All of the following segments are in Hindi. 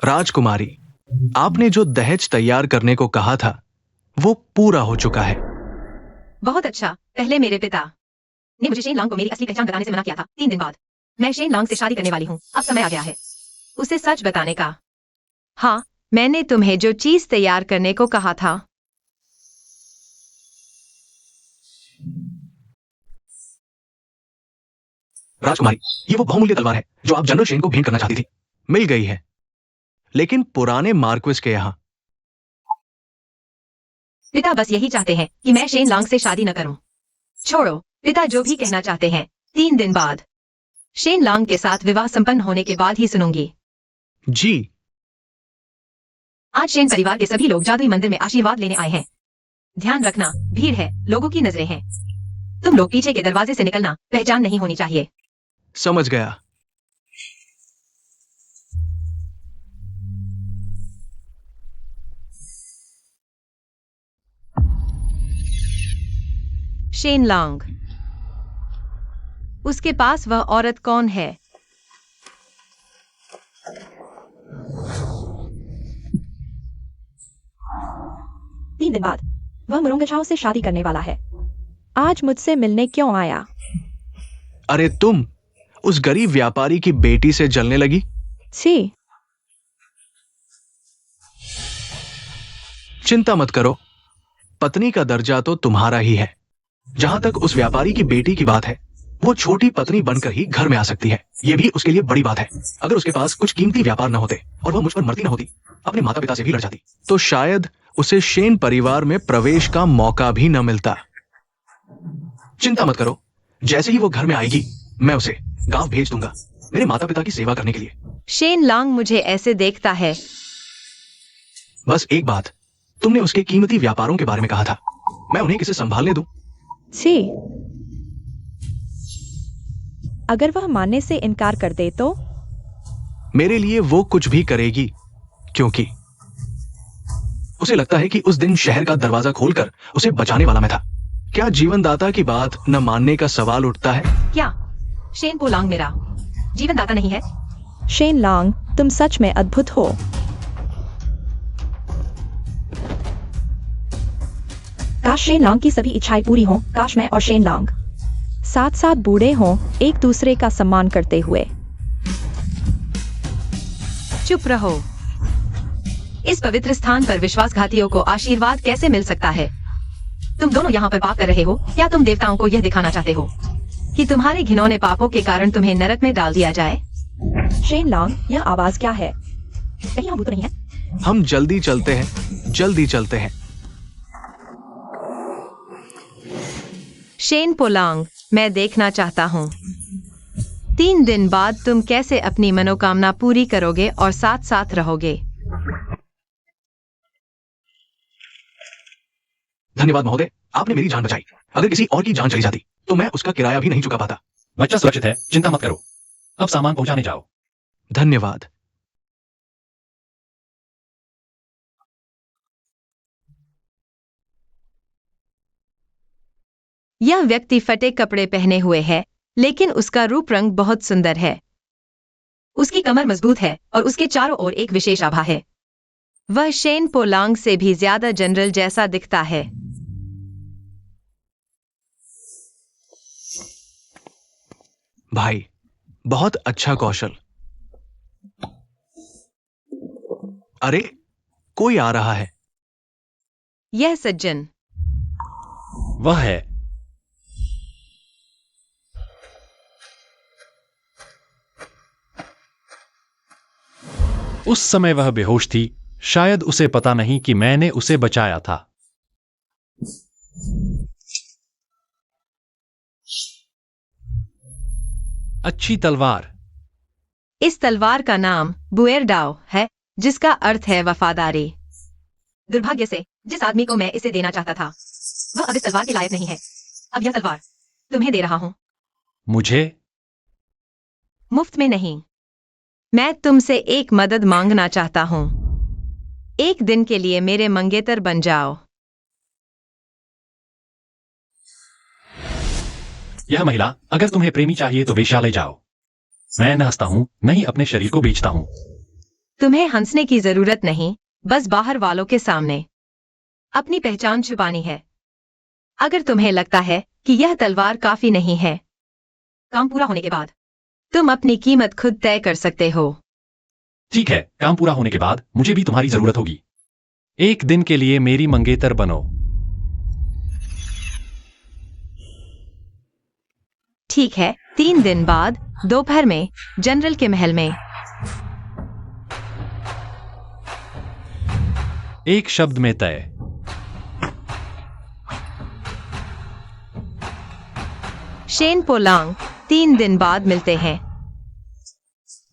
राजकुमारी, आपने जो दहेज तैयार करने को कहा था वो पूरा हो चुका है। बहुत अच्छा। पहले मेरे पिता ने मुझे शेन लॉन्ग को मेरी असली पहचान बताने से मना किया था। 3 दिन बाद मैं शेन लॉन्ग से शादी करने वाली हूँ। अब समय आ गया है उसे सच बताने का। हाँ, मैंने तुम्हें जो चीज तैयार करने को कहा था। राजकुमारी, ये वो बहुमूल्य तलवार है जो आप जनरल शेन को भेंट करना चाहती थी। मिल गई है, लेकिन पुराने मार्क्विस के यहाँ। पिता बस यही चाहते हैं कि मैं शेन लॉन्ग से शादी न करूं। छोड़ो, पिता जो भी कहना चाहते हैं। 3 दिन बाद शेन लॉन्ग के साथ विवाह संपन्न होने के बाद ही सुनूंगी। जी। आज शेन परिवार के सभी लोग जादुई मंदिर में आशीर्वाद लेने आए हैं। ध्यान रखना, भीड़ है, लोगों की नजरें हैं। तुम लोग पीछे के दरवाजे से निकलना, पहचान नहीं होनी चाहिए। समझ गया। शेन लॉन्ग, उसके पास वह औरत कौन है? तीन दिन बाद वह मुरुंगछाओ से शादी करने वाला है। आज मुझसे मिलने क्यों आया? अरे तुम उस गरीब व्यापारी की बेटी से जलने लगी? छी। चिंता मत करो, पत्नी का दर्जा तो तुम्हारा ही है। जहां तक उस व्यापारी की बेटी की बात है, वो छोटी पत्नी बनकर ही घर में आ सकती है। ये भी उसके लिए बड़ी बात है। अगर उसके पास कुछ कीमती व्यापार न होते और वह मुझ पर मरती न होती, अपने माता पिता से भी लड़ जाती, तो शायद उसे शेन परिवार में प्रवेश का मौका भी न मिलता। चिंता मत करो, जैसे ही वो घर में आएगी मैं उसे गांव भेज दूंगा मेरे माता पिता की सेवा करने के लिए। शेन लॉन्ग मुझे ऐसे देखता है। बस एक बात, तुमने उसके कीमती व्यापारों के बारे में कहा था, मैं उन्हें किसे संभालने दूं? छी। अगर वह मानने से इनकार कर दे तो? मेरे लिए वो कुछ भी करेगी, क्योंकि उसे लगता है कि उस दिन शहर का दरवाजा खोलकर उसे बचाने वाला मैं था। क्या जीवनदाता की बात न मानने का सवाल उठता है? क्या शेन पोलांग मेरा जीवनदाता नहीं है? शेन लॉन्ग, तुम सच में अद्भुत हो। काश शेन लॉन्ग की सभी इच्छाएं पूरी हों। काश मैं और शेन लॉन्ग साथ साथ बूढ़े हों, एक दूसरे का सम्मान करते हुए। चुप रहो। इस पवित्र स्थान पर विश्वासघातियों को आशीर्वाद कैसे मिल सकता है? तुम दोनों यहाँ पर पाप कर रहे हो। क्या तुम देवताओं को यह दिखाना चाहते हो कि तुम्हारे घिनौने पापों के कारण तुम्हें नरक में डाल दिया जाए? शेन लॉन्ग, यह आवाज क्या है? कहीं यहाँ भूत नहीं है? हम जल्दी चलते हैं, जल्दी चलते हैं। शेन पोलांग, मैं देखना चाहता हूँ 3 दिन बाद तुम कैसे अपनी मनोकामना पूरी करोगे और साथ साथ रहोगे। धन्यवाद महोदय, आपने मेरी जान बचाई। अगर किसी और की जान चली जाती तो मैं उसका किराया भी नहीं चुका पाता। बच्चा सुरक्षित है, चिंता मत करो। अब सामान पहुंचाने जाओ। धन्यवाद। यह व्यक्ति फटे कपड़े पहने हुए है, लेकिन उसका रूप रंग बहुत सुंदर है। उसकी कमर मजबूत है और उसके चारों ओर एक विशेष आभा है। वह शेन पोलांग से भी ज्यादा जनरल जैसा दिखता है। भाई, बहुत अच्छा कौशल। अरे, कोई आ रहा है। यह सज्जन वह है। उस समय वह बेहोश थी। शायद उसे पता नहीं कि मैंने उसे बचाया था। अच्छी तलवार। इस तलवार का नाम बुएरडाओ है, जिसका अर्थ है वफादारी। दुर्भाग्य से जिस आदमी को मैं इसे देना चाहता था, वह अब इस तलवार के लायक नहीं है। अब यह तलवार तुम्हें दे रहा हूं। मुझे? मुफ्त में नहीं। मैं तुमसे एक मदद मांगना चाहता हूं। एक दिन के लिए मेरे मंगेतर बन जाओ। यह महिला, अगर तुम्हें प्रेमी चाहिए तो वेश्यालय जाओ। मैं न हंसता हूं, न ही अपने शरीर को बेचता हूं। तुम्हें हंसने की जरूरत नहीं, बस बाहर वालों के सामने अपनी पहचान छुपानी है। अगर तुम्हें लगता है कि यह तलवार काफी नहीं है, काम पूरा होने के बाद तुम अपनी कीमत खुद तय कर सकते हो। ठीक है, काम पूरा होने के बाद मुझे भी तुम्हारी जरूरत होगी। एक दिन के लिए मेरी मंगेतर बनो। ठीक है। 3 दिन बाद दोपहर में जनरल के महल में। एक शब्द में तय। शेन पोलांग 3 दिन बाद मिलते हैं।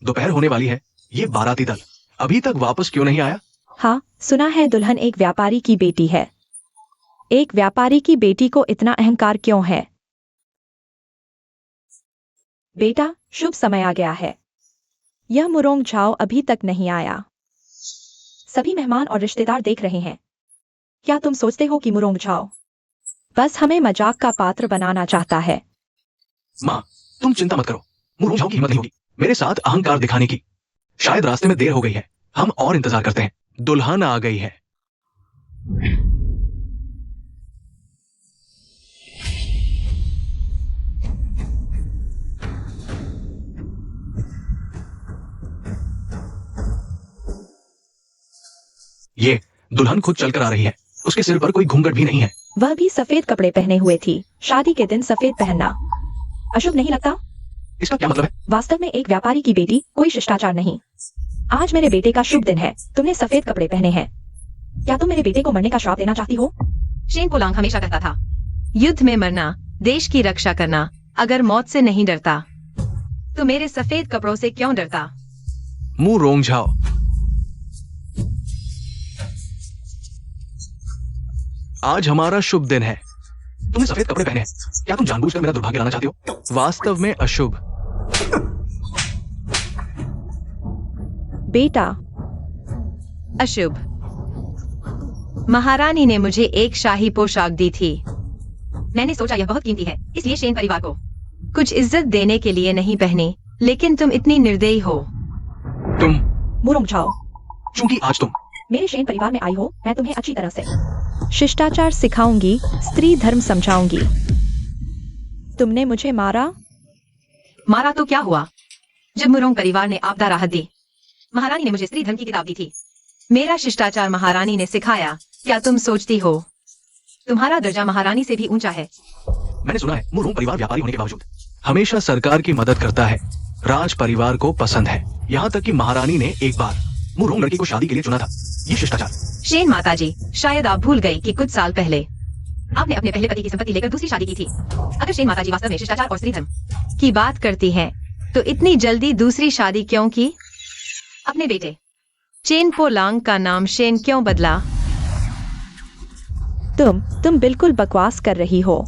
दोपहर होने वाली है। ये बाराती दल अभी तक वापस क्यों नहीं आया? हाँ, सुना है दुल्हन एक व्यापारी की बेटी है। एक व्यापारी की बेटी को इतना अहंकार क्यों है? बेटा, शुभ समय आ गया है। यह मुरोंग झाओ अभी तक नहीं आया। सभी मेहमान और रिश्तेदार देख रहे हैं। क्या तुम सोचते हो कि मुरोंग झाओ बस हमें मजाक का पात्र बनाना चाहता है? माँ, तुम चिंता मत करो। मुरोंग झाओ की हिम्मत नहीं होगी मेरे साथ अहंकार दिखाने की। शायद रास्ते में देर हो गई है। हम और इंतजार करते हैं। दुल्हन आ गई है। ये दुल्हन खुद चलकर आ रही है। उसके सिर पर कोई घूंघट भी नहीं है। वह भी सफेद कपड़े पहने हुए थी। शादी के दिन सफेद पहनना अशुभ नहीं लगता? इसका क्या मतलब है? वास्तव में एक व्यापारी की बेटी कोई शिष्टाचार नहीं। आज मेरे बेटे का शुभ दिन है। तुमने सफेद कपड़े पहने हैं। क्या तुम मेरे बेटे को मरने का श्राप देना चाहती हो? शेन पोलांग हमेशा कहता था, युद्ध में मरना, देश की रक्षा करना। अगर मौत से नहीं डरता तो मेरे सफेद कपड़ों से क्यों डरता? मुरोंग झाओ, आज हमारा शुभ दिन है। तुमने सफेद कपड़े पहने हैं। क्या तुम जानबूझकर मेरा दुर्भाग्य लाना चाहती हो? वास्तव में अशुभ। बेटा, अशुभ। महारानी ने मुझे एक शाही पोशाक दी थी। मैंने सोचा यह बहुत कीमती है, इसलिए शेन परिवार को कुछ इज्जत देने के लिए नहीं पहनी। लेकिन तुम इतनी निर्दयी हो। तुम मुरोंग झाओ, चूंकि आज तुम मेरे शेन परिवार में आई हो, मैं तुम्हें अच्छी तरह से शिष्टाचार सिखाऊंगी, स्त्री धर्म समझाऊंगी। तुमने मुझे मारा। मारा तो क्या हुआ? जब मुरोंग परिवार ने आपदा राहत दी, महारानी ने मुझे स्त्री धर्म की किताब दी थी। मेरा शिष्टाचार महारानी ने सिखाया। क्या तुम सोचती हो तुम्हारा दर्जा महारानी से भी ऊंचा है? मैंने सुना है मुरोंग परिवार व्यापारी होने के बावजूद हमेशा सरकार की मदद करता है। राज परिवार को पसंद है। यहाँ तक कि महारानी ने एक बार मुरोंग लड़की को शादी के लिए चुना था। ये शिष्टाचार। शेन माताजी, शायद आप भूल गई कि कुछ साल पहले आपने अपने पहले पति की संपत्ति लेकर दूसरी शादी की थी। अगर शेन माताजी वास्तव में शिष्टाचार और स्त्री धर्म की बात करती हैं, तो इतनी जल्दी दूसरी शादी क्यों की? अपने बेटे चेन पोलांग का नाम शेन क्यों बदला? तुम बिल्कुल बकवास कर रही हो।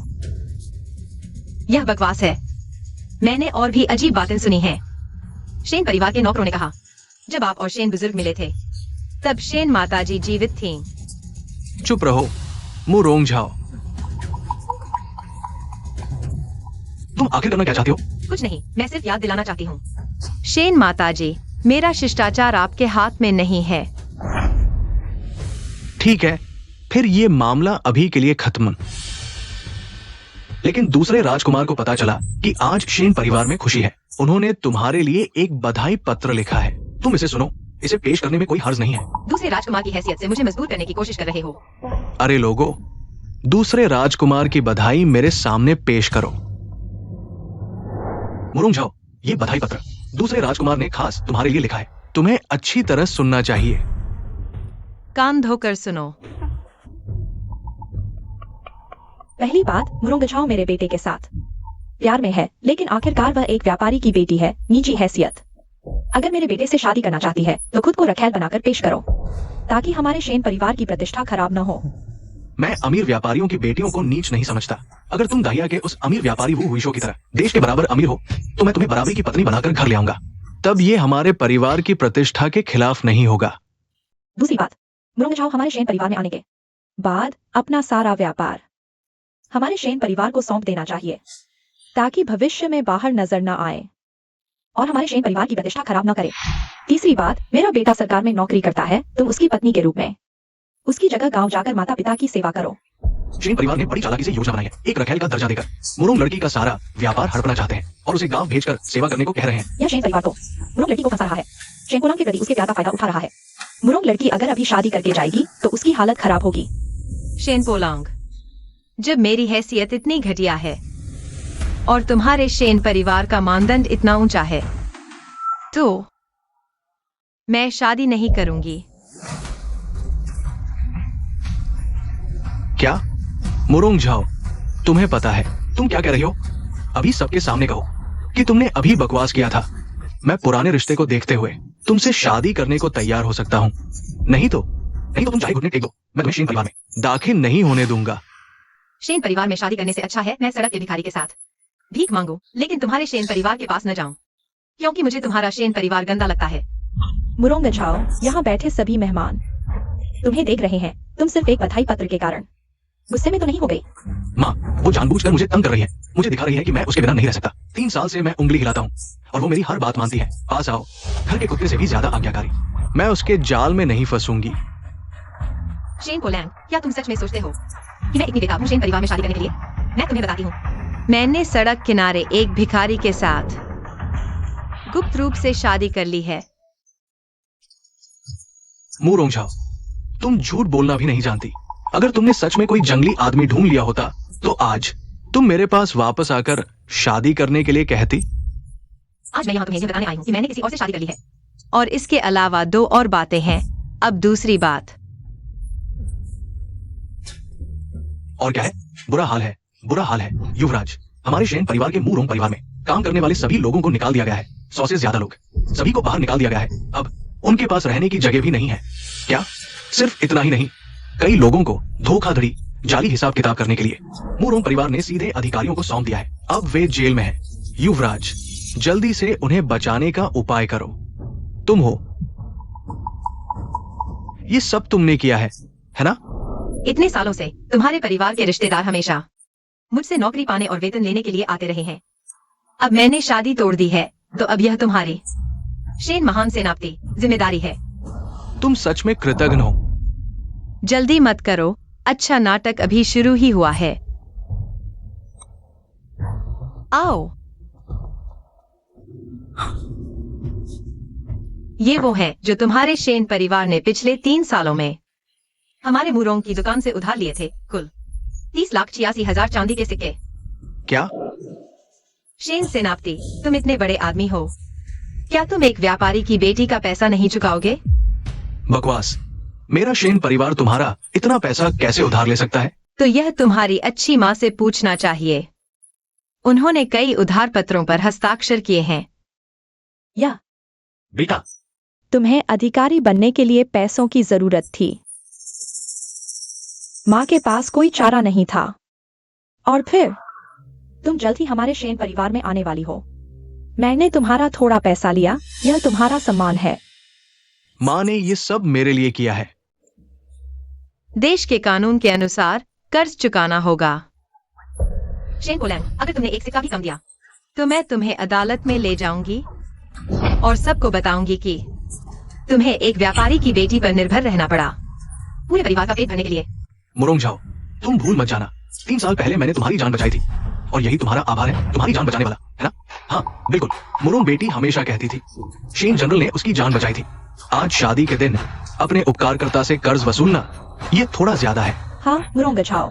यह बकवास है। मैंने और भी अजीब बातें सुनी हैं। शेन परिवार के नौकरों ने कहा, जब आप और शेन बुजुर्ग मिले थे, तब शेन माताजी जीवित थीं। चुप रहो, मुरोंग झाओ। तुम आखिर करना क्या चाहती हो? कुछ नहीं, मैं सिर्फ याद दिलाना चाहती हूँ। शेन माताजी, मेरा शिष्टाचार आपके हाथ में नहीं है। ठीक है, फिर ये मामला अभी के लिए खत्म। लेकिन दूसरे राजकुमार को पता चला कि आज शेन परिवार में खुशी है। उन्होंने तुम्हारे लिए एक बधाई पत्र लिखा है। तुम इसे सुनो। इसे पेश करने में कोई हर्ज नहीं है। दूसरे राजकुमार की हैसियत से मुझे मजबूर करने की कोशिश कर रहे हो। अरे लोगों, दूसरे राजकुमार की बधाई मेरे सामने पेश करो। मुरोंग झाओ, ये बधाई पत्र दूसरे राजकुमार ने खास तुम्हारे लिए लिखा है। तुम्हें अच्छी तरह सुनना चाहिए। कान धोकर सुनो। पहली बात, मुरोंग झाओ मेरे बेटे के साथ प्यार में है, लेकिन आखिरकार वह एक व्यापारी की बेटी है। निजी हैसियत। अगर मेरे बेटे से शादी करना चाहती है तो खुद को रखैल बनाकर पेश करो, ताकि हमारे शेन परिवार की प्रतिष्ठा खराब न हो। मैं अमीर व्यापारियों की बेटियों को नीच नहीं समझता। अगर तुम दाहिया के उस अमीर व्यापारी वो हुईशो की तरह देश के बराबर अमीर हो, तो मैं तुम्हें बराबरी की पत्नी बनाकर घर ले आऊंगा। तब ये हमारे परिवार की प्रतिष्ठा के खिलाफ नहीं होगा। दूसरी बात, मुरोंग झाओ हमारे शेन परिवार में आने के बाद अपना सारा व्यापार हमारे शेन परिवार को सौंप देना चाहिए, ताकि भविष्य में बाहर नजर न आए और हमारे शेन परिवार की प्रतिष्ठा खराब न करे। तीसरी बात, मेरा बेटा सरकार में नौकरी करता है, तुम उसकी पत्नी के रूप में उसकी जगह गांव जाकर माता पिता की सेवा करो। शेन परिवार ने बड़ी चालाकी से योजना बनाई है। एक रखेल का दर्जा देकर मुरुंग लड़की का सारा व्यापार हड़पना चाहते हैं और उसे गांव भेजकर सेवा करने को कह रहे हैं। यह शेन परिवार तो मुरुंग लड़की को फंसा रहा है। शेन कोलांग के प्रति उसके प्यार का फायदा उठा रहा है। मुरुंग लड़की अगर अभी शादी करके जाएगी तो उसकी हालत खराब होगी। शेन पोलांग, जब मेरी हैसियत इतनी घटिया है और तुम्हारे शेन परिवार का मानदंड इतना ऊंचा है तो मैं शादी नहीं करूंगी। क्या? मुरुंग झाओ, तुम्हें पता है तुम क्या कह रही हो? अभी सबके सामने कहो कि तुमने अभी बकवास किया था। मैं पुराने रिश्ते को देखते हुए तुमसे शादी करने को तैयार हो सकता हूँ। नहीं तो तुम चाहे घुटने टेक दो, मैं तुम्हें शेन परिवार में दाखिल नहीं होने दूंगा। शेन परिवार में शादी करने से अच्छा है मैं सड़क के भिखारी के साथ भीख मांगू, लेकिन तुम्हारे शेन परिवार के पास न जाऊं, क्योंकि मुझे तुम्हारा शेन परिवार गंदा लगता है। मुरुंग झाओ, यहाँ बैठे सभी मेहमान तुम्हें देख रहे हैं। तुम सिर्फ एक बधाई पत्र के कारण गुस्से में तो नहीं हो गई? माँ, वो जानबूझकर मुझे तंग कर रही है। मुझे दिखा रही है कि मैं उसके बिना नहीं रह सकता। 3 साल से मैं उंगली हिलाता हूँ और वो मेरी हर बात मानती है। पास आओ, घर के कुत्ते से भी ज्यादा आज्ञाकारी। मैं उसके जाल में नहीं फंसूंगी। शेन पोलैंग, क्या तुम सच में सोचते हो कि मैं इतनी बेकार हूँ शेन परिवार में शादी करने के लिए? मैं तुम्हें बताती हूँ, मैंने सड़क किनारे एक भिखारी के साथ गुप्त रूप से शादी कर ली है। मुरुंग झाओ, तुम झूठ बोलना भी नहीं जानती। अगर तुमने सच में कोई जंगली आदमी ढूंढ लिया होता तो आज तुम मेरे पास वापस आकर शादी करने के लिए कहती। आज मैं यहाँ तुम्हें ये बताने आई हूँ कि मैंने किसी और से शादी कर ली है। और इसके अलावा 2 और बातें हैं। अब दूसरी बात। और क्या है? बुरा हाल है युवराज। हमारे शेन परिवार के मुरुंग परिवार में काम करने वाले सभी लोगों को निकाल दिया गया है। 100 से ज्यादा लोग, सभी को बाहर निकाल दिया गया है। अब उनके पास रहने की जगह भी नहीं है। क्या सिर्फ इतना ही नहीं, कई लोगों को धोखाधड़ी, जाली हिसाब किताब करने के लिए मुरुंग परिवार ने सीधे अधिकारियों को सौंप दिया है। अब वे जेल में हैं। युवराज, जल्दी से उन्हें बचाने का उपाय करो। तुम हो, ये सब तुमने किया है ना? इतने सालों से तुम्हारे परिवार के रिश्तेदार हमेशा मुझसे नौकरी पाने और वेतन लेने के लिए आते रहे हैं। अब मैंने शादी तोड़ दी है तो अब यह तुम्हारी शेन महान सेनापति जिम्मेदारी है। तुम सच में कृतज्ञ हो। जल्दी मत करो, अच्छा नाटक अभी शुरू ही हुआ है। आओ, ये वो है जो तुम्हारे शेन परिवार ने पिछले 3 सालों में हमारे मुरोंग की दुकान से उधार लिए थे। कुल 30,86,000 चांदी के सिक्के। क्या? शेन सेनापति, तुम इतने बड़े आदमी हो, क्या तुम एक व्यापारी की बेटी का पैसा नहीं चुकाओगे? बकवास। मेरा शेन परिवार तुम्हारा इतना पैसा कैसे उधार ले सकता है? तो यह तुम्हारी अच्छी माँ से पूछना चाहिए। उन्होंने कई उधार पत्रों पर हस्ताक्षर किए हैं। या बेटा, तुम्हें अधिकारी बनने के लिए पैसों की जरूरत थी। माँ के पास कोई चारा नहीं था और फिर तुम जल्द ही हमारे शेन परिवार में आने वाली हो। मैंने तुम्हारा थोड़ा पैसा लिया, यह तुम्हारा सम्मान है। माँ ने ये सब मेरे लिए किया है। देश के कानून के अनुसार कर्ज चुकाना होगा। शेन पोलैंग, अगर तुमने एक सिक्का भी कम दिया तो मैं तुम्हें अदालत में ले जाऊंगी और सबको बताऊंगी कि तुम्हें एक व्यापारी की बेटी पर निर्भर रहना पड़ा पूरे परिवार का पेट भरने के लिए। मुरुंग झाओ, तुम भूल मत जाना, 3 साल पहले मैंने तुम्हारी जान बचाई थी और यही तुम्हारा आभार है, तुम्हारी जान बचाने वाला, है ना? हाँ बिल्कुल। मुरुंग बेटी हमेशा कहती थी शेन जनरल ने उसकी जान बचाई थी। आज शादी के दिन अपने उपकारकर्ता से कर्ज वसूलना ये थोड़ा ज्यादा है। हाँ मुरुंग झाओ,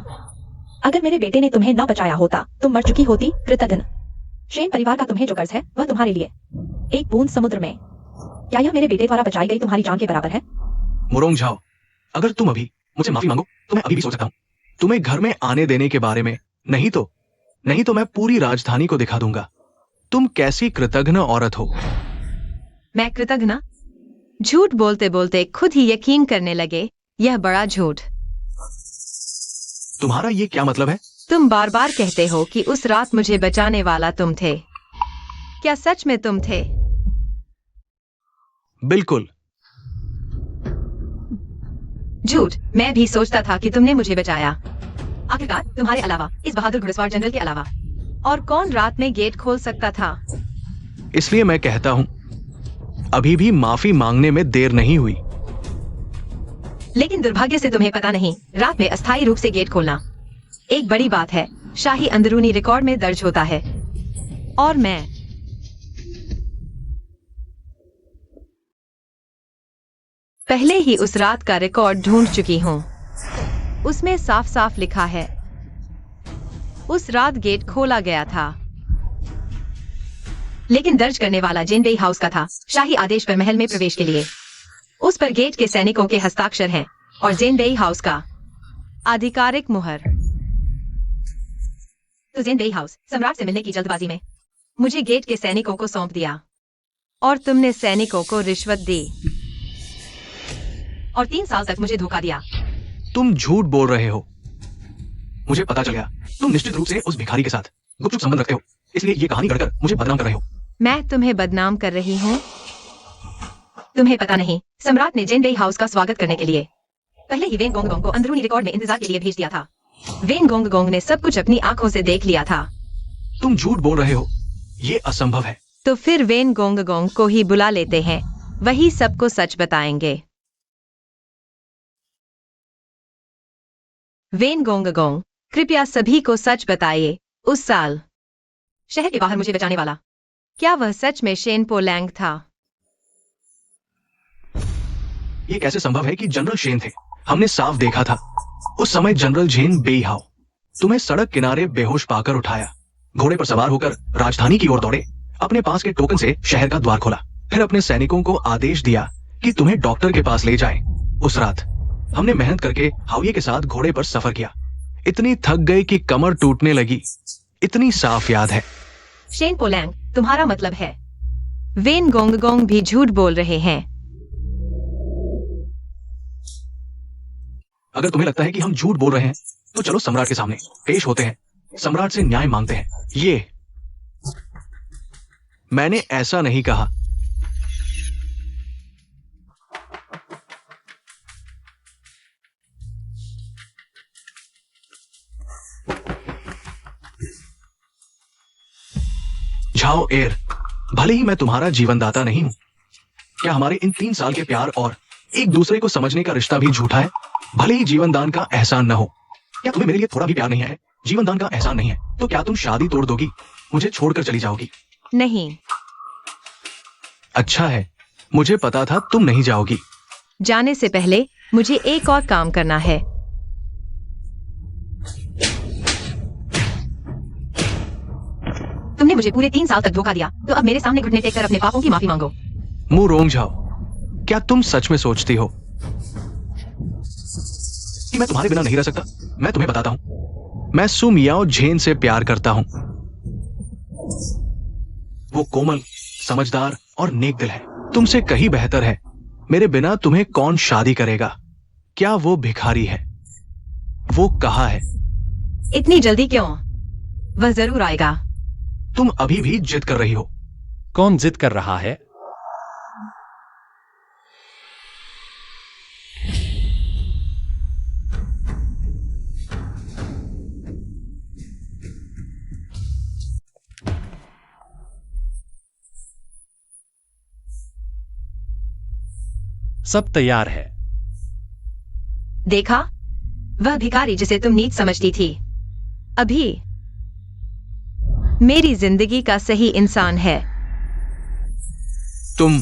अगर मेरे बेटे ने तुम्हें न बचाया होता तुम मर चुकी होती। कृतज्ञ। शेन परिवार का तुम्हें जो कर्ज है वह तुम्हारे लिए एक बूंद समुद्र में। क्या यह मेरे बेटे द्वारा बचाई गई तुम्हारी जान के बराबर है? मुरुंग झाओ, अगर तुम अभी मुझसे माफी मांगो तो मैं अभी भी सोच सकता हूँ तुम्हें घर में आने देने के बारे में। नहीं तो मैं पूरी राजधानी को दिखा दूंगा तुम कैसी कृतज्ञ औरत हो। मैं कृतज्ञ? झूठ बोलते बोलते खुद ही यकीन करने लगे, यह बड़ा झूठ। तुम्हारा ये क्या मतलब है? तुम बार बार कहते हो कि उस रात मुझे बचाने वाला तुम थे। क्या सच में तुम थे? बिल्कुल झूठ। मैं भी सोचता था कि तुमने मुझे बचाया। आखिरकार तुम्हारे अलावा, इस बहादुर घुड़सवार जनरल के अलावा और कौन रात में गेट खोल सकता था? इसलिए मैं कहता हूं, अभी भी माफी मांगने में देर नहीं हुई। लेकिन दुर्भाग्य से तुम्हें पता नहीं, रात में अस्थायी रूप से गेट खोलना एक बड़ी बात है। शाही अंदरूनी रिकॉर्ड में दर्ज होता है और मैं पहले ही उस रात का रिकॉर्ड ढूंढ चुकी हूँ। उसमें साफ साफ लिखा है, उस रात गेट खोला गया था। लेकिन दर्ज करने वाला जेनबेई हाउस का था, शाही आदेश पर महल में प्रवेश के लिए। उस पर गेट के सैनिकों के हस्ताक्षर हैं और जेनबेई हाउस का आधिकारिक मुहर। तो जेनबेई हाउस सम्राट से मिलने की जल्दबाजी में मुझे गेट के सैनिकों को सौंप दिया और तुमने सैनिकों को रिश्वत दी और 3 साल तक मुझे धोखा दिया। तुम झूठ बोल रहे हो। मुझे पता चल गया, तुम निश्चित रूप से उस भिखारी के साथ गुपचुप संबंध रखते हो, इसलिए ये कहानी गढ़कर मुझे बदनाम कर रहे हो। मैं तुम्हें बदनाम कर रही हूँ? तुम्हें पता नहीं, सम्राट ने जेनबेई हाउस का स्वागत करने के लिए पहले ही वेन गोंगगोंग को अंदरूनी रिकॉर्ड में इंतजार के लिए भेज दिया था। वेन गोंगगोंग ने सब कुछ अपनी आंखों से देख लिया था। तुम झूठ बोल रहे हो, ये असंभव है। तो फिर वेन गोंगगोंग को ही बुला लेते हैं, वही सबको सच बताएंगे। वेन गोंगगोंग, कृपया सभी को सच बताइए। उस साल शहर के बाहर मुझे बचाने वाला, क्या वह सच में शेन पोलैंग था? ये कैसे संभव है कि जनरल शेन थे? हमने साफ देखा था। उस समय जनरल जेन बेईहाओ तुम्हें सड़क किनारे बेहोश पाकर उठाया, घोड़े पर सवार होकर राजधानी की ओर दौड़े, अपने पास के टोकन से शहर का द्वार खोला, फिर अपने सैनिकों को आदेश दिया कि तुम्हें डॉक्टर के पास ले जाएं। उस रात हमने मेहनत करके हाविये के साथ घोड़े पर सफर किया, इतनी थक गई कि कमर टूटने लगी। इतनी साफ याद है। शेन पोलैंग तुम्हारा मतलब है? वेन गोंगगोंग भी झूठ बोल रहे हैं। अगर तुम्हें लगता है कि हम झूठ बोल रहे हैं तो चलो सम्राट के सामने पेश होते हैं, सम्राट से न्याय मांगते हैं। ये मैंने ऐसा नहीं कहा। झाओ एर, भले ही मैं तुम्हारा जीवनदाता नहीं हूं, क्या हमारे इन 3 साल के प्यार और एक दूसरे को समझने का रिश्ता भी झूठा है? भले ही जीवनदान का एहसान न हो, क्या तुम्हें मेरे लिए थोड़ा भी प्यार नहीं है? जीवनदान का एहसान नहीं है तो क्या तुम शादी तोड़ दोगी, मुझे छोड़कर चली जाओगी? नहीं। अच्छा है, मुझे पता था तुम नहीं जाओगी। जाने से पहले मुझे एक और काम करना है। तुमने मुझे पूरे 3 साल तक धोखा दिया, तो अब मेरे सामने घुटने टेक कर अपने पापों की माफी मांगो। मु रोंगझाओ, क्या तुम सच में सोचती हो कि मैं तुम्हारे बिना नहीं रह सकता? मैं तुम्हें बताता हूं, मैं सु मियाओ झेन से प्यार करता हूं। वो कोमल, समझदार और नेक दिल है, तुमसे कहीं बेहतर है। मेरे बिना तुम्हें कौन शादी करेगा? क्या वो भिखारी है? वो कहाँ है? इतनी जल्दी क्यों? वह जरूर आएगा। तुम अभी भी जिद कर रही हो। कौन जिद कर रहा है? सब तैयार है। देखा, वह भिखारी जिसे तुम नीच समझती थी, अभी मेरी जिंदगी का सही इंसान है। तुम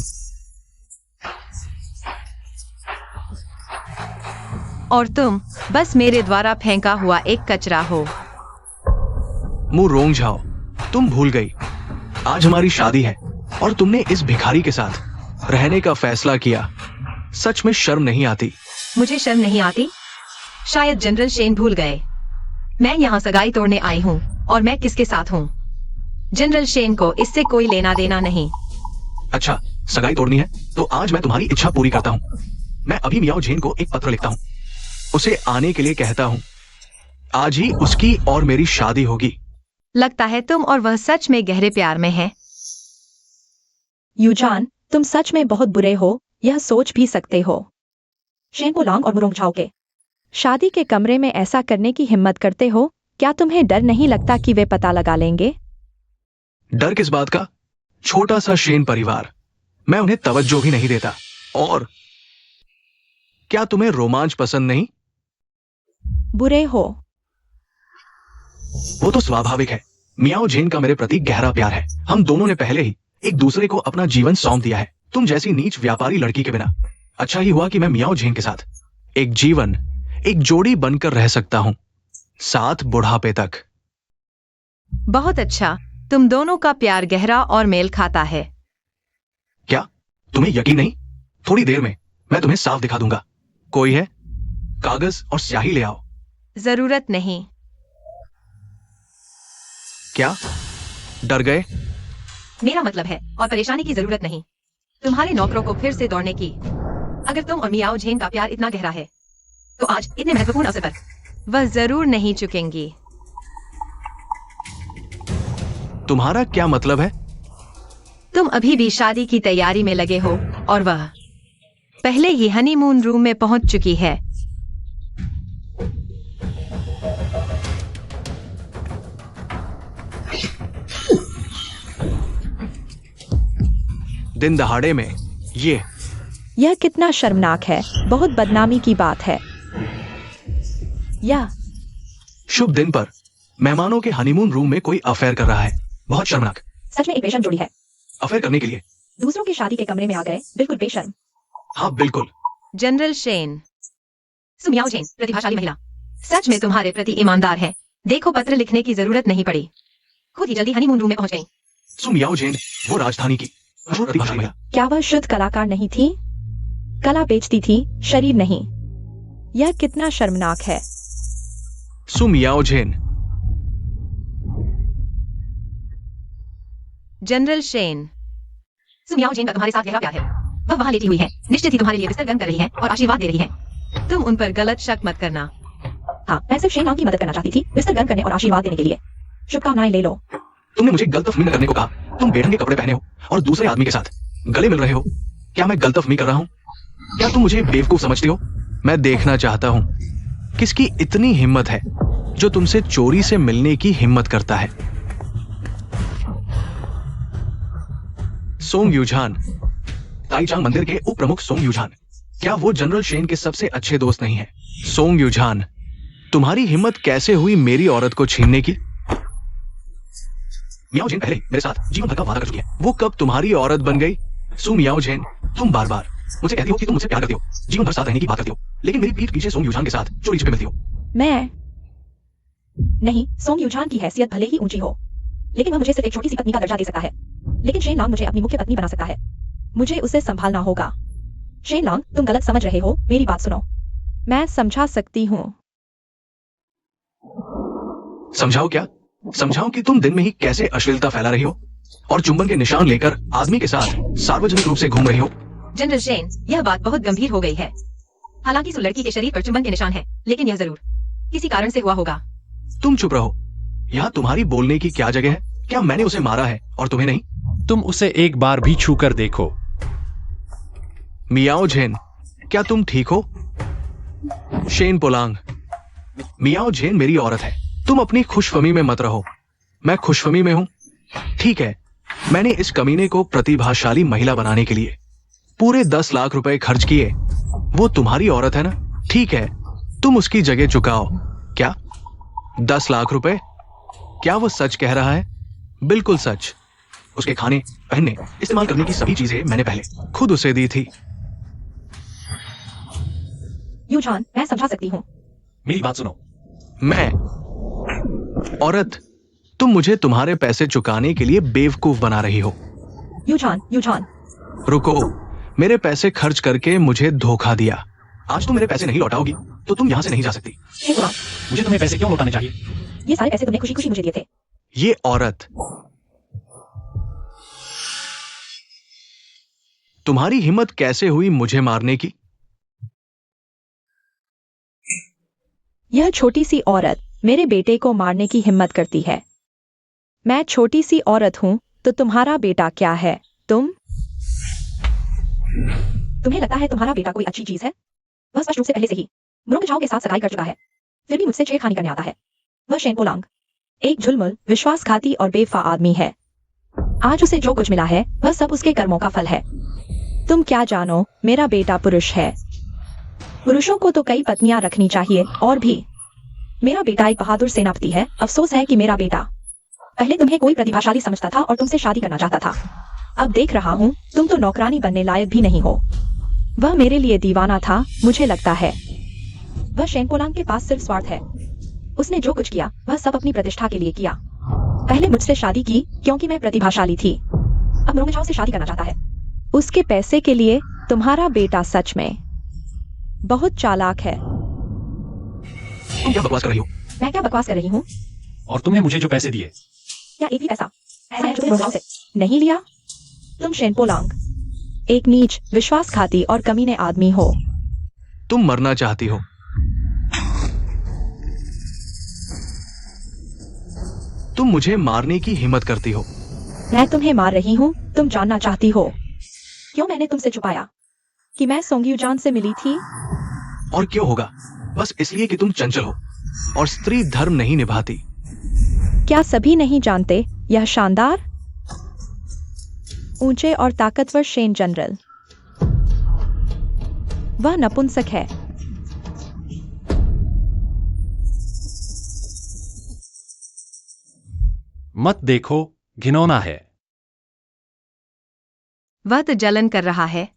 और तुम बस मेरे द्वारा फेंका हुआ एक कचरा हो। मु रोंगझाओ, तुम भूल गई, आज हमारी शादी है और तुमने इस भिखारी के साथ रहने का फैसला किया। सच में शर्म नहीं आती? मुझे शर्म नहीं आती? शायद जनरल शेन भूल गए, मैं यहाँ सगाई तोड़ने आई हूँ और मैं किसके साथ हूँ। जनरल शेन को इससे कोई लेना देना नहीं। अच्छा, सगाई तोड़नी है तो आज मैं तुम्हारी इच्छा पूरी करता हूँ। मैं अभी मियाओ झेन को एक पत्र लिखता हूँ, उसे आने के लिए कहता हूँ। आज ही उसकी और मेरी शादी होगी। लगता है तुम और वह सच में गहरे प्यार में हैं। यूजान, तुम सच में बहुत बुरे हो, यह सोच भी सकते हो। शेन पोलैंग और मुरोंगझाओ के शादी के कमरे में ऐसा करने की हिम्मत करते हो? क्या तुम्हें डर नहीं लगता कि वे पता लगा लेंगे? डर किस बात का? छोटा सा शेन परिवार, मैं उन्हें तवज्जो भी नहीं देता। और क्या तुम्हें रोमांच पसंद नहीं? बुरे हो। वो तो स्वाभाविक है। मियाओ जेन का मेरे प्रति गहरा प्यार है। हम दोनों ने पहले ही एक दूसरे को अपना जीवन सौंप दिया है। तुम जैसी नीच व्यापारी लड़की के बिना अच्छा ही हुआ कि मैं मियाओ जेन के साथ एक जीवन, एक जोड़ी बनकर रह सकता हूं, साथ बुढ़ापे तक। बहुत अच्छा, तुम दोनों का प्यार गहरा और मेल खाता है। क्या तुम्हें यकीन नहीं? थोड़ी देर में मैं तुम्हें साफ दिखा दूंगा। कोई है? कागज और स्याही ले आओ। जरूरत नहीं। क्या डर गए? मेरा मतलब है, और परेशानी की जरूरत नहीं। तुम्हारे नौकरों को फिर से दौड़ने की। अगर तुम और मियाओ झेन का प्यार इतना गहरा है, तो आज इतने महत्वपूर्ण अवसर पर वह जरूर नहीं चुकेंगी। तुम्हारा क्या मतलब है? तुम अभी भी शादी की तैयारी में लगे हो और वह पहले ही हनीमून रूम में पहुंच चुकी है। दिन दहाड़े में यह कितना शर्मनाक है। बहुत बदनामी की बात है। या शुभ दिन पर मेहमानों के हनीमून रूम में कोई अफेयर कर रहा है। बहुत शर्मनाक। सच में एक बेशर्म जोड़ी है। अफेयर करने के लिए दूसरों की शादी के कमरे में आ गए। बिल्कुल बेशर्म। हाँ बिल्कुल। General Shen. मियाओ जेन प्रतिभाशाली महिला, सच में तुम्हारे प्रति ईमानदार है। देखो, पत्र लिखने की जरूरत नहीं पड़ी, खुद ही जल्दी हनीमून रूम में पहुंच गई। मियाओ जेन वो राजधानी की प्रतिभाशाली महिला। क्या वह शुद्ध कलाकार नहीं थी? कला बेचती थी, शरीर नहीं। यह कितना शर्मनाक है। Miao Zhen. General Shen. Miao Zhen का तुम्हारे साथ गहरा प्यार है। वह वहां लेटी हुई है, निश्चित ही तुम्हारे लिए बिस्तर गर्म कर रही है और आशीर्वाद दे रही है। तुम उन पर गलत शक मत करना। हाँ, मैं सिर्फ शेन नाम की मदद करना चाहती थी, बिस्तर गर्म करने और आशीर्वाद देने के लिए। शुभकामनाएं ले लो। तुमने मुझे गलतफहमी न करने को कहा। तुम बेढंगे कपड़े पहने हो और दूसरे आदमी के साथ गले मिल रहे हो। क्या मैं गलतफहमी कर रहा हूँ? क्या तुम मुझे बेवकूफ समझते हो? मैं देखना चाहता हूँ किसकी इतनी हिम्मत है जो तुमसे चोरी से मिलने की हिम्मत करता है। सोंग यूझान, ताईचांग मंदिर के उप प्रमुख सोंग यूझान। क्या वो जनरल शेन के सबसे अच्छे दोस्त नहीं है? सोंग यूझान, तुम्हारी हिम्मत कैसे हुई मेरी औरत को छीनने की? मियाओ जेन पहले मेरे साथ जीवन भर का वादा कर चुकी है। वो कब तुम्हारी औरत बन गई? मियाओ जेन, तुम बार बार मुझसे कहती हो कि तुम मुझसे प्यार करती हो, जीवन भर साथ रहने की बात करती हो, लेकिन मेरी पीठ पीछे सोंग यूझान के साथ चोरी छिपे मिलती हो। मैं नहीं, सोंग यूझान की हैसियत भले ही ऊंची हो, लेकिन वह मुझे सिर्फ एक छोटी सी पत्नी का दर्जा दे सकता है। लेकिन शेन लॉन्ग मुझे अपनी मुख्य पत्नी बना सकता है। मुझे उसे संभालना होगा। शेन लॉन्ग, तुम गलत समझ रहे हो, मेरी बात सुनो। मैं समझा सकती हूँ। समझाओ क्या? समझाओ कि तुम दिन में ही कैसे अश्लीलता फैला रही हो और चुंबन के निशान लेकर आदमी के साथ सार्वजनिक रूप से घूम रही हो। जनरल शेन, यह बात बहुत गंभीर हो गई है। हालांकि उस लड़की के शरीर पर चुंबन के निशान है, लेकिन यह जरूर किसी कारण से हुआ होगा। तुम चुप रहो। यहाँ तुम्हारी बोलने की क्या जगह है? क्या मैंने उसे मारा है और तुम्हें नहीं? तुम उसे एक बार भी छूकर देखो। मियाओ जेन, क्या तुम ठीक हो? शेन पोलांग, मियाओ जेन मेरी औरत है। तुम अपनी खुशफहमी में मत रहो। मैं खुशफहमी में हूं। ठीक है, मैंने इस कमीने को प्रतिभाशाली महिला बनाने के लिए पूरे 10 लाख रुपए खर्च किए। वो तुम्हारी औरत है ना? ठीक है, तुम उसकी जगह चुकाओ। क्या 10 लाख रुपए? क्या वो सच कह रहा है? बिल्कुल सच। उसके खाने, पहनने, इस्तेमाल करने की सभी चीजें मैंने पहले खुद उसे दी थी। यूझान, मैं समझा सकती हूँ। मेरी बात सुनो। मैं औरत, तुम मुझे तुम्हारे पैसे चुकाने के लिए बेवकूफ बना रही हो। यूझान, यूझान, रुको, मेरे पैसे खर्च करके मुझे धोखा दिया। आज तुम मेरे पैसे नहीं लौटाओगी तो तुम यहां से नहीं जा सकती। शेन पोलांग, मुझे तुम्हें पैसे क्यों लौटाने चाहिए? ये सारे पैसे तुमने खुशी खुशी मुझे दिए थे। ये औरत, तुम्हारी हिम्मत कैसे हुई मुझे मारने की? यह छोटी सी औरत मेरे बेटे को मारने की हिम्मत करती है। मैं छोटी सी औरत हूं तो तुम्हारा बेटा क्या है? तुम्हें लगता है तुम्हारा बेटा कोई अच्छी चीज है? वह स्पष्ट रूप से पहले से ही मुरुंगझाओ के साथ सगाई कर चुका है, फिर भी मुझसे छेड़खानी करने आता है। वह शेन पोलांग एक झुलमुल, विश्वासघाती और बेवफा आदमी है। आज उसे जो कुछ मिला है वह सब उसके कर्मों का फल है। तुम क्या जानो, मेरा बेटा पुरुष है। पुरुषों को तो कई पत्नियां रखनी चाहिए और भी। मेरा बेटा एक बहादुर सेनापति है। अफसोस है कि मेरा बेटा पहले तुम्हें कोई प्रतिभाशाली समझता था और तुमसे शादी करना चाहता था। अब देख रहा हूँ तुम तो नौकरानी बनने लायक भी नहीं हो। वह मेरे लिए दीवाना था, मुझे लगता है। वह शेनपोलांग के पास सिर्फ स्वार्थ है। उसने जो कुछ किया वह सब अपनी प्रतिष्ठा के लिए किया। पहले मुझसे शादी की क्योंकि मैं प्रतिभाशाली थी। अब मुरोंगझाओ से शादी करना चाहता है उसके पैसे के लिए। तुम्हारा बेटा सच में बहुत चालाक है। तुम क्या बकवास कर रही हो? मैं क्या बकवास कर रही हूँ? और तुमने मुझे जो पैसे दिए, क्या एक भी पैसा ऐसा है जो तुमने मुरोंगझाओ से नहीं लिया? तुम शेनपोलांग एक नीच, विश्वासघाती और कमीने आदमी हो। तुम मरना चाहती हो। तुम मुझे मारने की हिम्मत करती हो। मैं तुम्हें मार रही हूँ। तुम जानना चाहती हो क्यों मैंने तुमसे छुपाया कि मैं सोंग्यूजान से मिली थी? और क्यों होगा? बस इसलिए कि तुम चंचल हो और स्त्री धर्म नहीं निभाती। क्या सभी नहीं जानते यह शानदार, ऊंचे और ताकतवर शेन जनरल? वह नपुंसक है। मत देखो, घिनौना है। वह तो जलन कर रहा है।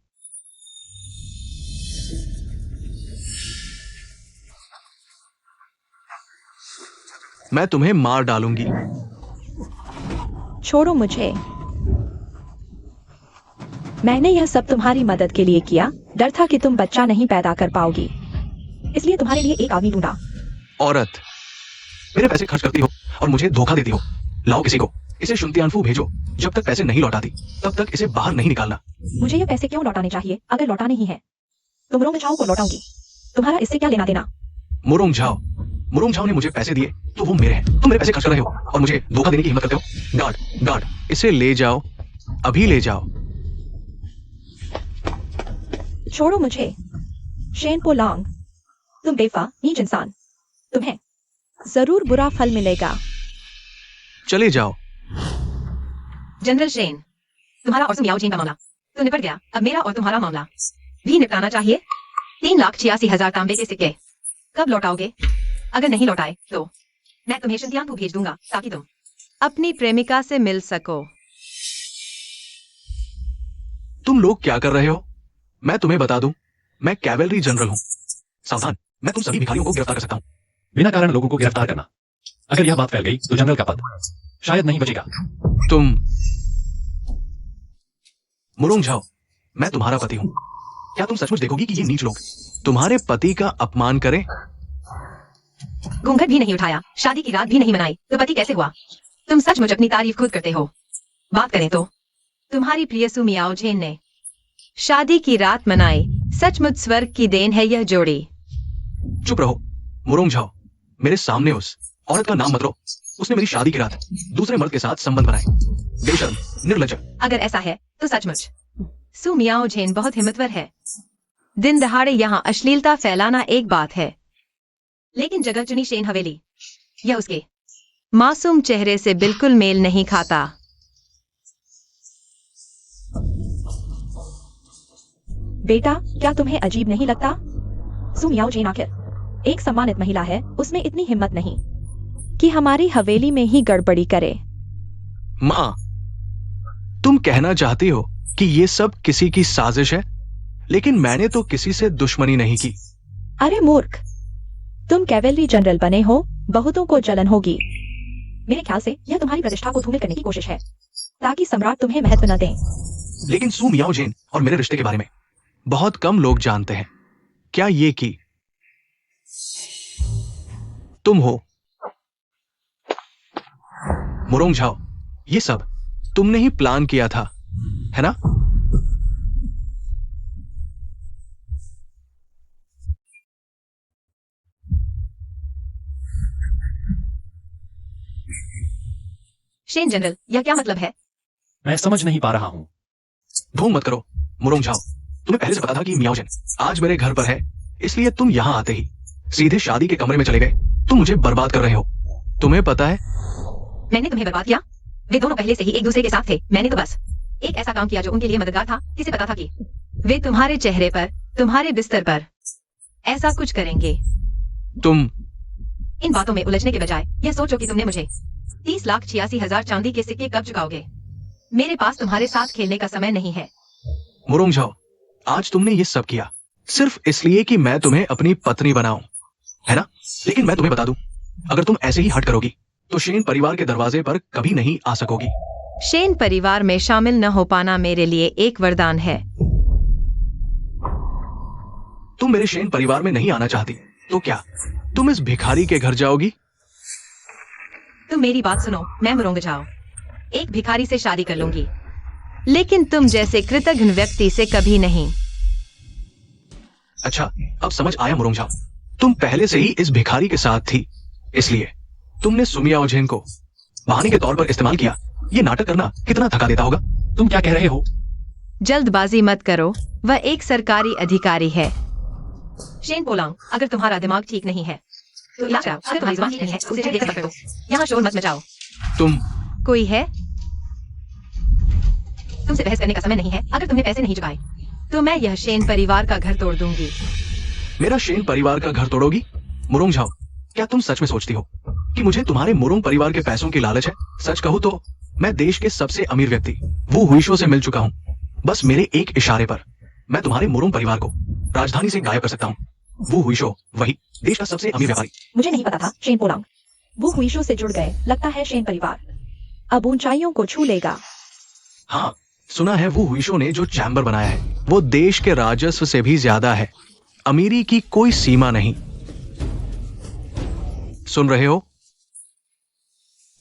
मैं तुम्हें मार डालूंगी। छोड़ो मुझे। मैंने यह सब तुम्हारी मदद के लिए किया। डर था कि तुम बच्चा नहीं पैदा कर पाओगी, इसलिए तुम्हारे लिए एक आदमी ढूंढा। औरत, मेरे पैसे खर्च करती हो और मुझे धोखा देती हो। लाओ किसी को, इसे शुनतियानफू भेजो। जब तक पैसे नहीं लौटाती तब तक इसे बाहर नहीं निकालना। मुझे ये पैसे क्यों लौटाने चाहिए अगर लौटाने ही है? तुम मुरोंगझाओ को लौटाऊंगी। तुम्हारा इससे क्या लेना देना? मुरोंगझाओ ने मुझे पैसे दिए तो वो मेरे हैं। तुम मेरे पैसे खर्च कर रहे हो और मुझे धोखा देने की हिम्मत करते हो। गार्ड, इसे ले जाओ, अभी ले जाओ। छोड़ो मुझे। शेनपोलांग, तुम बेवफा नीच इंसान। तुम्हें जरूर बुरा फल मिलेगा। चले जाओ। जनरल शेन, तुम्हारा और सुमियाओ चीन का मामला तो निपट गया। अब मेरा और तुम्हारा मामला भी निपटाना चाहिए। 3,86,000 तांबे के सिक्के कब लौटाओगे? अगर नहीं लौटाए तो मैं तुम्हें शिंतियानफू भेज दूंगा ताकि तुम अपनी प्रेमिका से मिल सको। तुम लोग क्या कर रहे हो? मैं तुम्हें बता दूं, मैं कैवेलरी जनरल हूं। सावधान, मैं तुम सभी भिखारियों को गिरफ्तार कर सकता हूं। बिना कारण लोगों को गिरफ्तार करना। अगर यह बात फैल गई तो जनरल का पद शायद नहीं बचेगा। तुम मुरोंगझाओ, मैं तुम्हारा पति हूं। क्या तुम सचमुच देखोगी कि ये नीच लोग तुम्हारे पति का अपमान करें? घूंघट भी नहीं उठाया, शादी की रात भी नहीं मनाई, तो पति कैसे हुआ? तुम सचमुच अपनी तारीफ खुद करते हो। बात करें तो तुम्हारी प्रिय सुमियाओ झेन ने शादी की रात मनाई। सचमुच स्वर्ग की देन है यह जोड़ी। चुप रहो मुरोंगझाओ, मेरे सामने उस औरत का नाम मत लो। उसने मेरी शादी की रात दूसरे मर्द के साथ संबंध बनाए। बेशर्म, निर्लज्ज। अगर ऐसा है तो सचमुच सुमियाओ झेन बहुत हिम्मतवर है। दिन दहाड़े यहाँ अश्लीलता फैलाना एक बात है, लेकिन जगह चुनी शेन हवेली यह उसके मासूम चेहरे से बिल्कुल मेल नहीं खाता। बेटा, क्या तुम्हें अजीब नहीं लगता? सुमियाओ झेन आखिर एक सम्मानित महिला है। उसमें इतनी हिम्मत नहीं कि हमारी हवेली में ही गड़बड़ी करे। माँ, तुम कहना चाहती हो कि ये सब किसी की साजिश है? लेकिन मैंने तो किसी से दुश्मनी नहीं की। अरे मूर्ख, तुम कैवेलरी जनरल बने हो, बहुतों को जलन होगी। मेरे ख्याल से यह तुम्हारी प्रतिष्ठा को धूमिल करने की कोशिश है ताकि सम्राट तुम्हें महत्व न दें। लेकिन सू मियाओ झेन और मेरे रिश्ते के बारे में बहुत कम लोग जानते हैं। क्या ये कि तुम हो? मुरोंगझाओ, ये सब तुमने ही प्लान किया था, है ना? शेन जनरल, यह क्या मतलब है? मैं समझ नहीं पा रहा हूं। ढोंग मत करो मुरोंगझाओ। तुम्हें पहले से पता था कि मियाओ झेन आज मेरे घर पर है, इसलिए तुम यहां आते ही सीधे शादी के कमरे में चले गए। तुम मुझे बर्बाद कर रहे हो। तुम्हें पता है मैंने तुम्हें बर्बाद किया? वे दोनों पहले से ही एक दूसरे के साथ थे। मैंने तो बस एक ऐसा काम किया जो उनके लिए मददगार था। किसे पता था कि वे तुम्हारे चेहरे पर, तुम्हारे बिस्तर पर ऐसा कुछ करेंगे। तुम इन बातों में उलझने के बजाय यह सोचो कि तुमने मुझे 30,86,000 चांदी के सिक्के कब चुकाओगे। मेरे पास तुम्हारे साथ खेलने का समय नहीं है। मुरोंग झाओ, आज तुमने ये सब किया सिर्फ इसलिए कि मैं तुम्हें अपनी पत्नी बनाऊं, है ना? लेकिन मैं तुम्हें बता दूं, अगर तुम ऐसे ही हट करोगी तो शेन परिवार के दरवाजे पर कभी नहीं आ सकोगी। शेन परिवार में शामिल न हो पाना मेरे लिए एक वरदान है। तुम मेरे शेन परिवार में नहीं आना चाहती तो क्या तुम इस भिखारी के घर जाओगी? तुम मेरी बात सुनो, मैं मुरोंग झाओ एक भिखारी से शादी कर लूंगी, लेकिन तुम जैसे कृतघ्न व्यक्ति से कभी नहीं। अच्छा, अब समझ आया मुरोंग झाओ, तुम पहले से ही इस भिखारी के साथ थी, इसलिए तुमने सुमिया ओझेन को बहाने के तौर पर इस्तेमाल किया। ये नाटक करना कितना थका देता होगा। तुम क्या कह रहे हो? जल्दबाजी मत करो, वह एक सरकारी अधिकारी है। शेन पोलांग, अगर तुम्हारा दिमाग ठीक नहीं है तो इलाज कराओ। अगर तुम्हारी जुबान ठीक नहीं है तो उसे देखकर करो। यहाँ शोर मत मचाओ। तुम कोई है? तुमसे बहस करने का समय नहीं है। अगर तुमने पैसे नहीं चुकाए तो मैं यह शेन परिवार का घर तोड़ दूंगी। मेरा शेन परिवार का घर तोड़ोगी? मुरोंग झाओ, क्या तुम सच में सोचती हो कि मुझे तुम्हारे मुरोंग परिवार के पैसों की लालच है? सच कहूं तो मैं देश के सबसे अमीर व्यक्ति वो हुईशो से मिल चुका हूं। बस मेरे एक इशारे पर मैं तुम्हारे मुरोंग परिवार को राजधानी से गायब कर सकता हूं। वो हुईशो वही देश का सबसे अमीर व्यापारी। मुझे नहीं पता था शेन पोलांग वो हुईशो से जुड़ गए। लगता है शेन परिवार अब ऊंचाइयों को छू लेगा। हाँ, सुना है वो हुईशो ने जो चैम्बर बनाया है वो देश के राजस्व से भी ज्यादा है। अमीरी की कोई सीमा नहीं। सुन रहे हो?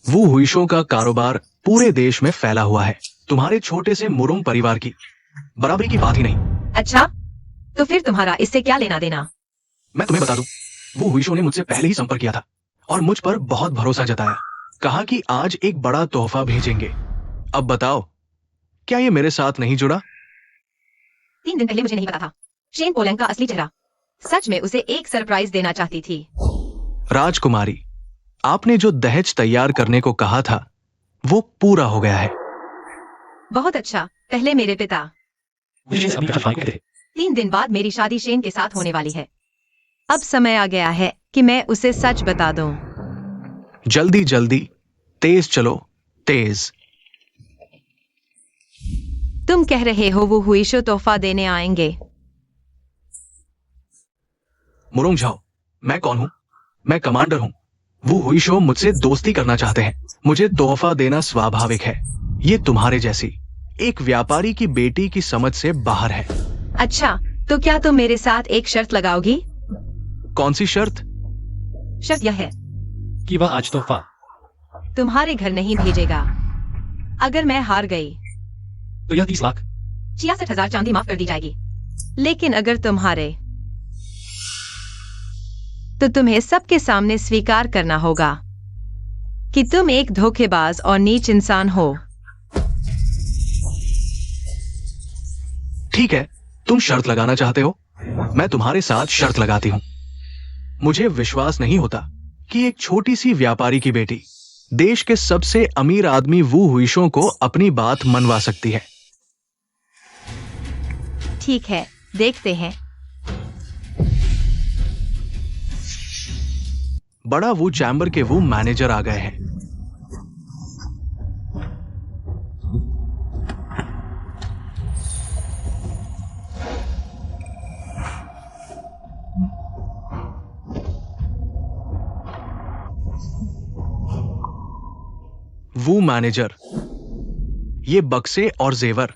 वो हुईशो का कारोबार पूरे देश में फैला हुआ है। तुम्हारे छोटे से मुरोंग परिवार की बराबरी की बात ही नहीं। अच्छा, तो फिर तुम्हारा इससे क्या लेना देना? मैं तुम्हें बता दूं, वो हुईशो ने मुझसे पहले ही संपर्क किया था और मुझ पर बहुत भरोसा जताया। कहा कि आज एक बड़ा तोहफा भेजेंगे। अब बताओ, क्या ये मेरे साथ नहीं जुड़ा? 3 दिन पहले मुझे नहीं पता था शेन पोलैंग का असली चेहरा। सच में उसे एक सरप्राइज देना चाहती थी। राजकुमारी, आपने जो दहेज तैयार करने को कहा था वो पूरा हो गया है। बहुत अच्छा। पहले मेरे पिता, मुझे अभी कहा कहते थे। 3 दिन बाद मेरी शादी शेन के साथ होने वाली है। अब समय आ गया है कि मैं उसे सच बता दूं। जल्दी जल्दी, तेज चलो, तेज। तुम कह रहे हो वो हुईशो तोहफा देने आएंगे? मुरोंग झाओ, मैं कौन हूं? मैं कमांडर हूं। वो हुईशो मुझसे दोस्ती करना चाहते हैं। मुझे तोहफा देना स्वाभाविक है। ये तुम्हारे जैसी एक व्यापारी की बेटी की समझ से बाहर है। अच्छा, तो क्या तुम मेरे साथ एक शर्त लगाओगी? कौन सी शर्त? शर्त यह है, कि वह आज तोहफा तुम्हारे घर नहीं भेजेगा। अगर मैं हार गई तो यह 30 लाख 66,000 चांदी माफ कर दी जाएगी। लेकिन अगर तुम हारे तो तुम्हें सबके सामने स्वीकार करना होगा कि तुम एक धोखेबाज और नीच इंसान हो। ठीक है, तुम शर्त लगाना चाहते हो? मैं तुम्हारे साथ शर्त लगाती हूं। मुझे विश्वास नहीं होता कि एक छोटी सी व्यापारी की बेटी देश के सबसे अमीर आदमी वू हुईशो को अपनी बात मनवा सकती है। ठीक है, देखते हैं। बड़ा वू चैम्बर के वो मैनेजर आ गए हैं। वो मैनेजर, ये बक्से और जेवर।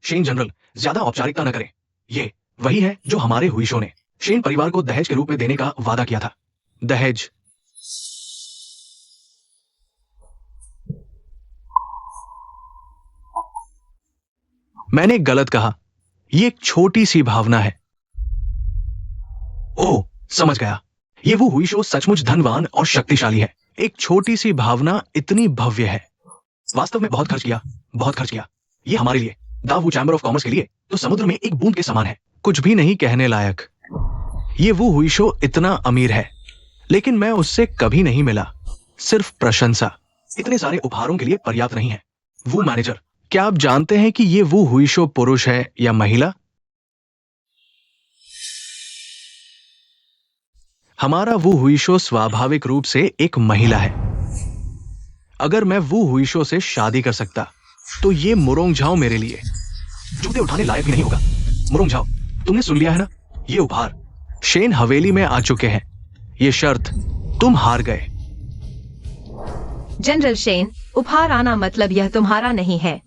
शेन जनरल, ज्यादा औपचारिकता न करें। ये वही है जो हमारे हुईशो ने शेन परिवार को दहेज के रूप में देने का वादा किया था। दहेज। मैंने गलत कहा। ये एक छोटी सी भावना है। ओह, समझ गया। ये वो हुईशो सचमुच धनवान और शक्तिशाली है। एक छोटी सी भावना इतनी भव्य है। वास्तव में बहुत खर्च किया, बहुत खर्च किया। ये हमारे लिए, दावू चैम्बर ऑफ कॉमर्स के लिए तो समुद्र में एक बूंद के समान है। कुछ भी नहीं कहने लायक। ये वो हुईशो इतना अमीर है, लेकिन मैं उससे कभी नहीं मिला। सिर्फ प्रशंसा इतने सारे उपहारों के लिए पर्याप्त नहीं है। वो मैनेजर, क्या आप जानते हैं कि ये वो हुईशो पुरुष है या महिला? हमारा वो हुईशो स्वाभाविक रूप से एक महिला है। अगर मैं वो हुईशो से शादी कर सकता तो ये मुरोंग झाओ मेरे लिए जूते उठाने लायक भी नहीं होगा। मुरोंग झाओ, तुमने सुन लिया है ना? ये उपहार शेन हवेली में आ चुके हैं। ये शर्त, तुम हार गए। जनरल शेन, उपहार आना मतलब यह तुम्हारा नहीं है।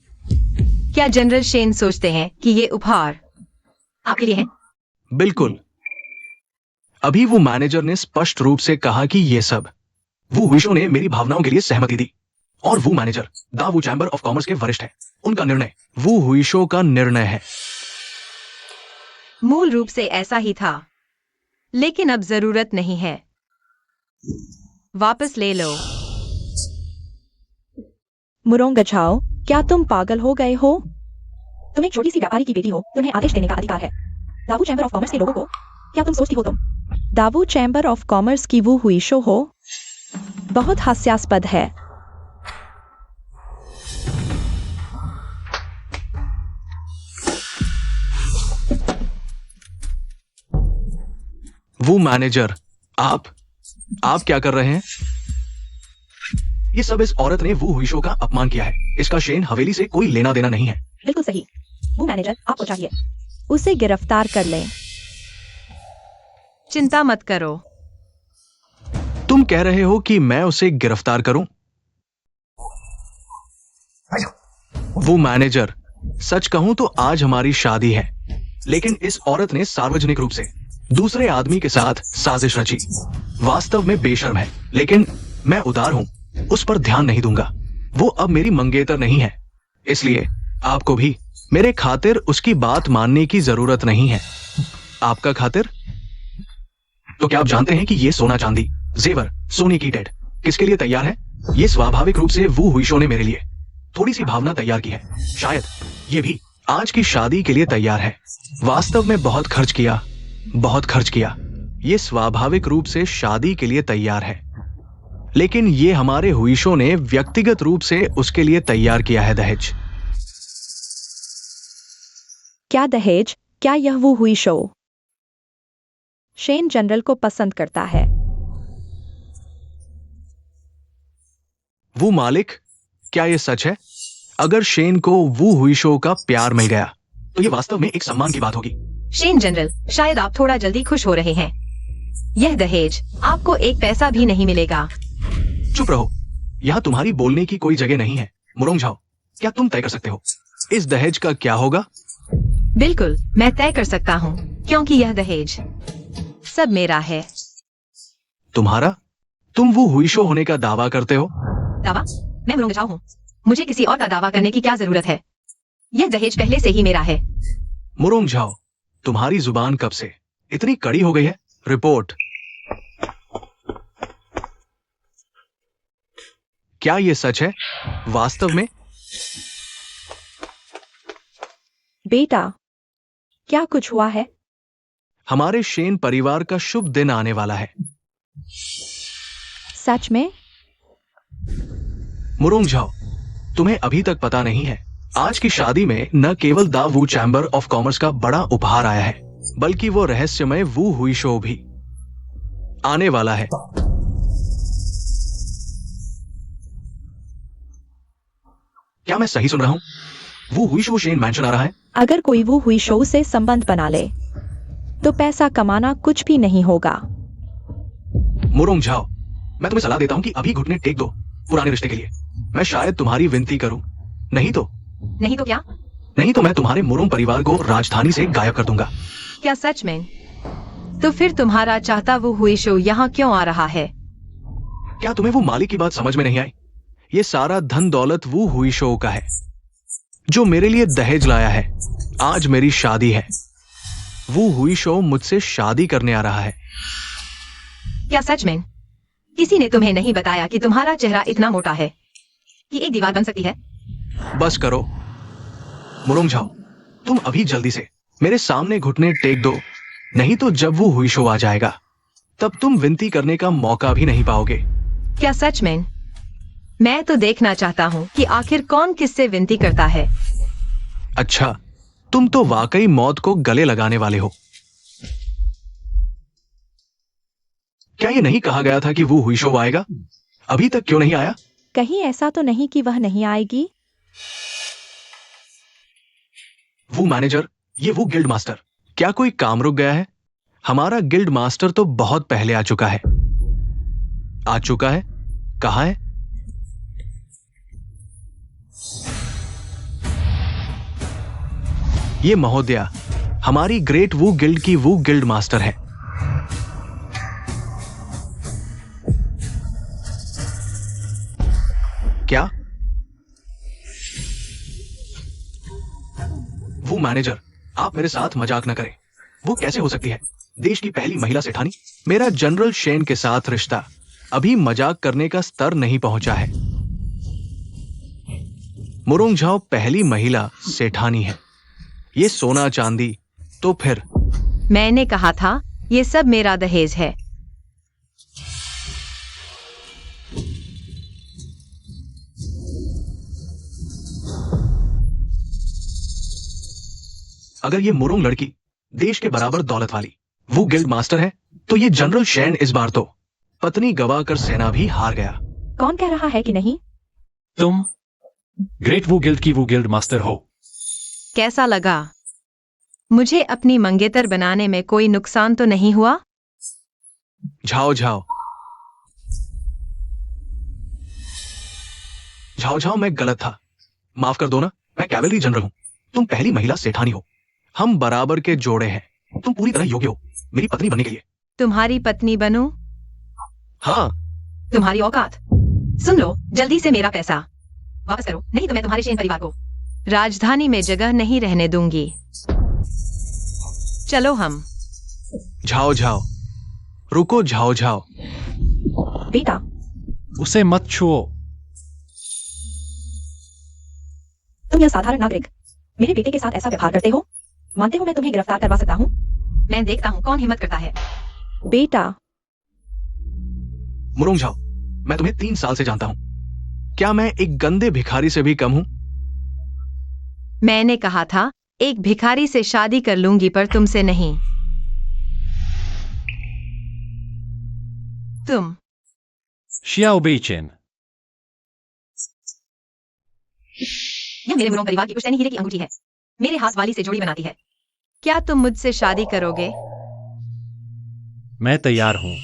क्या जनरल शेन सोचते हैं कि ये उपहार आपके लिए है? बिल्कुल। अभी वो मैनेजर ने स्पष्ट रूप से कहा कि ये सब वो हुईशो ने मेरी भावनाओं के लिए सहमति दी। और वो मैनेजर दा वू चैम्बर ऑफ कॉमर्स के वरिष्ठ हैं। उनका निर्णय वो हुईशो का निर्णय है। मूल रूप से ऐसा ही था, लेकिन अब जरूरत नहीं है। वापस ले लो। मुरोंग गछाओ, क्या तुम पागल हो गए हो? तुम एक छोटी सी व्यापारी की बेटी हो, तुम्हें आदेश देने का अधिकार है। दावू चैम्बर ऑफ कॉमर्स के लोगों को क्या तुम सोचती हो तुम दावू चैम्बर ऑफ कॉमर्स की वो हुईशो हो? बहुत हास्यास्पद है। वो मैनेजर, आप क्या कर रहे हैं? ये सब इस औरत ने वो हुईशो का अपमान किया है। इसका शेन हवेली से कोई लेना देना नहीं है। बिल्कुल सही। वो मैनेजर, आपको चाहिए उसे गिरफ्तार कर लें। चिंता मत करो। तुम कह रहे हो कि मैं उसे गिरफ्तार करूं? वो मैनेजर, सच कहूं तो आज हमारी शादी है, लेकिन इस औरत ने सार्वजनिक रूप से दूसरे आदमी के साथ साजिश रची। वास्तव में बेशर्म है, लेकिन मैं उदार हूं, उस पर ध्यान नहीं दूंगा। वो अब मेरी मंगेतर नहीं है, इसलिए आपको भी मेरे खातिर उसकी बात मानने की जरूरत नहीं है। आपका खातिर? तो क्या आप जानते हैं कि ये सोना चांदी, जेवर, सोने की डेट किसके लिए तैयार है? ये स्वाभाविक रूप से वो हुईशो ने मेरे लिए थोड़ी सी भावना तैयार की है। शायद ये भी आज की शादी के लिए तैयार है। वास्तव में बहुत खर्च किया। ये स्वाभाविक रूप से शादी के लिए तैयार है, लेकिन ये हमारे हुईशो ने व्यक्तिगत रूप से उसके लिए तैयार किया है दहेज। क्या दहेज? क्या यह वो हुईशो शेन जनरल को पसंद करता है? वो मालिक, क्या ये सच है? अगर शेन को वो हुईशो का प्यार मिल गया तो ये वास्तव में एक सम्मान की बात होगी। शेन जनरल, शायद आप थोड़ा जल्दी खुश हो रहे हैं। यह दहेज आपको एक पैसा भी नहीं मिलेगा। चुप रहो, यहाँ तुम्हारी बोलने की कोई जगह नहीं है। मुरोंग झाओ, क्या तुम तय कर सकते हो इस दहेज का क्या होगा? बिल्कुल, मैं तय कर सकता हूँ, क्योंकि यह दहेज सब मेरा है। तुम्हारा? तुम वो हुईशो होने का दावा करते हो? दावा? मैं मुरोंग झाओ हूँ। मुझे किसी और का दावा करने की क्या जरूरत है? यह दहेज पहले से ही मेरा है। मुरोंग झाओ, तुम्हारी जुबान कब से इतनी कड़ी हो गई है? रिपोर्ट। क्या ये सच है वास्तव में? बेटा, क्या कुछ हुआ है? हमारे शेन परिवार का शुभ दिन आने वाला है। सच में? मुरोंग झाओ, तुम्हें अभी तक पता नहीं है, आज की शादी में न केवल दा वू चैम्बर ऑफ कॉमर्स का बड़ा उपहार आया है, बल्कि वो रहस्यमय वू हुईशो भी आने वाला है। क्या मैं सही सुन रहा हूं? वो हुईशो शेन मैंशन आ रहा है? अगर कोई वो हुईशो से संबंध बना ले तो पैसा कमाना कुछ भी नहीं होगा। मुरोंग झाओ, मैं तुम्हें सलाह देता हूं कि अभी घुटने टेक दो पुराने रिश्ते के लिए। मैं शायद तुम्हारी विनती करूं, नहीं तो क्या? नहीं तो मैं तुम्हारे मुरोंग परिवार को राजधानी से गायब कर दूंगा। क्या सच में? तो फिर तुम्हारा चाहता वो हुईशो यहाँ क्यों आ रहा है? क्या तुम्हें वो मालिक की बात समझ में नहीं आई? ये सारा धन दौलत वो हुईशो का है जो मेरे लिए दहेज लाया है। आज मेरी शादी है, वो हुईशो मुझसे शादी करने आ रहा है। क्या सच में? किसी ने तुम्हें नहीं बताया कि तुम्हारा चेहरा इतना मोटा है कि एक दीवार बन सकती है? बस करो मुरोंग झाओ, तुम अभी जल्दी से मेरे सामने घुटने टेक दो, नहीं तो जब वो हुईशो आ जाएगा तब तुम विनती करने का मौका भी नहीं पाओगे। क्या सच में? मैं तो देखना चाहता हूँ कि आखिर कौन किससे विनती करता है। अच्छा, तुम तो वाकई मौत को गले लगाने वाले हो। क्या ये नहीं कहा गया था कि वो हुई शो आएगा? अभी तक क्यों नहीं आया? कहीं ऐसा तो नहीं कि वह नहीं आएगी? वो मैनेजर, ये वो गिल्ड मास्टर, क्या कोई काम रुक गया है? हमारा गिल्ड मास्टर तो बहुत पहले आ चुका है। आ चुका है? कहाँ है? ये महोदया, हमारी ग्रेट वू गिल्ड की वू गिल्ड मास्टर है। क्या? वो मैनेजर, आप मेरे साथ मजाक न करें। वो कैसे हो सकती है? देश की पहली महिला सेठानी? मेरा जनरल शेन के साथ रिश्ता अभी मजाक करने का स्तर नहीं पहुंचा है। मुरुंगझाओ पहली महिला सेठानी है। ये सोना चांदी तो फिर। मैंने कहा था ये सब मेरा दहेज है। अगर ये मुरुंग लड़की देश के बराबर दौलत वाली वो गिल्ड मास्टर है, तो ये जनरल शेन इस बार तो पत्नी गवाकर सेना भी हार गया। कौन कह रहा है कि नहीं? तुम ग्रेट वू गिल्ड की वू गिल्ड मास्टर हो। कैसा लगा? मुझे अपनी मंगेतर बनाने में कोई नुकसान तो नहीं हुआ? झाओ झाओ झाओ झाओ, मैं गलत था। माफ कर दो ना, मैं कैवलरी जनरल हूं। तुम पहली महिला सेठानी हो। हम बराबर के जोड़े हैं। तुम पूरी तरह योग्य हो मेरी पत्नी बनने के लिए। तुम्हारी पत्नी बनूं? हाँ। तुम्हारी औकात? सुन लो, जल्दी से मेरा पैसा वापस करो, नहीं तो मैं तुम्हारे शेन परिवार को राजधानी में जगह नहीं रहने दूंगी। चलो हम। झाओ झाओ, रुको झाओ झाओ। बेटा, उसे मत छुओ। तुम यह साधारण नागरिक मेरे बेटे के साथ ऐसा व्यवहार करते हो? मानते हो मैं तुम्हें गिरफ्तार करवा सकता हूँ? मैं देखता हूँ कौन हिम्मत करता है। बेटा, मुरुंगझाओ, मैं तुम्हें 3 साल से जानता हूं। क्या मैं एक गंदे भिखारी से भी कम हूं? मैंने कहा था एक भिखारी से शादी कर लूंगी, पर तुमसे नहीं। तुम शियाओ बेइचेन। यह मेरे मुरोंग परिवार की पुश्तैनी हीरे की अंगूठी है। मेरे हाथ वाली से जोड़ी बनाती है। क्या तुम मुझसे शादी करोगे? मैं तैयार हूं।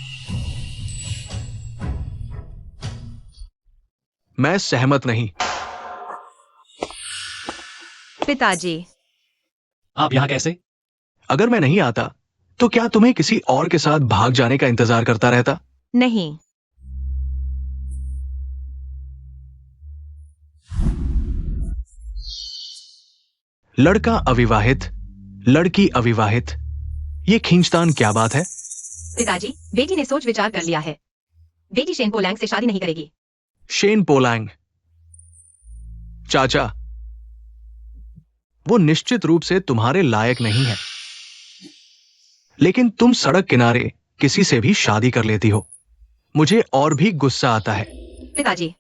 मैं सहमत नहीं। पिताजी, आप यहां कैसे? अगर मैं नहीं आता तो क्या तुम्हें किसी और के साथ भाग जाने का इंतजार करता रहता? नहीं। लड़का अविवाहित, लड़की अविवाहित, ये खींचतान क्या बात है? पिताजी, बेटी ने सोच विचार कर लिया है। बेटी शेन पोलैंग से शादी नहीं करेगी। शेन पोलैंग? चाचा, वो निश्चित रूप से तुम्हारे लायक नहीं है, लेकिन तुम सड़क किनारे किसी से भी शादी कर लेती हो। मुझे और भी गुस्सा आता है। पिताजी,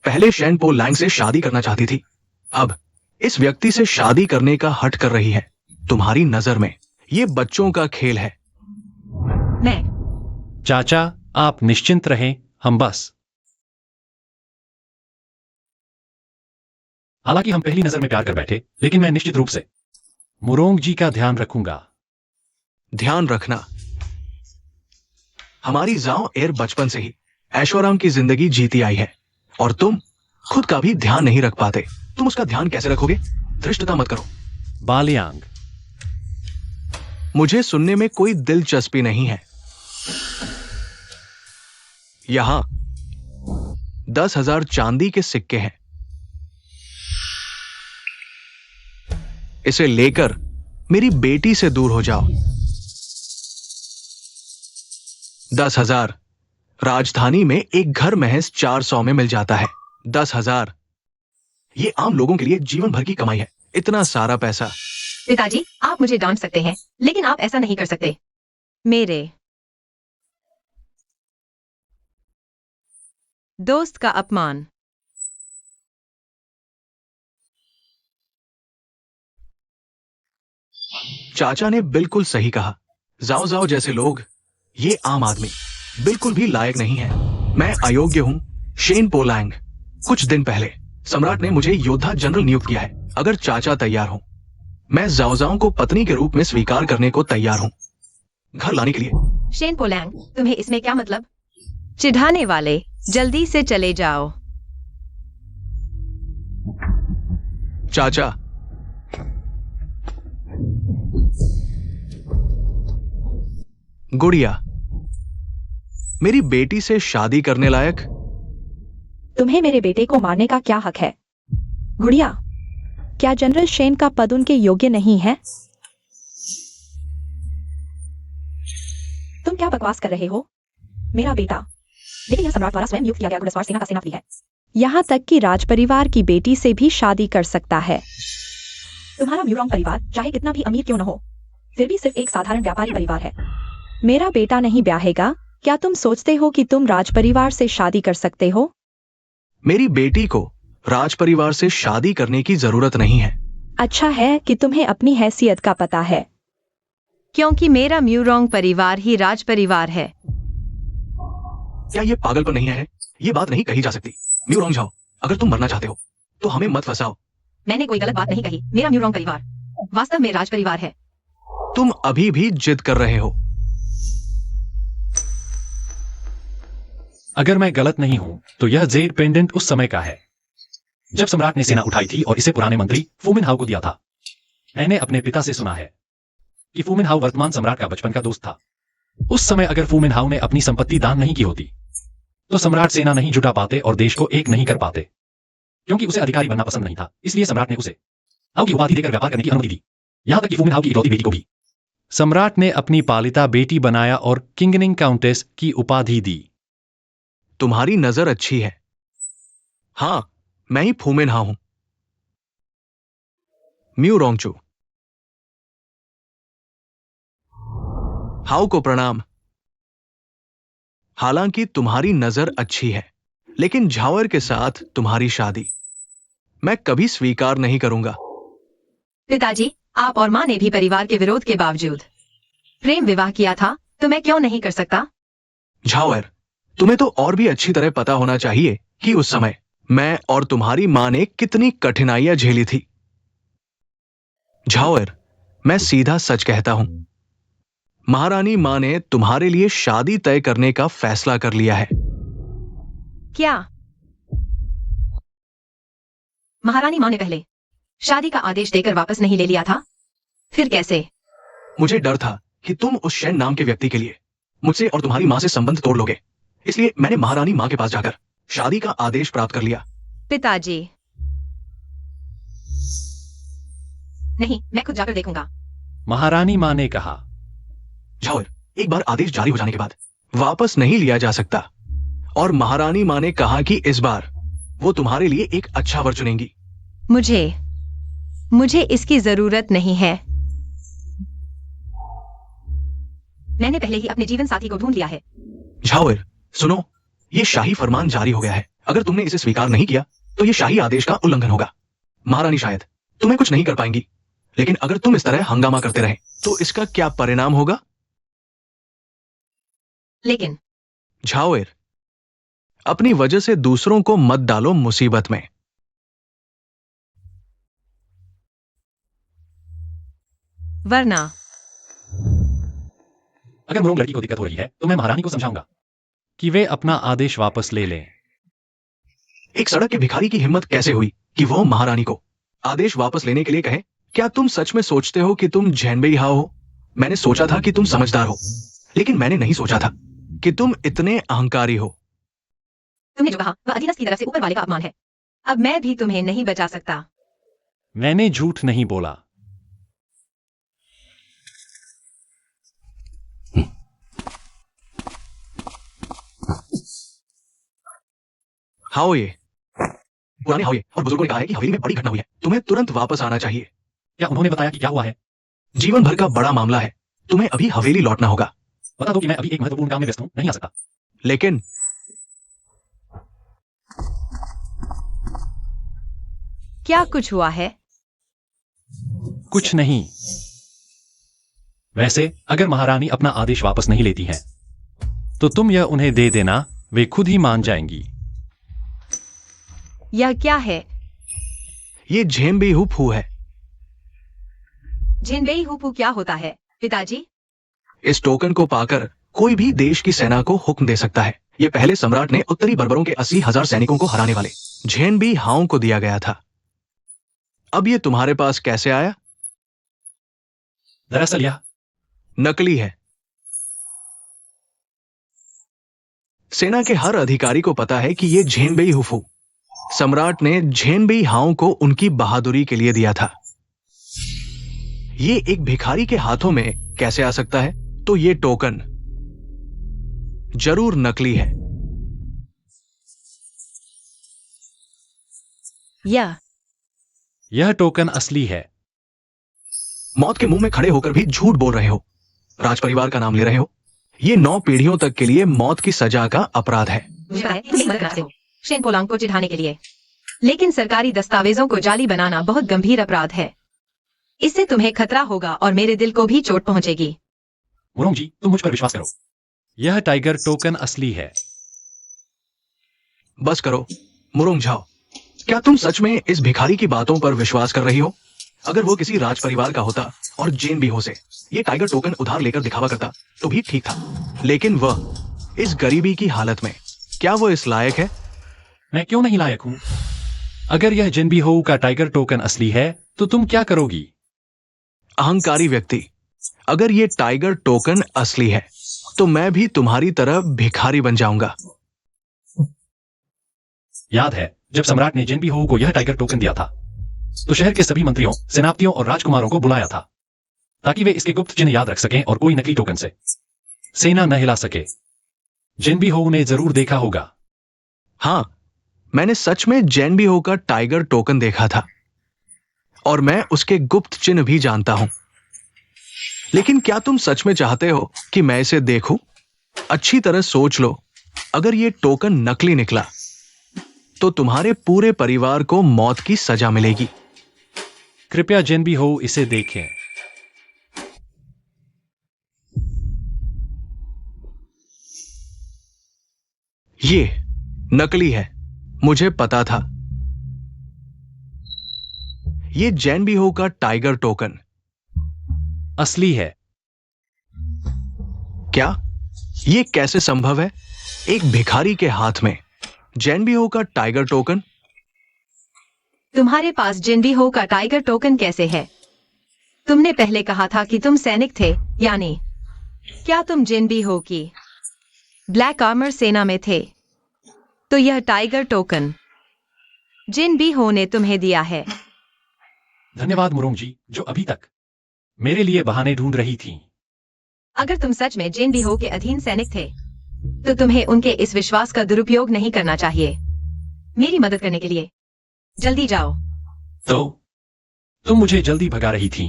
पहले शेन पोलैंग से शादी करना चाहती थी, अब इस व्यक्ति से शादी करने का हट कर रही है। तुम्हारी नजर में ये बच्चों का खेल है। मैं चाचा, आप निश्चिंत रहें, हम बस। हालांकि हम पहली नजर में प्यार कर बैठे, लेकिन मैं निश्चित रूप से मुरोंग जी का ध्यान रखूंगा। ध्यान रखना। हमारी जाओ एयर बचपन से ही ऐशोआराम की जिंदगी जीती आई है, और तुम खुद का भी ध्यान नहीं रख पाते। तुम उसका ध्यान कैसे रखोगे? धृष्टता मत करो। बालियांग, मुझे सुनने में कोई दिलचस्पी नहीं है। यहां 10,000 चांदी के सिक्के हैं। इसे लेकर मेरी बेटी से दूर हो जाओ। 10,000 राजधानी में एक घर महज 400 में मिल जाता है। 10,000 ये आम लोगों के लिए जीवन भर की कमाई है। इतना सारा पैसा। पिताजी, आप मुझे डांट सकते हैं, लेकिन आप ऐसा नहीं कर सकते। मेरे दोस्त का अपमान। चाचा ने बिल्कुल सही कहा। जाओ जाओ जैसे लोग, ये आम आदमी बिल्कुल भी लायक नहीं है। मैं अयोग्य हूँ। शेन पोलैंग, कुछ दिन पहले सम्राट ने मुझे योद्धा जनरल नियुक्त किया है। अगर चाचा तैयार हो, मैं जाओ को पत्नी के रूप में स्वीकार करने को तैयार हूँ, घर लाने के लिए। शेन पोलैंग, तुम्हें इसमें क्या मतलब? चिढ़ाने वाले, जल्दी से चले जाओ। चाचा, गुड़िया, मेरी बेटी से शादी करने लायक। तुम्हें मेरे बेटे को मारने का क्या हक है? गुड़िया, क्या जनरल शेन का पद उनके योग्य नहीं है? तुम क्या बकवास कर रहे हो? मेरा बेटा, लेकिन यह सम्राट द्वारा स्वयं नियुक्त किया गया घुड़सवार सेना का सेनापति है। यहाँ तक कि राजपरिवार की बेटी से भी शादी कर सकता है। तुम्हारा म्यूरोंग परिवार चाहे कितना भी अमीर क्यों न हो, फिर भी सिर्फ एक साधारण व्यापारी परिवार है। मेरा बेटा नहीं ब्याहेगा। क्या तुम सोचते हो कि तुम राजपरिवार से शादी कर सकते हो? मेरी बेटी को राजपरिवार से शादी करने की जरूरत नहीं है। अच्छा है कि तुम्हें अपनी हैसियत का पता है। क्योंकि मेरा म्यूरोंग परिवार ही राजपरिवार है। क्या ये पागलपन नहीं है? ये बात नहीं कही जा सकती। म्यूरोंग जाओ, अगर तुम मरना चाहते हो तो हमें मत फंसाओ। मैंने कोई गलत बात नहीं कही। मेरा म्यूरोंग परिवार वास्तव में राजपरिवार है। तुम अभी भी जिद कर रहे हो। अगर मैं गलत नहीं हूं तो यह जेड पेंडेंट उस समय का है जब सम्राट ने सेना उठाई थी और इसे पुराने मंत्री फूमिनहाउ को दिया था। मैंने अपने पिता से सुना है कि फूमिनहाउ वर्तमान सम्राट का बचपन का दोस्त था। उस समय अगर फूमिनहाउ ने अपनी संपत्ति दान नहीं की होती तो सम्राट सेना नहीं जुटा पाते और देश को एक नहीं कर पाते। क्योंकि उसे अधिकारी बनना पसंद नहीं था, इसलिए सम्राट ने उसे हाउ की उपाधि देकर व्यापार करने की अनुमति दी, यहां तक कि फूमिनहाउ की इकलौती बेटी को भी। सम्राट ने अपनी पालिता बेटी बनाया और किंगनिंग काउंटेस की उपाधि दी। तुम्हारी नजर अच्छी है। हाँ, मैं ही फूमिनहाउ हूं। म्यूरोंगचू। हाउ को प्रणाम। हालांकि तुम्हारी नजर अच्छी है, लेकिन झावर के साथ तुम्हारी शादी मैं कभी स्वीकार नहीं करूंगा। पिताजी, आप और माँ ने भी परिवार के विरोध के बावजूद प्रेम विवाह किया था, तो मैं क्यों नहीं कर सकता? झावर, तुम्हें तो और भी अच्छी तरह पता होना चाहिए कि उस समय मैं और तुम्हारी मां ने कितनी कठिनाइयां झेली थी। झावर, मैं सीधा सच कहता हूं। महारानी मां ने तुम्हारे लिए शादी तय करने का फैसला कर लिया है। क्या? महारानी माँ ने पहले शादी का आदेश देकर वापस नहीं ले लिया था? फिर कैसे? मुझे डर था कि तुम उस शेन नाम के व्यक्ति के लिए मुझसे और तुम्हारी मां से संबंध तोड़ लोगे, इसलिए मैंने महारानी मां के पास जाकर शादी का आदेश प्राप्त कर लिया। पिताजी, नहीं, मैं खुद जाकर देखूंगा। महारानी मां ने कहा। झावर, एक बार आदेश जारी हो जाने के बाद वापस नहीं लिया जा सकता। और महारानी मां ने कहा कि इस बार वो तुम्हारे लिए एक अच्छा वर चुनेंगी। मुझे इसकी जरूरत नहीं है। मैंने पहले ही अपने जीवन साथी को ढूंढ लिया है। झावर, सुनो, ये शाही फरमान जारी हो गया है। अगर तुमने इसे स्वीकार नहीं किया तो ये शाही आदेश का उल्लंघन होगा। महारानी शायद तुम्हें कुछ नहीं कर पाएंगी, लेकिन अगर तुम इस तरह हंगामा करते रहे तो इसका क्या परिणाम होगा? लेकिन झावर, अपनी वजह से दूसरों को मत डालो मुसीबत में। वरना अगर मुरोंग लड़की को दिक्कत हो रही है तो मैं महारानी को समझाऊंगा कि वे अपना आदेश वापस ले लें। एक सड़क के भिखारी की हिम्मत कैसे हुई कि वो महारानी को आदेश वापस लेने के लिए कहे? क्या तुम सच में सोचते हो कि तुम झैनबेई हाओ हो? मैंने सोचा था कि तुम समझदार हो, लेकिन मैंने नहीं सोचा था कि तुम इतने अहंकारी हो। तुमने जो कहा वह अधीनस्थ की तरफ से ऊपर वाले का अपमान है। अब मैं भी तुम्हें नहीं बचा सकता। मैंने झूठ नहीं बोला। हाओये, पुराने हाओये और बुजुर्गों ने कहा है कि हवेली में बड़ी घटना हुई है, तुम्हें तुरंत वापस आना चाहिए। क्या उन्होंने बताया कि क्या हुआ है? जीवन भर का बड़ा मामला है, तुम्हें अभी हवेली लौटना होगा। बता दो कि मैं अभी एक महत्वपूर्ण काम में व्यस्त हूं, नहीं आ सकता। लेकिन क्या कुछ हुआ है? कुछ नहीं। वैसे अगर महारानी अपना आदेश वापस नहीं लेती हैं, तो तुम यह उन्हें दे देना, वे खुद ही मान जाएंगी। यह क्या है? ये झेम्बी हुफू है। जिनबेई हुपू क्या होता है, पिताजी? इस टोकन को पाकर कोई भी देश की सेना को हुक्म दे सकता है। ये पहले सम्राट ने उत्तरी बर्बरों के 80,000 सैनिकों को हराने वाले झेनबी हाउ को दिया गया था। अब ये तुम्हारे पास कैसे आया? दरअसल यह नकली है। सेना के हर अधिकारी को पता है कि ये झेनबेई हुफू सम्राट ने झेनबेई हाउ को उनकी बहादुरी के लिए दिया था। ये एक भिखारी के हाथों में कैसे आ सकता है? तो ये टोकन जरूर नकली है। यह टोकन असली है। मौत के मुंह में खड़े होकर भी झूठ बोल रहे हो, राज परिवार का नाम ले रहे हो। ये 9 पीढ़ियों तक के लिए मौत की सजा का अपराध है। मुझे पता है तुम एक मदद करते हो शेन पोलांग को चिढ़ाने के लिए, लेकिन सरकारी दस्तावेजों को जाली बनाना बहुत गंभीर अपराध है। इससे तुम्हें खतरा होगा और मेरे दिल को भी चोट पहुंचेगी। मुरोंग जी, तुम मुझ पर विश्वास करो। यह टाइगर टोकन असली है। बस करो मुरोंग झाओ, क्या तुम सच में इस भिखारी की बातों पर विश्वास कर रही हो? अगर वो किसी राज परिवार का होता और जेन भी हो से ये टाइगर टोकन उधार लेकर दिखावा करता तो भी ठीक था, लेकिन वह इस गरीबी की हालत में, क्या वो इस लायक है? मैं क्यों नहीं लायक हूं? अगर यह जिनबी होऊ का टाइगर टोकन असली है, तो तुम क्या करोगी? अहंकारी व्यक्ति, अगर ये टाइगर टोकन असली है तो मैं भी तुम्हारी तरह भिखारी बन जाऊंगा। याद है जब सम्राट ने जिनबी होऊ को यह टाइगर टोकन दिया था, तो शहर के सभी मंत्रियों, सेनापतियों और राजकुमारों को बुलाया था, ताकि वे इसके गुप्त चिन्ह याद रख सकें और कोई नकली टोकन से सेना न हिला सके। जिनबी होऊ ने जरूर देखा होगा। हाँ, मैंने सच में जेनबी हो का टाइगर टोकन देखा था और मैं उसके गुप्त चिन्ह भी जानता हूं। लेकिन क्या तुम सच में चाहते हो कि मैं इसे देखूं? अच्छी तरह सोच लो, अगर ये टोकन नकली निकला तो तुम्हारे पूरे परिवार को मौत की सजा मिलेगी। कृपया जिनबी होऊ इसे देखें। ये नकली है, मुझे पता था। ये जेनबी हो का टाइगर टोकन असली है। क्या? ये कैसे संभव है? एक भिखारी के हाथ में जेनबी हो का टाइगर टोकन? तुम्हारे पास जिनबी हो का टाइगर टोकन कैसे है? तुमने पहले कहा था कि तुम सैनिक थे, यानी क्या तुम जिनबी हो की ब्लैक आर्मर सेना में थे? तो यह टाइगर टोकन जिनबी हो ने तुम्हें दिया है। धन्यवाद मुरोंग जी, जो अभी तक मेरे लिए बहाने ढूंढ रही थी। अगर तुम सच में जिनबी हो के अधीन सैनिक थे, तो तुम्हें उनके इस विश्वास का दुरुपयोग नहीं करना चाहिए। मेरी मदद करने के लिए जल्दी जाओ। तो तुम मुझे जल्दी भगा रही थी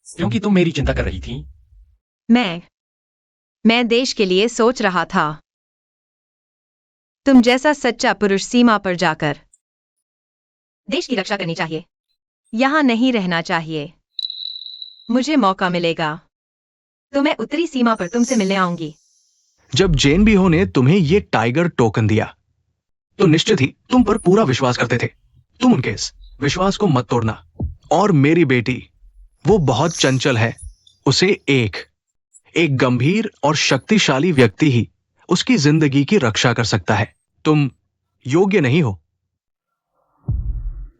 क्योंकि तुम मेरी चिंता कर रही थी। मैं देश के लिए सोच रहा था। तुम जैसा सच्चा पुरुष सीमा पर जाकर देश की रक्षा करनी चाहिए, यहां नहीं रहना चाहिए। मुझे मौका मिलेगा तो मैं उत्तरी सीमा पर तुमसे मिलने आऊंगी। जब जेनबी हो ने तुम्हें ये टाइगर टोकन दिया तो निश्चित ही तुम पर पूरा विश्वास करते थे। तुम उनके इस विश्वास को मत तोड़ना। और मेरी बेटी, वो बहुत चंचल है। उसे एक गंभीर और शक्तिशाली व्यक्ति ही उसकी जिंदगी की रक्षा कर सकता है। तुम योग्य नहीं हो।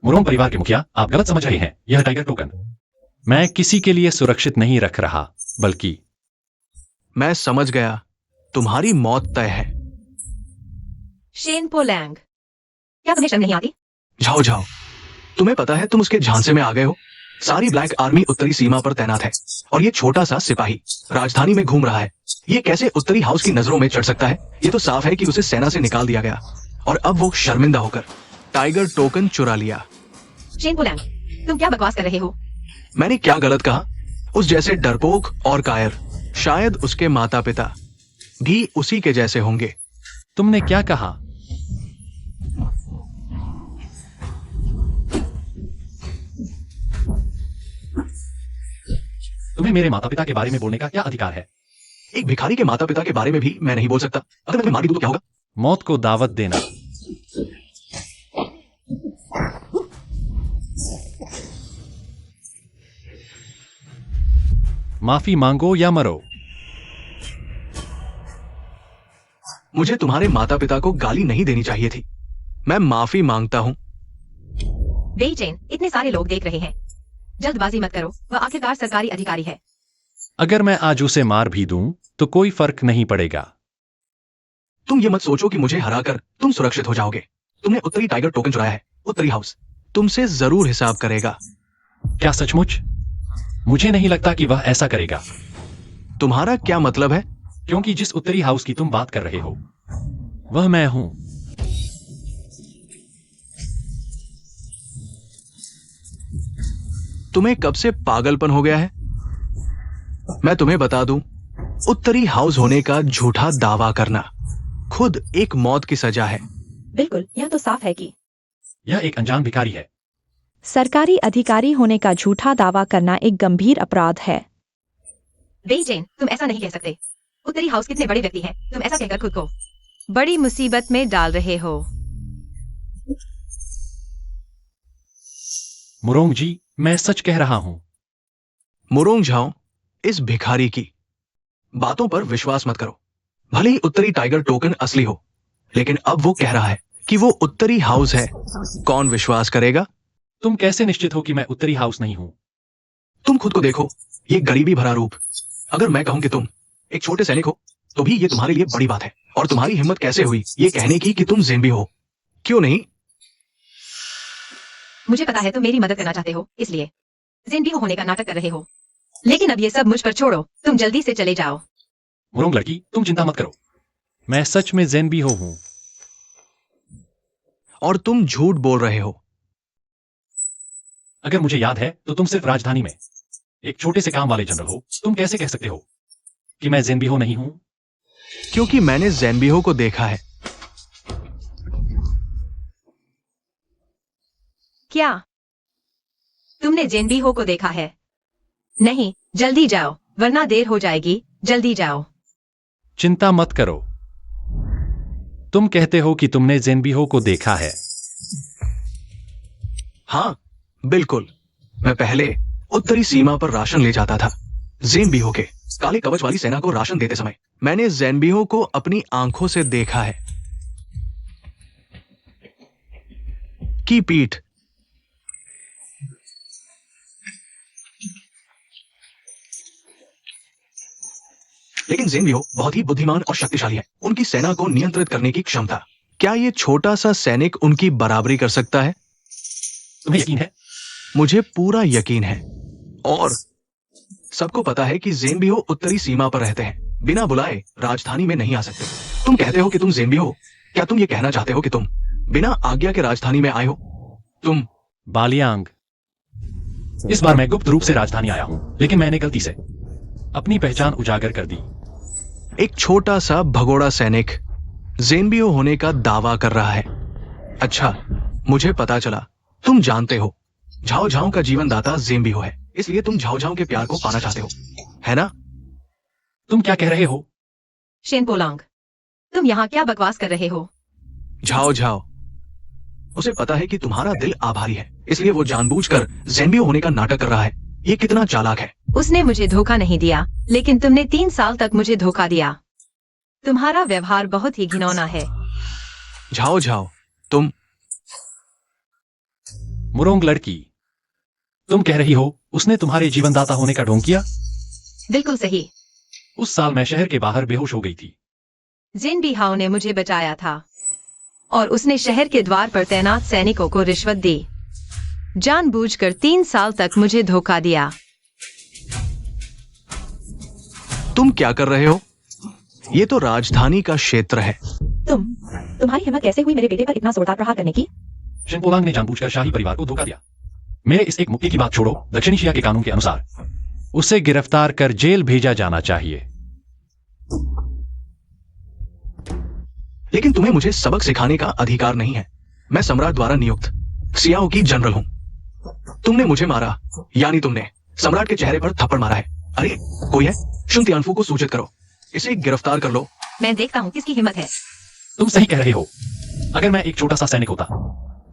मुरोंग परिवार के मुखिया, आप गलत समझ रहे हैं। यह टाइगर टोकन मैं किसी के लिए सुरक्षित नहीं रख रहा, बल्कि मैं समझ गया, तुम्हारी मौत तय है। शेन पोलैंग, क्या तुम्हें शर्म नहीं आती? जाओ जाओ, तुम्हें पता है तुम उसके झांसे में आ गए हो। सारी ब्लैक आर्मी उत्तरी सीमा पर तैनात है और ये छोटा सा सिपाही राजधानी में घूम रहा है। ये कैसे उत्तरी हाउस की नजरों में चढ़ सकता है? ये तो साफ है कि उसे सेना से निकाल दिया गया और अब वो शर्मिंदा होकर टाइगर टोकन चुरा लिया। शेन पोलैंग, तुम क्या बकवास कर रहे हो? मैंने क्या गलत कहा? उस जैसे डरपोक और कायर शायद उसके माता पिता भी उसी के जैसे होंगे। तुमने क्या कहा? तुम्हें मेरे माता पिता के बारे में बोलने का क्या अधिकार है? एक भिखारी के माता पिता के बारे में भी मैं नहीं बोल सकता। अगर मैं तुम्हें मार भी दूं तो क्या होगा? मौत को दावत देना। माफी मांगो या मरो। मुझे तुम्हारे माता पिता को गाली नहीं देनी चाहिए थी। मैं माफी मांगता हूँ। बेईचैन, इतने सारे लोग देख रहे हैं। जल्दबाजी मत करो, वह आखिरकार सरकारी अधिकारी है। अगर मैं आज उसे मार भी दूं तो कोई फर्क नहीं पड़ेगा। तुम ये मत सोचो कि मुझे हराकर तुम सुरक्षित हो जाओगे। तुमने उत्तरी टाइगर टोकन चुराया है। उत्तरी हाउस तुमसे जरूर हिसाब करेगा। क्या सचमुच? मुझे नहीं लगता कि वह ऐसा करेगा। तुम्हारा क्या मतलब है? क्योंकि जिस उत्तरी हाउस की तुम बात कर रहे हो वह मैं हूं। तुम्हें कब से पागलपन हो गया है? मैं तुम्हें बता दूं, उत्तरी हाउस होने का झूठा दावा करना खुद एक मौत की सजा है। बिल्कुल, यह तो साफ है कि यह एक अनजान भिखारी है। सरकारी अधिकारी होने का झूठा दावा करना एक गंभीर अपराध है। बेईचैन, तुम ऐसा नहीं कह सकते। उत्तरी हाउस कितने बड़े व्यक्ति हैं, तुम ऐसा कहकर खुद को बड़ी मुसीबत में डाल रहे हो। मुरोंग जी, मैं सच कह रहा हूं। मुरोंग झाओ, इस भिखारी की बातों पर विश्वास मत करो। भले ही उत्तरी टाइगर टोकन असली हो, लेकिन अब वो कह रहा है कि वो उत्तरी हाउस है। कौन विश्वास करेगा? तुम कैसे निश्चित हो कि मैं उत्तरी हाउस नहीं हूं? तुम खुद को देखो, ये गरीबी भरा रूप। अगर मैं कहूं कि तुम एक छोटे सैनिक हो तो भी ये तुम्हारे लिए बड़ी बात है। और तुम्हारी हिम्मत कैसे हुई ये कहने की कि तुम ज़ेम्बी हो? क्यों नहीं? मुझे पता है तुम मेरी मदद करना चाहते हो, इसलिए ज़ेन्बियो होने का नाटक कर रहे हो। लेकिन अब ये सब मुझ पर छोड़ो, तुम जल्दी से चले जाओ। मुरोंग लड़की, तुम चिंता मत करो। मैं सच में ज़ेन्बियो हूं। और तुम झूठ बोल रहे हो। अगर मुझे याद है तो तुम सिर्फ राजधानी में एक छोटे से काम वाले जनरल हो। तुम कैसे कह सकते हो कि मैं ज़ेन्बियो नहीं हूं? क्योंकि मैंने ज़ेन्बियो को देखा है। क्या तुमने ज़ेन्बियो को देखा है? नहीं, जल्दी जाओ वरना देर हो जाएगी। जल्दी जाओ। चिंता मत करो। तुम कहते हो कि तुमने ज़ेन्बियो को देखा है। हाँ, बिल्कुल। मैं पहले उत्तरी सीमा पर राशन ले जाता था। ज़ेन्बियो के काले कवच वाली सेना को राशन देते समय मैंने ज़ेन्बियो को अपनी आंखों से देखा है। की पीठ। लेकिन ज़ेन्बियो बहुत ही बुद्धिमान और शक्तिशाली है। उनकी सेना को नियंत्रित करने की क्षमता। क्या ये छोटा सा सैनिक उनकी बराबरी कर सकता है? तुम्हें यकीन है? मुझे पूरा यकीन है। और सबको पता है कि ज़ेन्बियो उत्तरी सीमा पर रहते हैं। बिना बुलाए राजधानी में नहीं आ सकते। तुम कहते हो कि तुम ज़ेन्बियो हो। क्या तुम ये कहना चाहते हो कि तुम बिना आज्ञा के राजधानी में आए हो? तुम बालियांग, इस बार मैं गुप्त रूप से राजधानी आया हूं, लेकिन मैंने गलती से अपनी पहचान उजागर कर दी। एक छोटा सा भगोड़ा सैनिक ज़ेन्बियो होने का दावा कर रहा है। अच्छा, मुझे पता चला तुम जानते हो झाओ झाओ का जीवनदाता ज़ेन्बियो है, इसलिए तुम झाओ झाओ के प्यार को पाना चाहते हो, है ना? तुम क्या कह रहे हो? शेनपोलांग, तुम यहाँ क्या बकवास कर रहे हो? झाओ झाओ, उसे पता है कि तुम्हारा दिल आभारी है, इसलिए वो जानबूझकर ज़ेन्बियो होने का नाटक कर रहा है। ये कितना चालाक है। उसने मुझे धोखा नहीं दिया, लेकिन तुमने 3 साल तक मुझे धोखा दिया। तुम्हारा व्यवहार बहुत ही घिनौना है। झाओ झाओ, तुम मुरोंग लड़की, तुम कह रही हो उसने तुम्हारे जीवनदाता होने का ढोंग किया? बिल्कुल सही। उस साल मैं शहर के बाहर बेहोश हो गई थी। ज़ेन्बियो ने मुझे बचाया था और उसने शहर के द्वार पर तैनात सैनिकों को रिश्वत दी। जानबूझकर 3 साल तक मुझे धोखा दिया। तुम क्या कर रहे हो? ये तो राजधानी का क्षेत्र है। तुम्हारी हिम्मत कैसे हुई मेरे बेटे पर इतना जोरदार प्रहार करने की? शेनपोलांग ने जानबूझकर शाही परिवार को धोखा दिया। मेरे इस एक मुक्ति की बात छोड़ो। दक्षिण एशिया के कानून के अनुसार उसे गिरफ्तार कर जेल भेजा जाना चाहिए। लेकिन तुम्हें मुझे सबक सिखाने का अधिकार नहीं है। मैं सम्राट द्वारा नियुक्त सियाओ की जनरल हूं। तुमने मुझे मारा, यानी तुमने सम्राट के चेहरे पर थप्पड़ मारा है। अरे कोई है? शुन तियानफू को सूचित करो, इसे गिरफ्तार कर लो। मैं देखता हूँ किसकी हिम्मत है। तुम सही कह रहे हो। अगर मैं एक छोटा सा सैनिक होता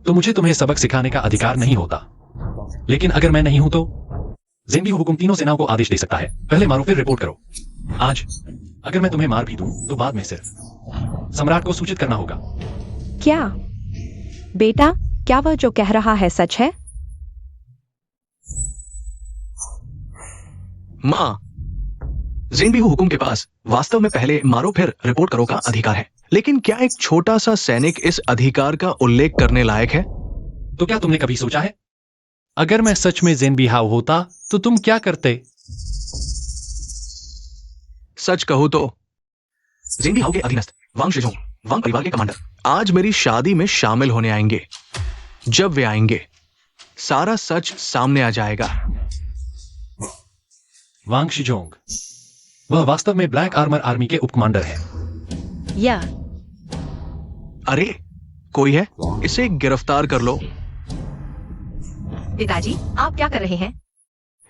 तो मुझे तुम्हें सबक सिखाने का अधिकार नहीं होता, लेकिन अगर मैं नहीं हूं तो ज़ेनबीहू हुकुम तीनों सेनाओं को आदेश दे सकता है, पहले मारो फिर रिपोर्ट करो। आज अगर मैं तुम्हें मार भी दूं तो बाद में सिर्फ सम्राट को सूचित करना होगा। क्या बेटा, क्या वह जो कह रहा है सच है? माँ, ज़ेनबीहू हुकुम के पास वास्तव में पहले मारो फिर रिपोर्ट करो का अधिकार है, लेकिन क्या एक छोटा सा सैनिक इस अधिकार का उल्लेख करने लायक है? तो क्या तुमने कभी सोचा है, अगर मैं सच में ज़ेनबीहाओ होता तो तुम क्या करते? सच कहूं तो ज़ेनबीहाओ के अधीनस्थ वांग शिजोंग, वांग परिवार के कमांडर, आज मेरी शादी में शामिल होने आएंगे। जब वे आएंगे, सारा सच सामने आ जाएगा। वांग शिजोंग, वह वास्तव में ब्लैक आर्मर आर्मी के उपकमांडर है। या अरे कोई है? इसे गिरफ्तार कर लो। पिताजी, आप क्या कर रहे हैं?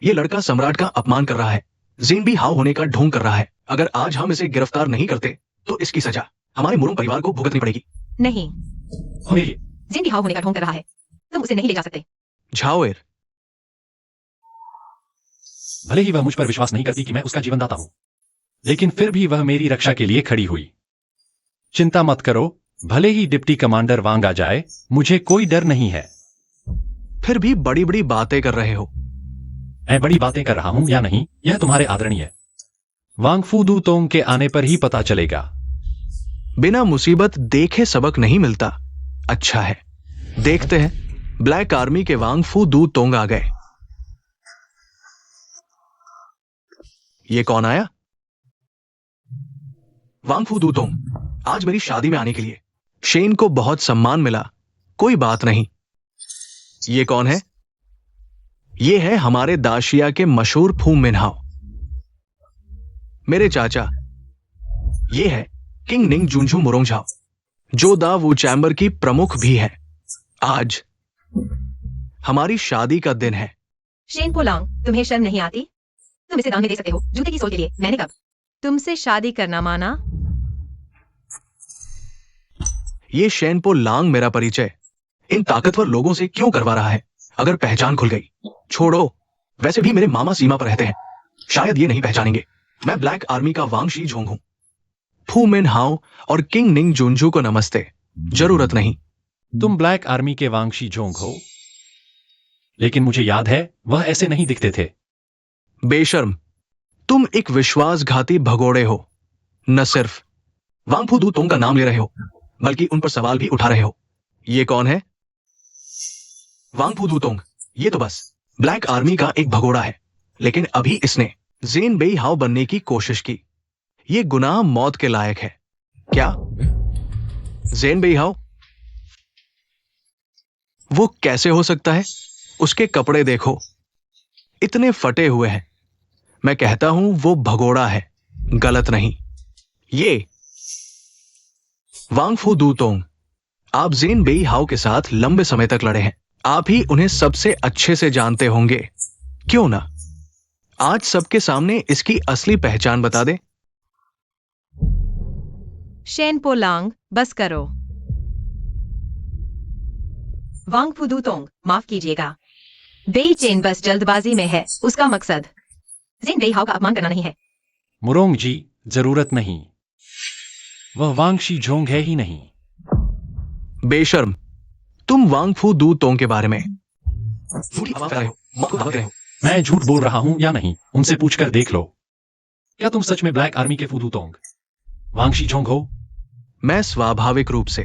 ये लड़का सम्राट का अपमान कर रहा है, ज़ेनबीहाओ होने का ढोंग कर रहा है। अगर आज हम इसे गिरफ्तार नहीं करते तो इसकी सजा हमारे मुरुंग परिवार को भुगतनी पड़ेगी। नहीं, और ये ज़ेनबीहाओ होने का ढोंग कर रहा है, तुम उसे नहीं ले जा सकते। झाओएर, भले ही वह मुझ पर विश्वास नहीं करती कि मैं उसका जीवनदाता हूं, लेकिन फिर भी वह मेरी रक्षा के लिए खड़ी हुई। चिंता मत करो, भले ही डिप्टी कमांडर वांग आ जाए, मुझे कोई डर नहीं है। फिर भी बड़ी बड़ी बातें कर रहे हो। मैं बड़ी बातें कर रहा हूं या नहीं, यह तुम्हारे आदरणीय वांग फूदू तोंग के आने पर ही पता चलेगा। बिना मुसीबत देखे सबक नहीं मिलता। अच्छा है, देखते हैं। ब्लैक आर्मी के वांग फू दू तोंग आ गए। ये कौन आया? वांग फू दू तोंग, आज मेरी शादी में आने के लिए शेन को बहुत सम्मान मिला। कोई बात नहीं। ये कौन है? ये है हमारे दाशिया के मशहूर फू मिनहाओ, मेरे चाचा। ये है किंग निंग जुनझू मुरोंगझाओ, जो दा वू चैम्बर की प्रमुख भी है। आज हमारी शादी का दिन है। शेन पोलांग, तुम्हें शर्म नहीं आती? तुम इसे दान में दे सकते हो, जूते की सोल के लिए। मैंने कब तुमसे शादी करना माना? ये शेनपो लांग मेरा परिचय इन ताकतवर लोगों से क्यों करवा रहा है? अगर पहचान खुल गई, छोड़ो। वैसे भी मेरे मामा सीमा पर रहते हैं, शायद ये नहीं पहचानेंगे। मैं ब्लैक आर्मी का वांग शी झोंग हूं। फू मिन हाओ और किंग निंग जुनझू को नमस्ते। जरूरत नहीं। तुम ब्लैक आर्मी के वांग शी झोंग हो, लेकिन मुझे याद है वह ऐसे नहीं दिखते थे। बेशर्म, तुम एक विश्वासघाती भगोड़े हो। न सिर्फ वांग फू दू तोंग का नाम ले रहे हो, बल्कि उन पर सवाल भी उठा रहे हो। ये कौन है? वांग फू दू तोंग, ये तो बस ब्लैक आर्मी का एक भगोड़ा है, लेकिन अभी इसने ज़ेनबीहाओ बनने की कोशिश की। ये गुनाह मौत के लायक है। क्या ज़ेनबीहाओ? वो कैसे हो सकता है? उसके कपड़े देखो, इतने फटे हुए हैं। मैं कहता हूं वो भगोड़ा है, गलत नहीं। ये वांग फू दू तोंग, आप ज़ेनबीहाओ के साथ लंबे समय तक लड़े हैं। आप ही उन्हें सबसे अच्छे से जानते होंगे, क्यों ना आज सबके सामने इसकी असली पहचान बता दे। शेन पोलांग, बस करो। वांग फू दू तोंग, माफ कीजिएगा। बेई चेन बस जल्दबाजी में है। उसका मकसद ज़ेनबीहाओ का अपमान करना नहीं है। मुरोंग जी, जरूरत नहीं। वह वांग शी झोंग है ही नहीं। बेशर्म, तुम वांग फू दू तोंग के बारे में झूठी अफवाह फैला रहे हो, मौत को दावत दे रहे हो। मैं झूठ बोल रहा हूं या नहीं, उनसे पूछकर देख लो। क्या तुम सच में ब्लैक आर्मी के फूदू तोंग वांग शी झोंग हो? मैं स्वाभाविक रूप से।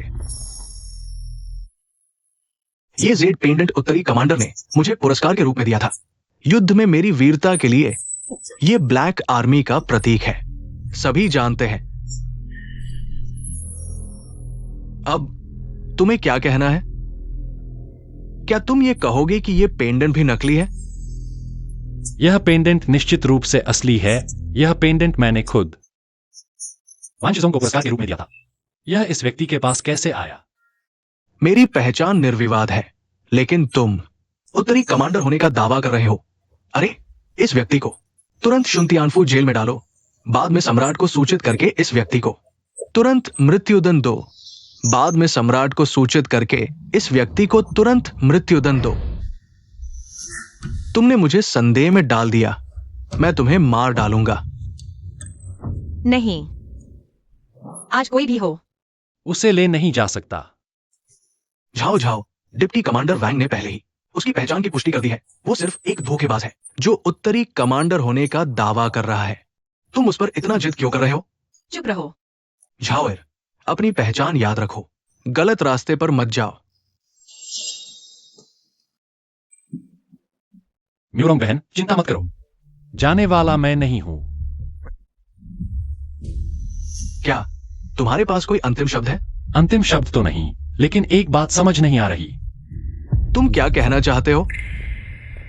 ये जेड पेंडेंट उत्तरी कमांडर ने मुझे पुरस्कार के रूप में दिया था। युद्ध में मेरी वीरता के लिए ये ब्लैक आर्मी का प्रतीक है, सभी जानते हैं। अब तुम्हें क्या कहना है? क्या तुम ये कहोगे कि ये पेंडेंट भी नकली है? यह पेंडेंट निश्चित रूप से असली है। यह पेंडेंट मैंने खुद वांग शी झोंग को पुरस्कार के रूप में दिया था। यह इस व्यक्ति के पास कैसे आया? मेरी पहचान निर्विवाद है, लेकिन तुम उत्तरी कमांडर होने का दावा कर रहे हो। अरे, इस व्यक्ति को तुरंत शुनतियानफू जेल में डालो। बाद में सम्राट को सूचित करके इस व्यक्ति को तुरंत मृत्युदंड दो। बाद में सम्राट को सूचित करके इस व्यक्ति को तुरंत मृत्युदंड दो। तुमने मुझे संदेह में डाल दिया, मैं तुम्हें मार डालूंगा। नहीं, आज कोई भी हो, उसे ले नहीं जा सकता। झाओ झाओ, डिप्टी कमांडर वैंग ने पहले ही उसकी पहचान की पुष्टि कर दी है। वो सिर्फ एक धोखेबाज है जो उत्तरी कमांडर होने का दावा कर रहा है। तुम उस पर इतना जिद क्यों कर रहे हो? चुप रहो। झाओएर, अपनी पहचान याद रखो, गलत रास्ते पर मत जाओ। म्यूरोंग बहन, चिंता मत करो, जाने वाला मैं नहीं हूं। क्या तुम्हारे पास कोई अंतिम शब्द है? अंतिम शब्द तो नहीं, लेकिन एक बात समझ नहीं आ रही। तुम क्या कहना चाहते हो?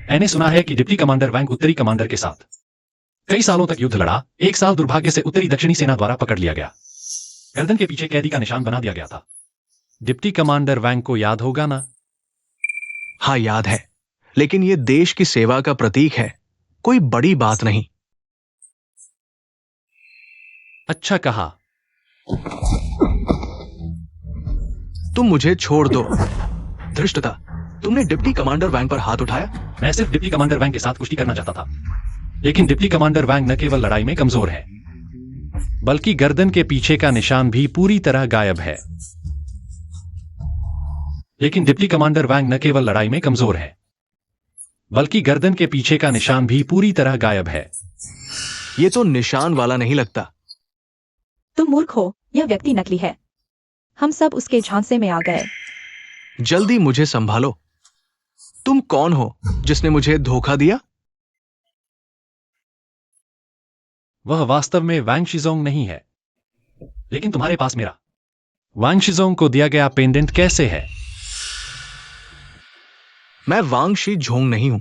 मैंने सुना है कि डिप्टी कमांडर वैंग उत्तरी कमांडर के साथ कई सालों तक युद्ध लड़ा। एक साल दुर्भाग्य से उत्तरी दक्षिणी सेना द्वारा पकड़ लिया गया। गर्दन के पीछे कैदी का निशान बना दिया गया था। डिप्टी कमांडर वैंग को याद होगा ना? हाँ, याद है, लेकिन यह देश की सेवा का प्रतीक है, कोई बड़ी बात नहीं। अच्छा कहा। तुम मुझे छोड़ दो। धृष्टता, तुमने डिप्टी कमांडर वैंग पर हाथ उठाया। मैं सिर्फ डिप्टी कमांडर वैंग के साथ कुश्ती करना चाहता था, लेकिन डिप्टी कमांडर वैंग न केवल लड़ाई में कमजोर है, बल्कि गर्दन के पीछे का निशान भी पूरी तरह गायब है। लेकिन डिप्टी कमांडर वैंग न केवल लड़ाई में कमजोर है, बल्कि गर्दन के पीछे का निशान भी पूरी तरह गायब है। ये तो निशान वाला नहीं लगता। तुम मूर्ख हो, यह व्यक्ति नकली है। हम सब उसके झांसे में आ गए। जल्दी मुझे संभालो। तुम कौन हो जिसने मुझे धोखा दिया? वह वास्तव में वैंग शिजोंग नहीं है, लेकिन तुम्हारे पास मेरा वांग शिजोंग को दिया गया पेंडेंट कैसे है? मैं वांग शी झोंग नहीं हूं,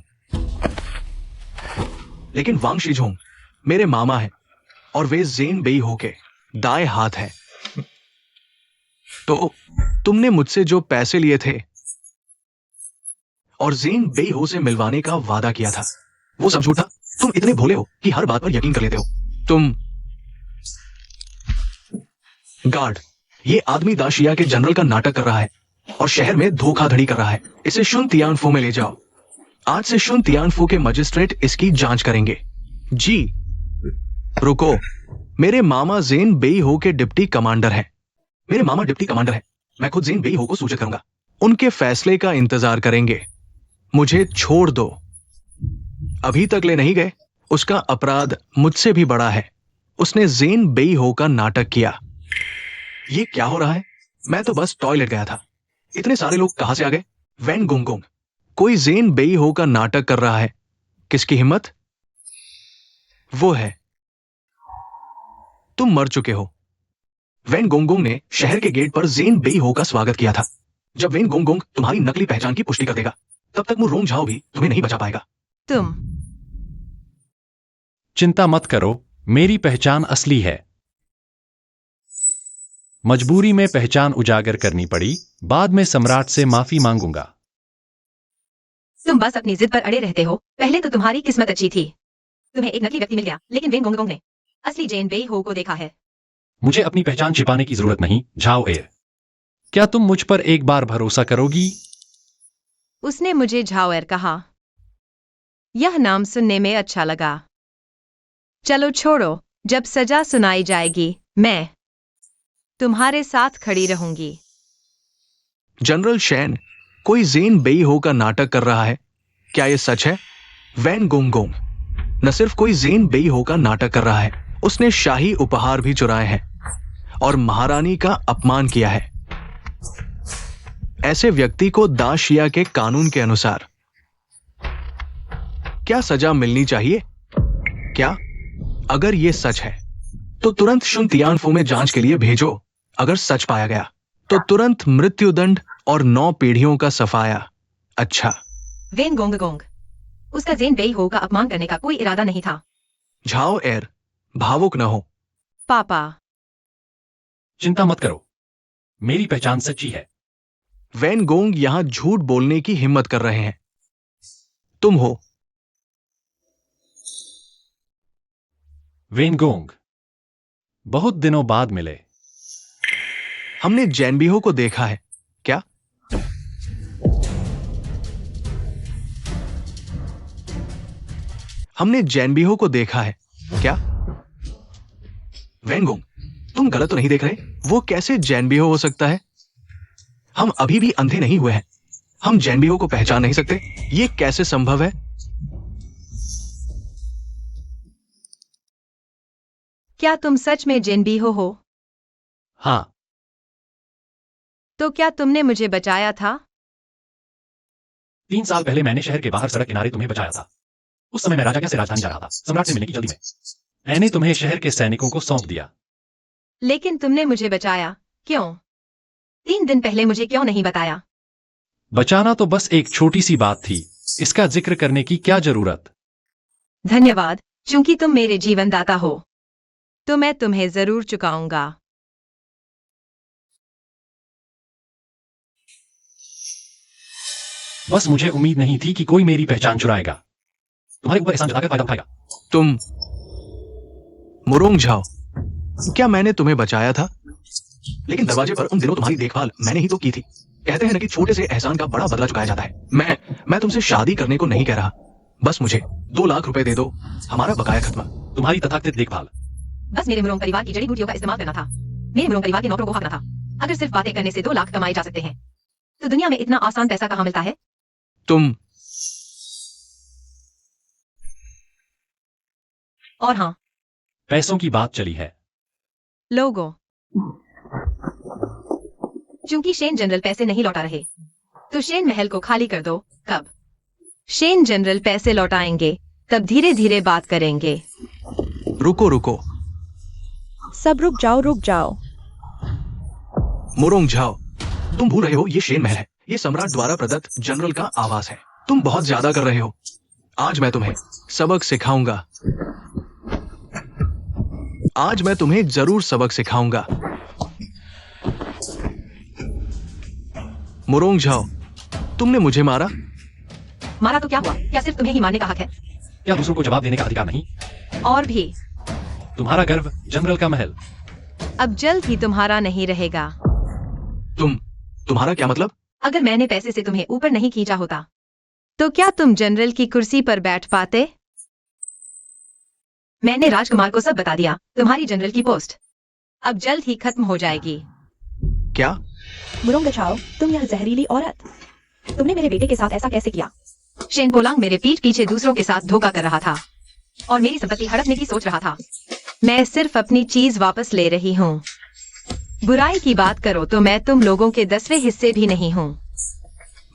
लेकिन वांग शी झोंग मेरे मामा हैं और वे ज़ेन बेई हो के दाएं हाथ हैं। तो तुमने मुझसे जो पैसे लिए थे और ज़ेन बेई हो से मिलवाने का वादा किया था, वो सब झूठा। तुम इतने भोले हो कि हर बात पर यकीन कर लेते हो। तुम गार्ड, ये आदमी दाशिया के जनरल का नाटक कर रहा है और शहर में धोखाधड़ी कर रहा है। इसे शुन तियानफू में ले जाओ। आज से शुन तियानफू के मजिस्ट्रेट इसकी जांच करेंगे। जी रुको, मेरे मामा ज़ेन बेई हो के डिप्टी कमांडर हैं। मेरे मामा डिप्टी कमांडर हैं। मैं खुद ज़ेन बेई हो को सूचित करूंगा। उनके फैसले का इंतजार करेंगे। मुझे छोड़ दो। अभी तक ले नहीं गए, उसका अपराध मुझसे भी बड़ा है। उसने ज़ेन बेई हो का नाटक किया। ये क्या हो रहा है? मैं तो बस टॉयलेट गया था। इतने सारे लोग कहां से आ गए? वैन गोंगोंग, कोई ज़ेन बेई हो का नाटक कर रहा है। किसकी हिम्मत? वो है। तुम मर चुके हो। वैन गोंगोंग ने शहर के गेट पर ज़ेन बेई हो का स्वागत किया था। जब वैन गोंगोंग तुम्हारी नकली पहचान की पुष्टि कर देगा, तब तक वो रोंग झाओ भी तुम्हें नहीं बचा पाएगा। तुम चिंता मत करो, मेरी पहचान असली है। मजबूरी में पहचान उजागर करनी पड़ी, बाद में सम्राट से माफी मांगूंगा। तुम बस अपनी जिद पर अड़े रहते हो। पहले तो तुम्हारी किस्मत अच्छी थी, तुम्हें एक नकली व्यक्ति मिल गया, लेकिन वेन गोंगोंग ने असली ज़ेन बेई हो को देखा है। मुझे अपनी पहचान छिपाने की जरूरत नहीं, झाओएर। क्या तुम मुझ पर एक बार भरोसा करोगी? उसने मुझे झाओएर कहा। यह नाम सुनने में अच्छा लगा। चलो छोड़ो, जब सजा सुनाई जाएगी मैं तुम्हारे साथ खड़ी रहूंगी। जनरल शैन, कोई ज़ेन बेई हो का नाटक कर रहा है। क्या यह सच है? वैन गोंगोंग न सिर्फ कोई ज़ेन बेई हो का नाटक कर रहा है, उसने शाही उपहार भी चुराए हैं और महारानी का अपमान किया है। ऐसे व्यक्ति को दाशिया के कानून के अनुसार क्या सजा मिलनी चाहिए? क्या? अगर यह सच है तो तुरंत शुन तियानफू में जांच के लिए भेजो। अगर सच पाया गया तो तुरंत मृत्युदंड और 9 पीढ़ियों का सफाया। अच्छा। वेन गोंगोंग, उसका ज़ेन बेई हो का अपमान करने का कोई इरादा नहीं था। झाओएर, भावुक न हो। पापा, चिंता मत करो, मेरी पहचान सच्ची है। वैन गोंग यहां झूठ बोलने की हिम्मत कर रहे हैं। तुम हो। वेनगोंग, बहुत दिनों बाद मिले। हमने जैनबिहो को देखा है क्या? हमने जैनबिहो को देखा है क्या? वेनगोंग, तुम गलत तो नहीं देख रहे? वो कैसे जैनबिहो हो सकता है? हम अभी भी अंधे नहीं हुए हैं। हम जैनबिहो को पहचान नहीं सकते। ये कैसे संभव है? क्या तुम सच में जेनबीहो हो? हाँ, तो क्या तुमने मुझे बचाया था? 3 साल पहले मैंने शहर के बाहर सड़क किनारे तुम्हें बचाया था। उस समय मैं राजा से राजधानी जा रहा था, सम्राट से मिलने की जल्दी में। मैंने तुम्हें शहर के सैनिकों को सौंप दिया। लेकिन तुमने मुझे बचाया क्यों? 3 दिन पहले मुझे क्यों नहीं बताया? बचाना तो बस एक छोटी सी बात थी, इसका जिक्र करने की क्या जरूरत। धन्यवाद, चूंकि तुम मेरे जीवनदाता हो तो मैं तुम्हें जरूर चुकाऊंगा। बस मुझे उम्मीद नहीं थी कि कोई मेरी पहचान चुराएगा। तुम्हारे ऊपर एहसान जताकर फायदा उठाएगा। तुम मुरोंग झाओ, क्या मैंने तुम्हें बचाया था? लेकिन दरवाजे पर उन दिनों तुम्हारी देखभाल मैंने ही तो की थी। कहते हैं ना कि छोटे से एहसान का बड़ा बदला चुकाया जाता है। मैं तुमसे शादी करने को नहीं कह रहा। बस मुझे 2 लाख रुपए दे दो, हमारा बकाया खत्म। तुम्हारी तथाकथित देखभाल। बस मेरे मुरोंग परिवार की जड़ी बूटियों का इस्तेमाल करना था। मेरे मुरोंग परिवार के नौकरों को हाँकना था। अगर सिर्फ बातें करने से 2 लाख कमाए जा सकते हैं तो दुनिया में इतना आसान पैसा कहाँ मिलता है? तुम और हाँ, पैसों की बात चली है। लोगों, चूंकि शेन जनरल पैसे नहीं लौटा रहे तो शेन महल को खाली कर दो। कब शेन जनरल पैसे लौटाएंगे तब धीरे धीरे बात करेंगे। रुको रुको, सब रुक जाओ, रुक जाओ। मुरोंग झाओ, तुम भूल रहे हो ये शेन महल है। ये सम्राट द्वारा प्रदत्त जनरल का आवास है। तुम बहुत ज्यादा कर रहे हो। आज मैं तुम्हें सबक सिखाऊंगा। आज मैं तुम्हें जरूर सबक सिखाऊंगा। मुरोंग झाओ, तुमने मुझे मारा। मारा तो क्या हुआ? क्या सिर्फ तुम्हें ही मारने का हक है? क्या दूसरों को जवाब देने का अधिकार नहीं? और भी। तुम्हारा गर्व, जनरल का महल। अब जल्द ही तुम्हारा नहीं रहेगा। तुम्हारा क्या मतलब? अगर मैंने पैसे से तुम्हें ऊपर नहीं खींचा होता तो क्या तुम जनरल की कुर्सी पर बैठ पाते? मैंने राजकुमार को सब बता दिया। तुम्हारी जनरल की पोस्ट अब जल्द ही खत्म हो जाएगी। क्या? मुरोंग झाओ, तुम यह जहरीली औरत, तुमने मेरे बेटे के साथ ऐसा कैसे किया? शेन पोलांग मेरे पीठ पीछे दूसरों के साथ धोखा कर रहा था और मेरी संपत्ति हड़पने की सोच रहा था। मैं सिर्फ अपनी चीज वापस ले रही हूँ। बुराई की बात करो तो मैं तुम लोगों के 10वें हिस्से भी नहीं हूँ।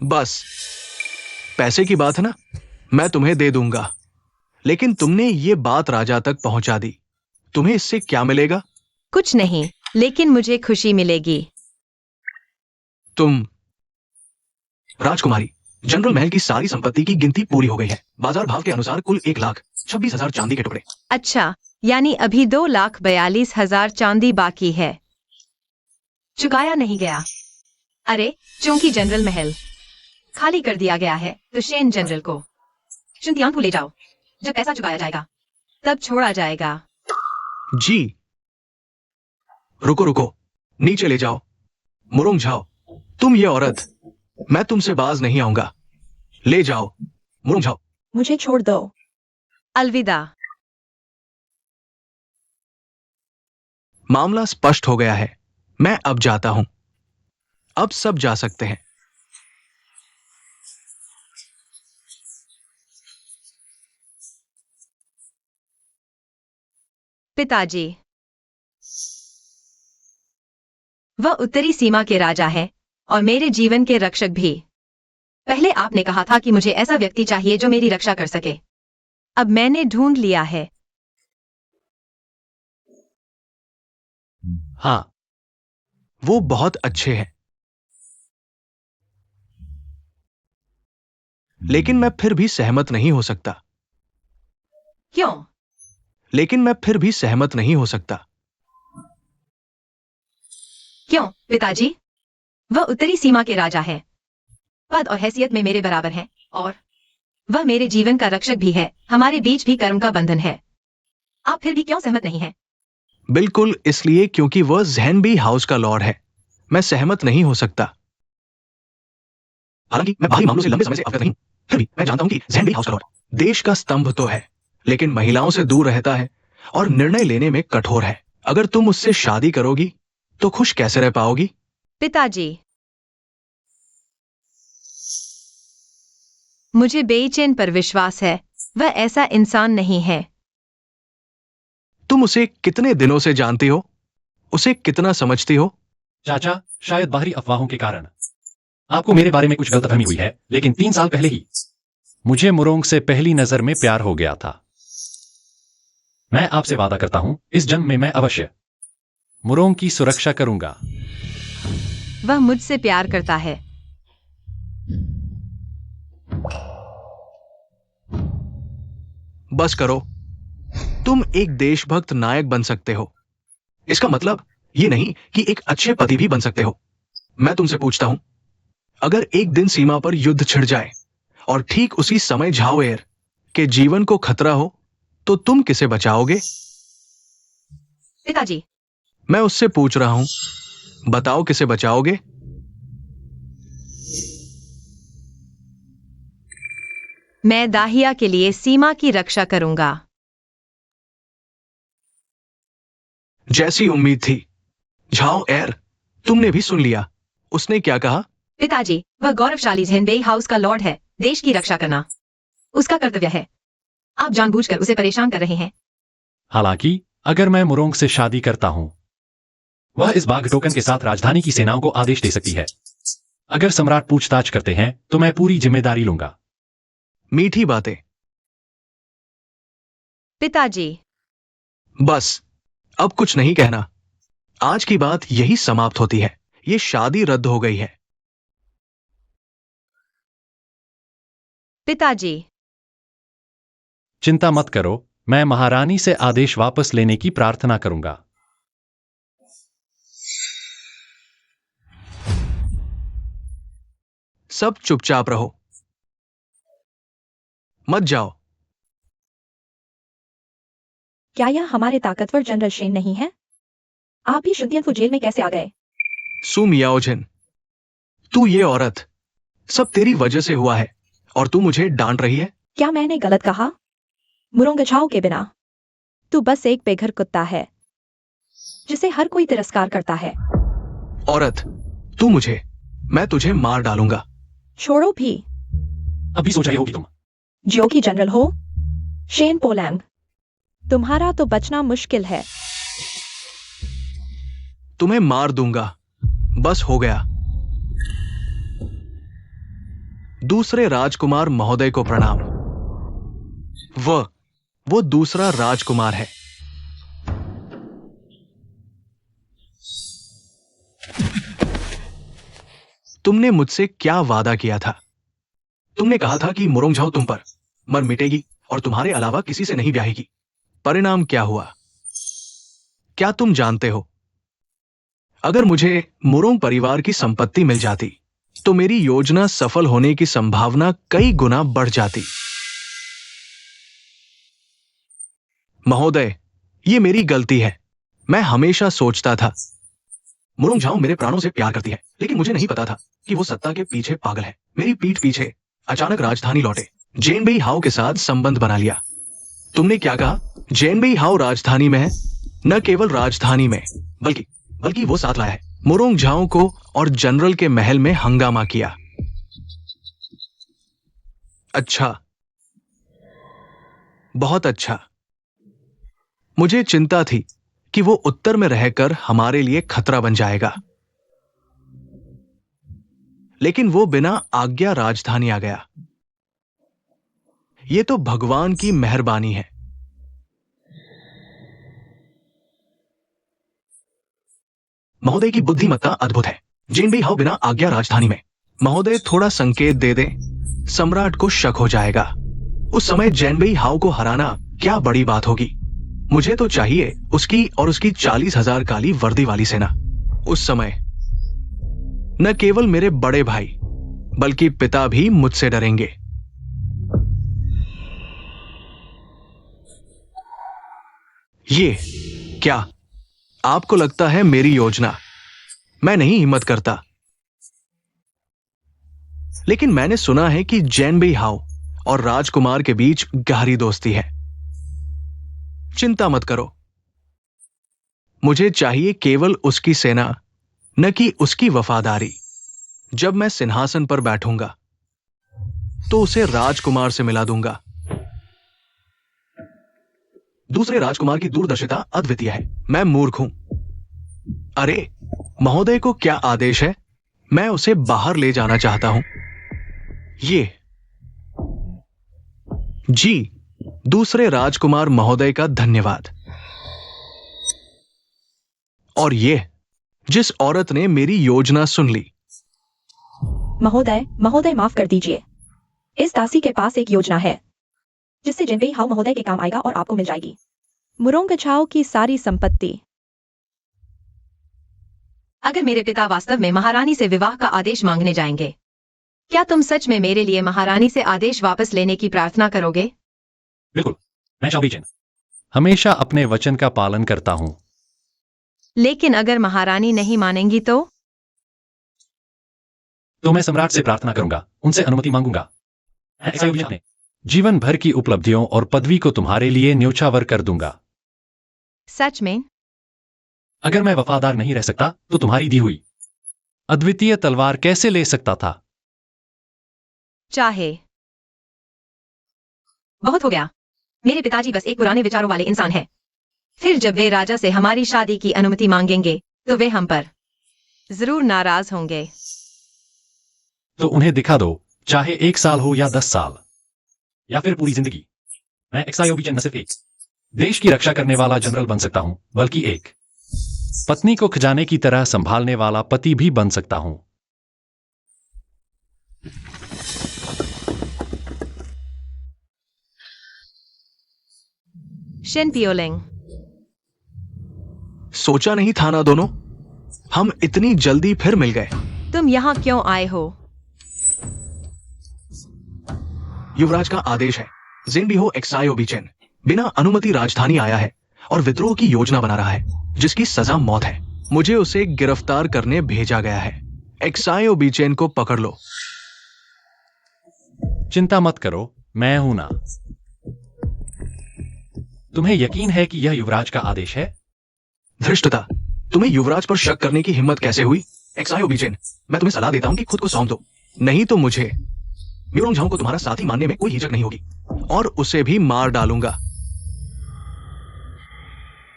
बस पैसे की बात है ना, मैं तुम्हें दे दूंगा। लेकिन तुमने ये बात राजा तक पहुंचा दी। तुम्हें इससे क्या मिलेगा? कुछ नहीं, लेकिन मुझे खुशी मिलेगी। तुम राजकुमारी, जनरल महल की सारी संपत्ति की गिनती पूरी हो गई है। बाजार भाव के अनुसार कुल 1,26,000 चांदी के टुकड़े। अच्छा, यानी अभी 2,42,000 चांदी बाकी है। चुकाया नहीं गया। अरे, चूंकि जनरल महल खाली कर दिया गया है तो शेन जनरल को शुनतियांग को ले जाओ। जब पैसा चुकाया जाएगा तब छोड़ा जाएगा। जी, रुको रुको, नीचे ले जाओ। मुरोंग झाओ, तुम ये औरत, मैं तुमसे बाज नहीं आऊंगा। ले जाओ मुरोंग झाओ। मुझे छोड़ दो। अलविदा। मामला स्पष्ट हो गया है। मैं अब जाता हूं। अब सब जा सकते हैं। पिताजी, वह उत्तरी सीमा के राजा हैं और मेरे जीवन के रक्षक भी। पहले आपने कहा था कि मुझे ऐसा व्यक्ति चाहिए जो मेरी रक्षा कर सके। अब मैंने ढूंढ लिया है। हाँ, वो बहुत अच्छे हैं। लेकिन मैं फिर भी सहमत नहीं हो सकता। क्यों? लेकिन मैं फिर भी सहमत नहीं हो सकता। क्यों पिताजी? वह उत्तरी सीमा के राजा है, पद और हैसियत में मेरे बराबर हैं और वह मेरे जीवन का रक्षक भी है। हमारे बीच भी कर्म का बंधन है। आप फिर भी क्यों सहमत नहीं हैं? बिल्कुल इसलिए क्योंकि वह ज़ेनबी हाउस का लॉर्ड है। मैं सहमत नहीं हो सकता। हालांकि मैं बाहरी मामलों से लंबे समय से अवगत नहीं हूं, फिर भी मैं जानता हूं कि ज़ेनबी हाउस का लॉर्ड देश का स्तंभ तो है, लेकिन महिलाओं से दूर रहता है और निर्णय लेने में कठोर है। अगर तुम उससे शादी करोगी तो खुश कैसे रह पाओगी? पिताजी, मुझे बेईचेन पर विश्वास है। वह ऐसा इंसान नहीं है। तुम उसे कितने दिनों से जानती हो? उसे कितना समझती हो? चाचा, शायद बाहरी अफवाहों के कारण आपको मेरे बारे में कुछ गलतफहमी हुई है, लेकिन 3 साल पहले ही मुझे मुरोंग से पहली नजर में प्यार हो गया था। मैं आपसे वादा करता हूं, इस जन्म में मैं अवश्य मुरोंग की सुरक्षा करूंगा। वह मुझसे प्यार करता है। बस करो। तुम एक देशभक्त नायक बन सकते हो। इसका मतलब ये नहीं कि एक अच्छे पति भी बन सकते हो। मैं तुमसे पूछता हूं, अगर एक दिन सीमा पर युद्ध छिड़ जाए और ठीक उसी समय झाओएर के जीवन को खतरा हो, तो तुम किसे बचाओगे? पिताजी, मैं उससे पूछ रहा हूं, बताओ किसे बचाओगे? मैं दाहिया के लिए सीमा की रक्षा करूंगा। जैसी उम्मीद थी। झाओएर, तुमने भी सुन लिया। उसने क्या कहा? पिताजी, वह गौरवशाली ज़ेनबेई हाउस का लॉर्ड है। देश की रक्षा करना उसका कर्तव्य है। आप जानबूझकर उसे परेशान कर रहे हैं। हालांकि अगर मैं मुरोंग से शादी करता हूं, वह इस बाघ टोकन के साथ राजधानी की सेनाओं को आदेश दे सकती है। अगर सम्राट पूछताछ करते हैं तो मैं पूरी जिम्मेदारी लूंगा। मीठी बातें। पिताजी, बस, अब कुछ नहीं कहना। आज की बात यही समाप्त होती है। ये शादी रद्द हो गई है। पिताजी, चिंता मत करो, मैं महारानी से आदेश वापस लेने की प्रार्थना करूंगा। सब चुपचाप रहो। मत जाओ। क्या यह हमारे ताकतवर जनरल शेन नहीं है? आप भी शुद्धियन जेल में कैसे आ गए? सु मियाओजिन, तू ये औरत, सब तेरी वजह से हुआ है और तू मुझे डांट रही है? क्या मैंने गलत कहा? मुरोंगछाओ के बिना तू बस एक बेघर कुत्ता है जिसे हर कोई तिरस्कार करता है। औरत, तू मुझे, मैं तुझे मार डालूंगा। छोड़ो भी। अभी सोच रही होगी तुम। जो कि जनरल हो, शेन पोलैंग, तुम्हारा तो बचना मुश्किल है। तुम्हें मार दूंगा। बस हो गया। दूसरे राजकुमार महोदय को प्रणाम। वो दूसरा राजकुमार है। तुमने मुझसे क्या वादा किया था? तुमने कहा था कि मुरोंगझाओ तुम पर मर मिटेगी और तुम्हारे अलावा किसी से नहीं ब्याहेगी। परिणाम क्या हुआ? क्या तुम जानते हो? अगर मुझे मुरोंग परिवार की संपत्ति मिल जाती तो मेरी योजना सफल होने की संभावना कई गुना बढ़ जाती। महोदय, ये मेरी गलती है। मैं हमेशा सोचता था मुरोंगझाओ मेरे प्राणों से प्यार करती है, लेकिन मुझे नहीं पता था कि वो सत्ता के पीछे पागल है। मेरी पीठ पीछे अचानक राजधानी लौटे, ज़ेनबेई हाओ के साथ संबंध बना लिया। तुमने क्या कहा? ज़ेनबेई हाओ राजधानी में है। न केवल राजधानी में, बल्कि वो साथ लाया है। मुरोंगझाओ को और जनरल के महल में हंगामा किया। अच्छा, बहुत अच्छा। मुझे चिंता थी कि वो उत्तर में रहकर हमारे लिए खतरा बन जाएगा, लेकिन वो बिना आज्ञा राजधानी आ गया। ये तो भगवान की मेहरबानी है। महोदय की बुद्धिमत्ता अद्भुत है। ज़ेनबेई हाओ बिना आज्ञा राजधानी में। महोदय थोड़ा संकेत दे दे, सम्राट को शक हो जाएगा। उस समय ज़ेनबेई हाओ को हराना क्या बड़ी बात होगी। मुझे तो चाहिए उसकी और उसकी 40,000 काली वर्दी वाली सेना। उस समय न केवल मेरे बड़े भाई बल्कि पिता भी मुझसे डरेंगे। ये क्या आपको लगता है मेरी योजना? मैं नहीं हिम्मत करता। लेकिन मैंने सुना है कि जैनबेई हाओ और राजकुमार के बीच गहरी दोस्ती है। चिंता मत करो, मुझे चाहिए केवल उसकी सेना, न कि उसकी वफादारी। जब मैं सिंहासन पर बैठूंगा तो उसे राजकुमार से मिला दूंगा। दूसरे राजकुमार की दूरदर्शिता अद्वितीय है। मैं मूर्ख हूं। अरे महोदय को क्या आदेश है? मैं उसे बाहर ले जाना चाहता हूं। ये जी, दूसरे राजकुमार महोदय का धन्यवाद। और ये जिस औरत ने मेरी योजना सुन ली। महोदय, महोदय माफ कर दीजिए। इस दासी के पास एक योजना है जिससे जैनबेई हाओ महोदय के काम आएगा और आपको मिल जाएगी मुरोंगचाओ की सारी संपत्ति। अगर मेरे पिता वास्तव में महारानी से विवाह का आदेश मांगने जाएंगे, क्या तुम सच में मेरे लिए महारानी से आदेश वापस लेने की प्रार्थना करोगे? बिल्कुल, मैं चाओ बीचेन हमेशा अपने वचन का पालन करता हूं। लेकिन अगर महारानी नहीं मानेंगी तो मैं सम्राट से प्रार्थना करूंगा, उनसे अनुमति मांगूंगा। मैं जीवन भर की उपलब्धियों और पदवी को तुम्हारे लिए न्योछावर कर दूंगा। सच में? अगर मैं वफादार नहीं रह सकता तो तुम्हारी दी हुई अद्वितीय तलवार कैसे ले सकता था? चाहे। बहुत हो गया। मेरे पिताजी बस एक पुराने विचारों वाले इंसान हैं। फिर जब वे राजा से हमारी शादी की अनुमति मांगेंगे तो वे हम पर जरूर नाराज होंगे। तो उन्हें दिखा दो, चाहे 1 साल हो या 10 साल या फिर पूरी जिंदगी। मैं एक्सायोबीचन न सिर्फ एक देश की रक्षा करने वाला जनरल बन सकता हूं, बल्कि एक पत्नी को खजाने की तरह संभालने वाला पति भी बन सकता हूं। शेन पियोलिंग, सोचा नहीं था ना दोनों, हम इतनी जल्दी फिर मिल गए। तुम यहाँ क्यों आए हो? युवराज का आदेश है। ज़ेनबीहो एक्सायोबीचेन बिना अनुमति राजधानी आया है और विद्रोह की योजना बना रहा है, जिसकी सजा मौत है। मुझे उसे गिरफ्तार करने भेजा गया है। एक्सायोबीचेन को पकड़ लो। चिंता मत करो, मैं हूं ना। तुम्हें यकीन है कि यह युवराज का आदेश है? धृष्टता, तुम्हें युवराज पर शक करने की हिम्मत कैसे हुई? एक्सायोबीचेन, मैं तुम्हें सलाह देता हूं कि खुद को सौंप दो, नहीं तो मुझे म्यूरोंगझाओ को तुम्हारा साथी मानने में कोई हिचक नहीं होगी और उसे भी मार डालूंगा।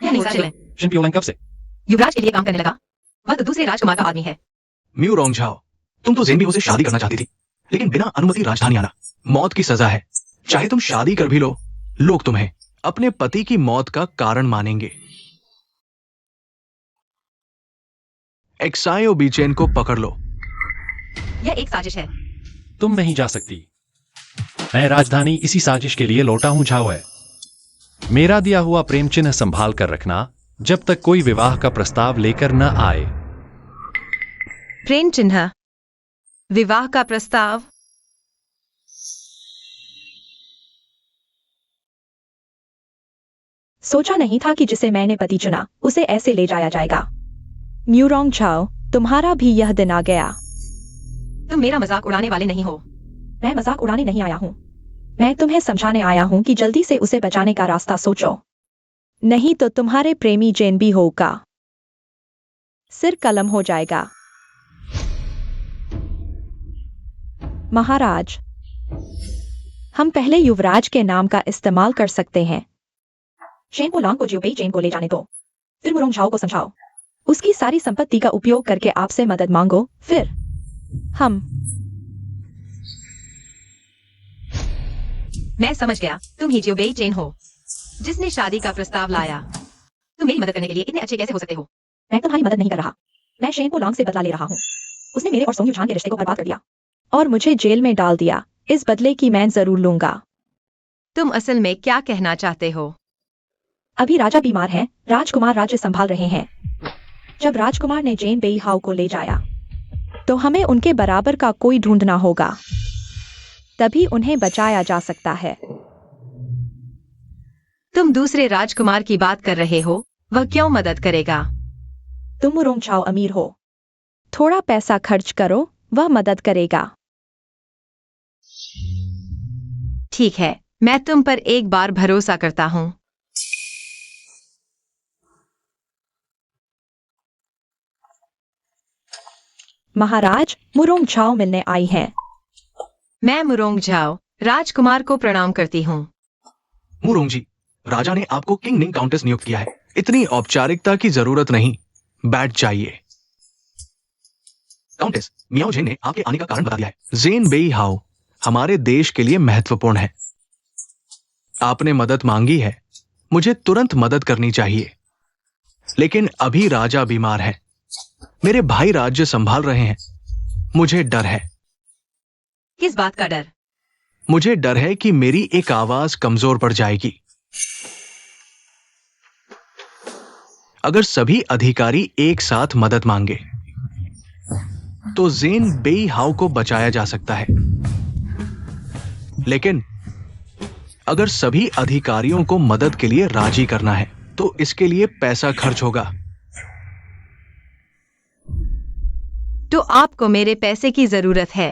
शेन पियोलिंग कब से युवराज के लिए काम करने लगा? वह तो दूसरे राजकुमार का आदमी है। म्यूरोंगझाओ, तुम तो ज़ेनबीहो से शादी करना चाहती थी, लेकिन बिना अनुमति राजधानी आना मौत की सजा है। चाहे तुम शादी कर भी लो, लोग तुम्हें अपने पति की मौत का कारण मानेंगे। एक्सायोबीचेन को पकड़ लो। यह एक साजिश है। तुम नहीं जा सकती। मैं राजधानी इसी साजिश के लिए लौटा हूं झाओ है। मेरा दिया हुआ प्रेम चिन्ह संभाल कर रखना जब तक कोई विवाह का प्रस्ताव लेकर न आए। प्रेम चिन्ह? विवाह का प्रस्ताव? सोचा नहीं था कि जिसे मैंने पति चुना उसे ऐसे ले जाया जाएगा। म्यूरोंगचाओ, तुम्हारा भी यह दिन आ गया। तुम मेरा मजाक उड़ाने वाले नहीं हो। मैं मजाक उड़ाने नहीं आया हूं। मैं तुम्हें समझाने आया हूं कि जल्दी से उसे बचाने का रास्ता सोचो, नहीं तो तुम्हारे प्रेमी जैनबीहो का सिर कलम हो जाएगा। महाराज, हम पहले युवराज के नाम का इस्तेमाल कर सकते हैं। शेन पोलांग को जियोबेई चेन को ले जाने दो, फिर मुरोंगझाओ को समझाओ। उसकी सारी संपत्ति का उपयोग करके आपसे मदद मांगो, फिर हम। मैं समझ गया, तुम ही जियोबेई चेन हो जिसने शादी का प्रस्ताव लाया। तुम मेरी मदद करने के लिए इतने अच्छे कैसे हो सकते हो? मैं तुम्हारी मदद नहीं कर रहा, मैं शेन पोलांग से बदला ले रहा हूँ। उसने मेरे और सोंग युझान के रिश्ते को बर्बाद कर दिया और मुझे जेल में डाल दिया। इस बदले की मैं जरूर लूंगा। तुम असल में क्या कहना चाहते हो? अभी राजा बीमार है, राजकुमार राज्य संभाल रहे हैं। जब राजकुमार ने जैनबेई हाओ को ले जाया तो हमें उनके बराबर का कोई ढूंढना होगा, तभी उन्हें बचाया जा सकता है। तुम दूसरे राजकुमार की बात कर रहे हो, वह क्यों मदद करेगा? तुम मुरोंगझाओ अमीर हो, थोड़ा पैसा खर्च करो, वह मदद करेगा। ठीक है, मैं तुम पर एक बार भरोसा करता हूँ। महाराज, मुरोंगझाओ मिलने आई है। मैं मुरोंगझाओ राजकुमार को प्रणाम करती हूँ। मुरोंग जी, राजा ने आपको किंग निंग काउंटेस नियुक्त किया है। इतनी औपचारिकता की जरूरत नहीं, बैठ जाइए। काउंटेस, मियाओ जेन ने आपके आने का कारण बता दिया है। जेन बेई हाओ हमारे देश के लिए महत्वपूर्ण है। आपने मदद मांगी है, मुझे तुरंत मदद करनी चाहिए। लेकिन अभी राजा बीमार है, मेरे भाई राज्य संभाल रहे हैं। मुझे डर है। किस बात का डर? मुझे डर है कि मेरी एक आवाज कमजोर पड़ जाएगी। अगर सभी अधिकारी एक साथ मदद मांगे तो जेन बेई हाओ को बचाया जा सकता है। लेकिन अगर सभी अधिकारियों को मदद के लिए राजी करना है तो इसके लिए पैसा खर्च होगा। तो आपको मेरे पैसे की जरूरत है।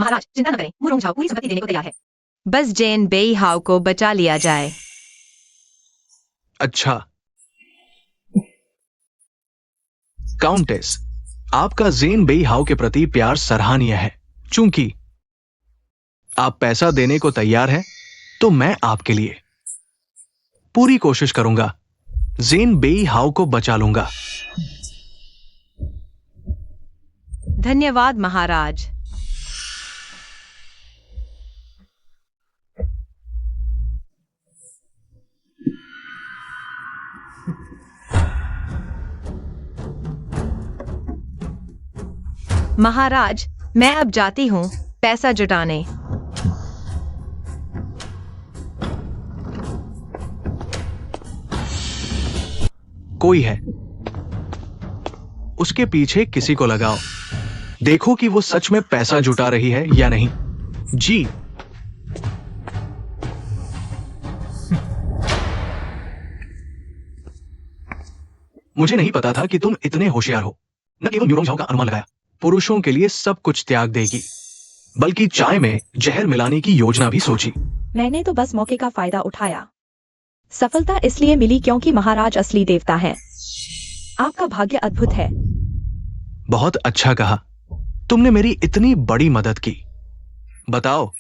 महाराज चिंता न करें, मुरोंगझाओ पूरी संपत्ति देने को तैयार है। बस जेन बेई हाओ को बचा लिया जाए। अच्छा काउंटेस, आपका जेन बेई हाओ के प्रति प्यार सराहनीय है। चूंकि आप पैसा देने को तैयार हैं, तो मैं आपके लिए पूरी कोशिश करूंगा। जेन बेई हाओ को बचा लूंगा। धन्यवाद महाराज। महाराज, मैं अब जाती हूँ पैसा जुटाने। कोई है, उसके पीछे किसी को लगाओ। देखो कि वो सच में पैसा जुटा रही है या नहीं। जी। मुझे नहीं पता था कि तुम इतने होशियार हो। न केवल मुरोंगझाओ का अनुमान लगाया, पुरुषों के लिए सब कुछ त्याग देगी, बल्कि चाय में जहर मिलाने की योजना भी सोची। मैंने तो बस मौके का फायदा उठाया। सफलता इसलिए मिली क्योंकि महाराज असली देवता है। आपका भाग्य अद्भुत है। बहुत अच्छा कहा। तुमने मेरी इतनी बड़ी मदद की। बताओ,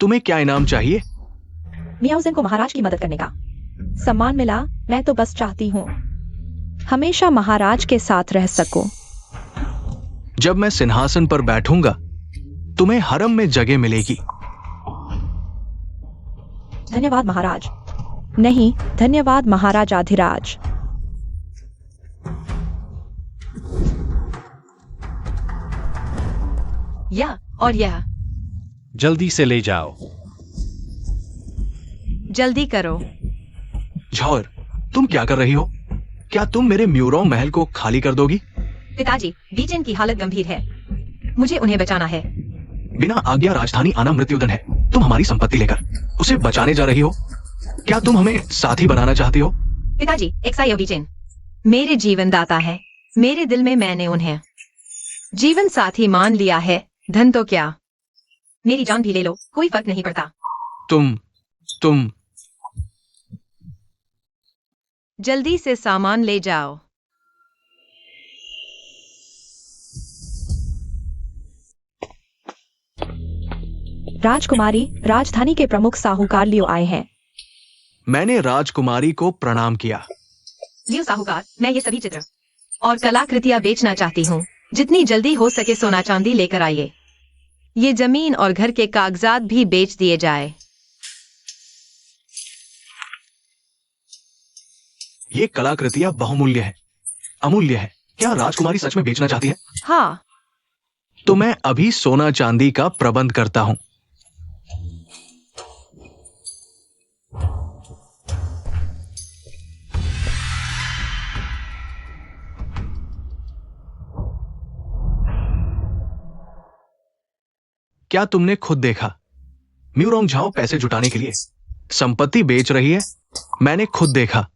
तुम्हें क्या इनाम चाहिए? मियाओ जेन को महाराज की मदद करने का सम्मान मिला। मैं तो बस चाहती हूँ हमेशा महाराज के साथ रह सकूं। जब मैं सिंहासन पर बैठूंगा, तुम्हें हरम में जगह मिलेगी। धन्यवाद महाराज। नहीं, धन्यवाद महाराजाधिराज। यह और यह जल्दी से ले जाओ। जल्दी करो। झौर, तुम क्या कर रही हो? क्या तुम मेरे म्यूरोंग महल को खाली कर दोगी? पिताजी, बीजेन की हालत गंभीर है, मुझे उन्हें बचाना है। बिना आज्ञा राजधानी आना मृत्युदंड है। तुम हमारी संपत्ति लेकर उसे बचाने जा रही हो। क्या तुम हमें साथी बनाना चाहती हो? पिताजी, एक्साई बीजेन मेरे जीवन दाता है। मेरे दिल में मैंने उन्हें जीवन साथी मान लिया है। धन तो क्या, मेरी जान भी ले लो, कोई फर्क नहीं पड़ता। तुम जल्दी से सामान ले जाओ। राजकुमारी, राजधानी के प्रमुख साहूकार लियो आए हैं। मैंने राजकुमारी को प्रणाम किया। लियो साहूकार, मैं ये सभी चित्र और कलाकृतियां बेचना चाहती हूँ। जितनी जल्दी हो सके सोना चांदी लेकर आइए। ये जमीन और घर के कागजात भी बेच दिए जाए। ये कलाकृतियां बहुमूल्य है, अमूल्य है। क्या राजकुमारी सच में बेचना चाहती है? हाँ, तो मैं अभी सोना चांदी का प्रबंध करता हूं। क्या तुमने खुद देखा? म्यूरोंगझाओ पैसे जुटाने के लिए संपत्ति बेच रही है, मैंने खुद देखा।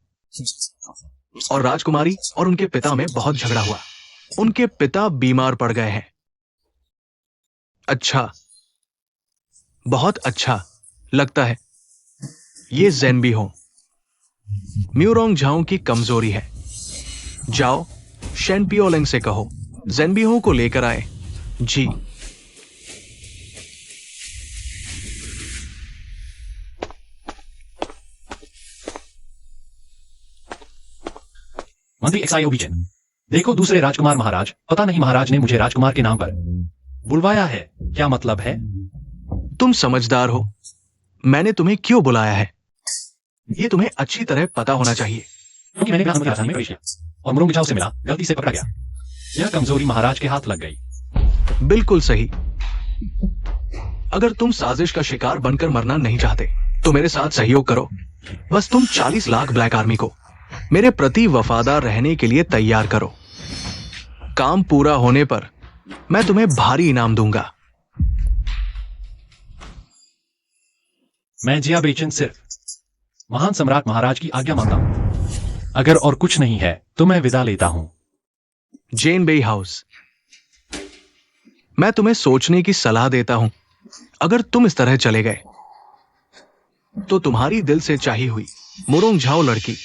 और राजकुमारी और उनके पिता में बहुत झगड़ा हुआ। उनके पिता बीमार पड़ गए हैं। अच्छा, बहुत अच्छा लगता है। ये ज़ेनबी हो, म्यूरोंग झाओ की कमजोरी है। जाओ, शेन पियोलेंग से कहो ज़ेनबी हो को लेकर आए। जी। मंत्री एक्साइओ बीचन, देखो दूसरे राजकुमार महाराज। पता नहीं महाराज ने मुझे राजकुमार के नाम पर बुलवाया है, क्या मतलब है? तुम समझदार हो। मैंने तुम्हें क्यों बुलाया है, ये तुम्हें अच्छी तरह पता होना चाहिए। क्योंकि मैंने ग्राम राजधानी में प्रवेश किया और मुरोंग झाओ से मिला, गलती से पकड़ा गया। यह कमजोरी महाराज के हाथ लग गई। बिल्कुल सही। अगर तुम साजिश का शिकार बनकर मरना नहीं चाहते तो मेरे साथ सहयोग करो। बस तुम 40 लाख ब्लैक आर्मी को मेरे प्रति वफादार रहने के लिए तैयार करो। काम पूरा होने पर मैं तुम्हें भारी इनाम दूंगा। मैं जिया बेचन सिर्फ महान सम्राट महाराज की आज्ञा मानता हूं। अगर और कुछ नहीं है तो मैं विदा लेता हूं। जेन बेई हाउस, मैं तुम्हें सोचने की सलाह देता हूं। अगर तुम इस तरह चले गए तो तुम्हारी दिल से चाही हुई मुरोंग झाओ लड़की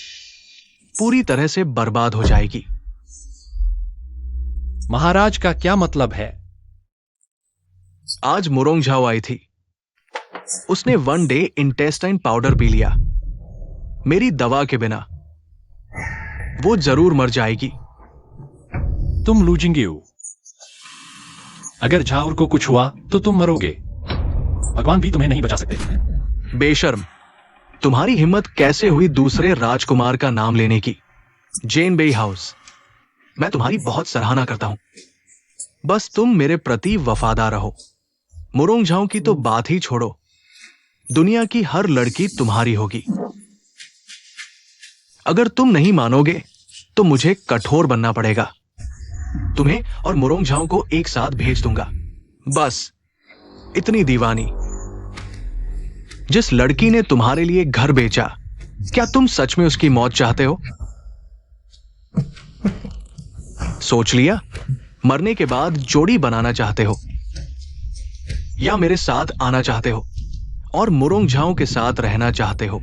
पूरी तरह से बर्बाद हो जाएगी। महाराज का क्या मतलब है? आज मुरोंग झाओ आई थी। उसने 1 डे इंटेस्टाइन पाउडर पी लिया। मेरी दवा के बिना वो जरूर मर जाएगी। तुम लूजिंगे हो। अगर झाउर को कुछ हुआ तो तुम मरोगे। भगवान भी तुम्हें नहीं बचा सकते। बेशर्म, तुम्हारी हिम्मत कैसे हुई दूसरे राजकुमार का नाम लेने की? जेन बेई हाउस, मैं तुम्हारी बहुत सराहना करता हूं। बस तुम मेरे प्रति वफादार रहो। मुरोंग झाओ की तो बात ही छोड़ो, दुनिया की हर लड़की तुम्हारी होगी। अगर तुम नहीं मानोगे तो मुझे कठोर बनना पड़ेगा। तुम्हें और मुरोंग झाओ को एक साथ भेज दूंगा। बस इतनी दीवानी। जिस लड़की ने तुम्हारे लिए घर बेचा, क्या तुम सच में उसकी मौत चाहते हो? सोच लिया? मरने के बाद जोड़ी बनाना चाहते हो या मेरे साथ आना चाहते हो और मुरोंग झाओ के साथ रहना चाहते हो?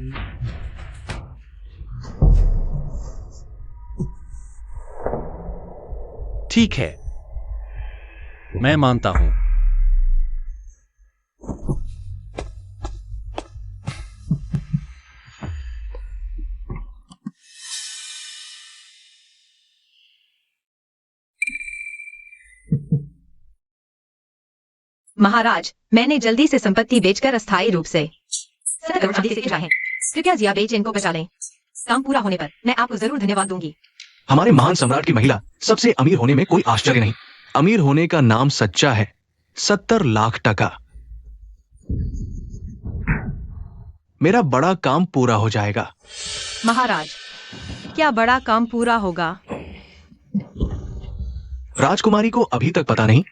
ठीक है, मैं मानता हूं। महाराज, मैंने जल्दी से संपत्ति बेचकर अस्थायी रूप से 7 करोड़ चांदी से चाहे। कृपया जिया बेचन को बचा लें। काम पूरा होने पर मैं आपको जरूर धन्यवाद दूंगी। हमारे महान सम्राट की महिला सबसे अमीर होने में कोई आश्चर्य नहीं। अमीर होने का नाम सच्चा है। 70 लाख टका। मेरा बड़ा काम पूरा हो जाएगा। महाराज, क्या बड़ा काम पूरा होगा? राजकुमारी को अभी तक पता नहीं।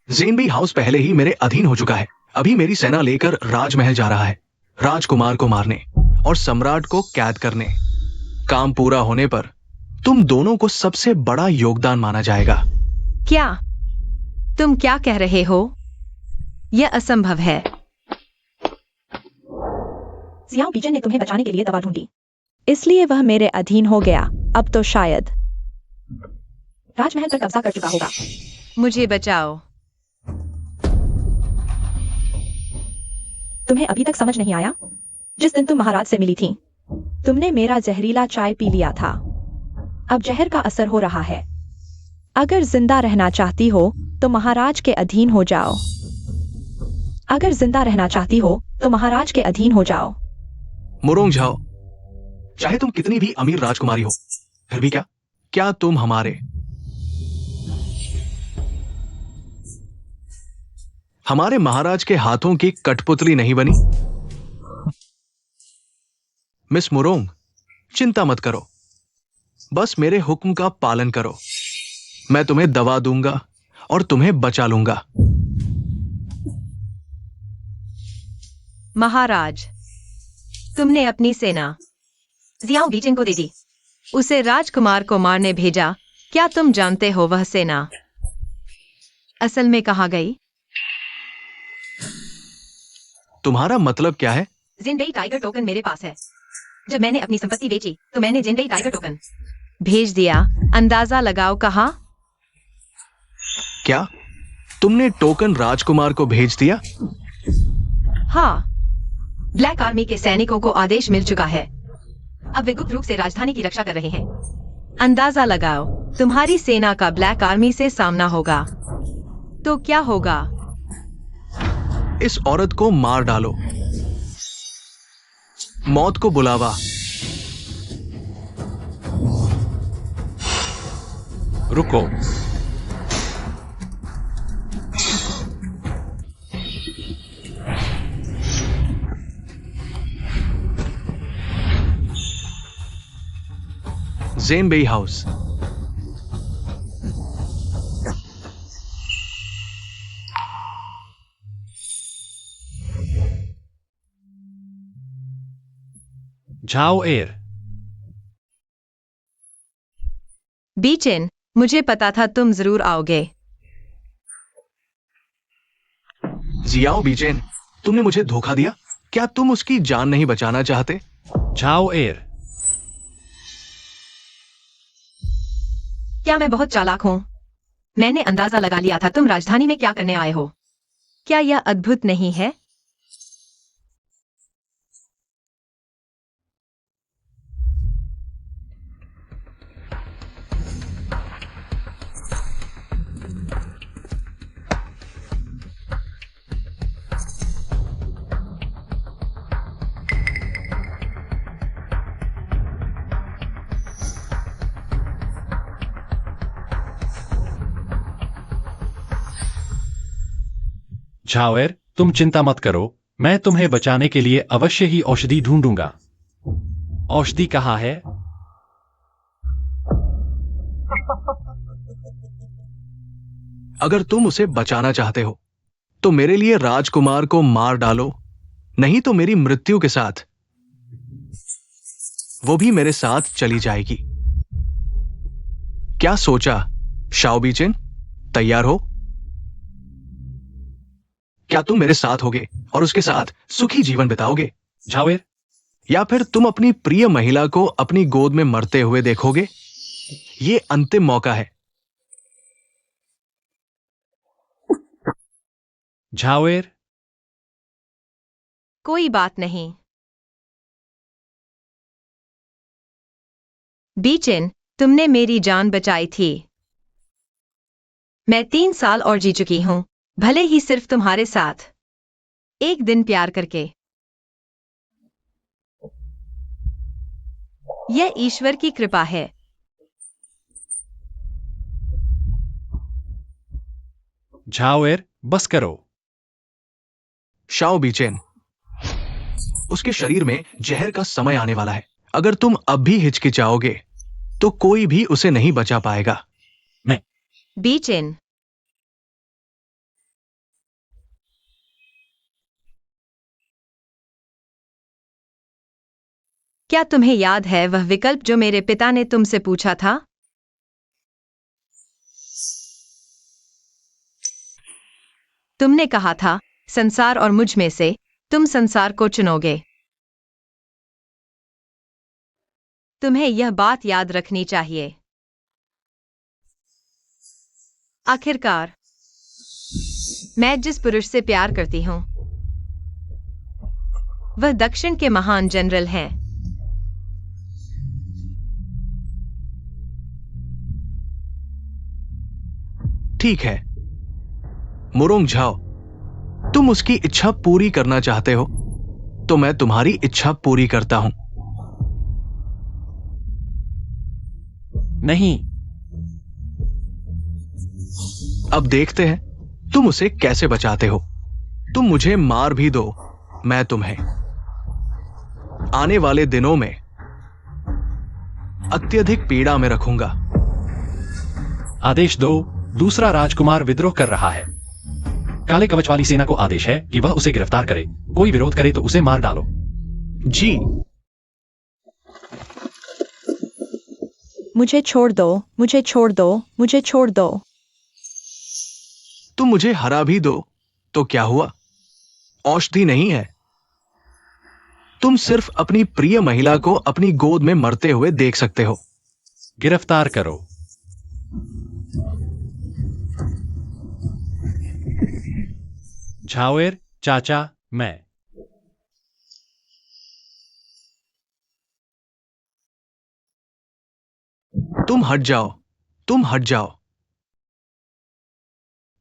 ज़ेनबी हाउस पहले ही मेरे अधीन हो चुका है। अभी मेरी सेना लेकर राजमहल जा रहा है, राजकुमार को मारने और सम्राट को कैद करने। काम पूरा होने पर तुम दोनों को सबसे बड़ा योगदान माना जाएगा। क्या तुम क्या कह रहे हो? यह असंभव है। जियाओ बीजन ने तुम्हें बचाने के लिए दवा ढूंढी, इसलिए वह मेरे अधीन हो गया। अब तो शायद राजमहल पर कब्जा कर चुका होगा। मुझे बचाओ। तुम्हें अभी तक समझ नहीं आया? जिस दिन तुम महाराज से मिली थी, तुमने मेरा जहरीला चाय पी लिया था। अब जहर का असर हो रहा है। अगर जिंदा रहना चाहती हो तो महाराज के अधीन हो जाओ। अगर जिंदा रहना चाहती हो तो महाराज के अधीन हो जाओ। मुरोंग झाओ, चाहे तुम कितनी भी अमीर राजकुमारी हो, फिर भी क्या तुम हमारे महाराज के हाथों की कठपुतली नहीं बनी? मिस मुरोंग, चिंता मत करो, बस मेरे हुक्म का पालन करो। मैं तुम्हें दवा दूंगा और तुम्हें बचा लूंगा। महाराज, तुमने अपनी सेना जियाओ बीजिंग को दे दी, उसे राजकुमार को मारने भेजा। क्या तुम जानते हो वह सेना असल में कहाँ गई? तुम्हारा मतलब क्या है? जिंडेई टाइगर टोकन मेरे पास है। जब मैंने अपनी संपत्ति बेची तो मैंने जिंडेई टाइगर टोकन भेज दिया। अंदाजा लगाओ कहाँ? क्या तुमने टोकन राजकुमार को भेज दिया? हाँ, ब्लैक आर्मी के सैनिकों को आदेश मिल चुका है। अब वे गुप्त रूप से राजधानी की रक्षा कर रहे हैं। अंदाजा लगाओ, तुम्हारी सेना का ब्लैक आर्मी से सामना होगा तो क्या होगा? इस औरत को मार डालो। मौत को बुलावा। रुको। ज़ेनबेई हाउस। झाओ एर। बीचेन, मुझे पता था तुम जरूर आओगे। जियाओ बीचेन, तुमने मुझे धोखा दिया। क्या तुम उसकी जान नहीं बचाना चाहते? झाओ एर। क्या मैं बहुत चालाक हूँ? मैंने अंदाजा लगा लिया था तुम राजधानी में क्या करने आए हो। क्या यह अद्भुत नहीं है? झाओ एर, तुम चिंता मत करो, मैं तुम्हें बचाने के लिए अवश्य ही औषधि ढूंढूंगा। औषधि कहाँ है? अगर तुम उसे बचाना चाहते हो तो मेरे लिए राजकुमार को मार डालो, नहीं तो मेरी मृत्यु के साथ वो भी मेरे साथ चली जाएगी। क्या सोचा शाओ बीचेन? तैयार हो? क्या तुम मेरे साथ होगे और उसके साथ सुखी जीवन बिताओगे? झाओ एर। या फिर तुम अपनी प्रिय महिला को अपनी गोद में मरते हुए देखोगे? ये अंतिम मौका है। झाओ एर। कोई बात नहीं। बीचेन, तुमने मेरी जान बचाई थी। मैं 3 साल और जी चुकी हूं, भले ही सिर्फ तुम्हारे साथ एक दिन प्यार करके। यह ईश्वर की कृपा है। झाओ एर, बस करो। शाओ बीचेन, उसके शरीर में जहर का समय आने वाला है। अगर तुम अब भी हिचकिचाओगे तो कोई भी उसे नहीं बचा पाएगा। बीचेन, क्या तुम्हें याद है वह विकल्प जो मेरे पिता ने तुमसे पूछा था? तुमने कहा था संसार और मुझ में से तुम संसार को चुनोगे। तुम्हें यह बात याद रखनी चाहिए। आखिरकार मैं जिस पुरुष से प्यार करती हूं वह दक्षिण के महान जनरल हैं। ठीक है मुरोंग झाओ, तुम उसकी इच्छा पूरी करना चाहते हो तो मैं तुम्हारी इच्छा पूरी करता हूं। नहीं। अब देखते हैं तुम उसे कैसे बचाते हो। तुम मुझे मार भी दो, मैं तुम्हें आने वाले दिनों में अत्यधिक पीड़ा में रखूंगा। आदेश दो, दूसरा राजकुमार विद्रोह कर रहा है। काले कवच वाली सेना को आदेश है कि वह उसे गिरफ्तार करे। कोई विरोध करे तो उसे मार डालो। जी। मुझे छोड़ दो, मुझे छोड़ दो, मुझे छोड़ दो। तुम मुझे हरा भी दो तो क्या हुआ? औषधि नहीं है। तुम सिर्फ अपनी प्रिय महिला को अपनी गोद में मरते हुए देख सकते हो। गिरफ्तार करो। झाओएर चाचा, मैं। तुम हट जाओ, तुम हट जाओ।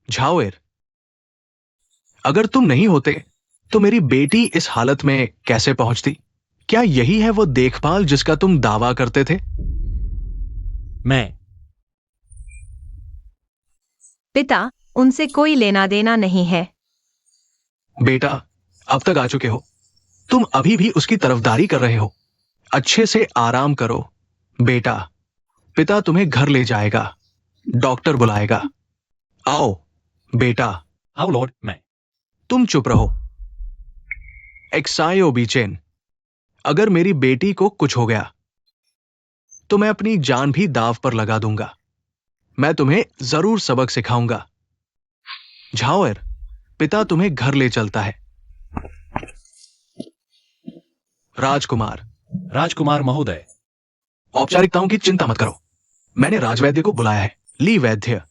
झाओएर, अगर तुम नहीं होते तो मेरी बेटी इस हालत में कैसे पहुंचती? क्या यही है वो देखभाल जिसका तुम दावा करते थे? मैं। पिता, उनसे कोई लेना देना नहीं है। बेटा, अब तक आ चुके हो। तुम अभी भी उसकी तरफदारी कर रहे हो। अच्छे से आराम करो बेटा। पिता तुम्हें घर ले जाएगा, डॉक्टर बुलाएगा। आओ बेटा। हाउ लॉर्ड, मैं। तुम चुप रहो। एक्सायो बीचेन, अगर मेरी बेटी को कुछ हो गया तो मैं अपनी जान भी दाव पर लगा दूंगा। मैं तुम्हें जरूर सबक सिखाऊंगा। झाओएर, पिता तुम्हें घर ले चलता है। राजकुमार। राजकुमार महोदय। औपचारिकताओं की चिंता मत करो, मैंने राजवैद्य को बुलाया है। ली वैद्य,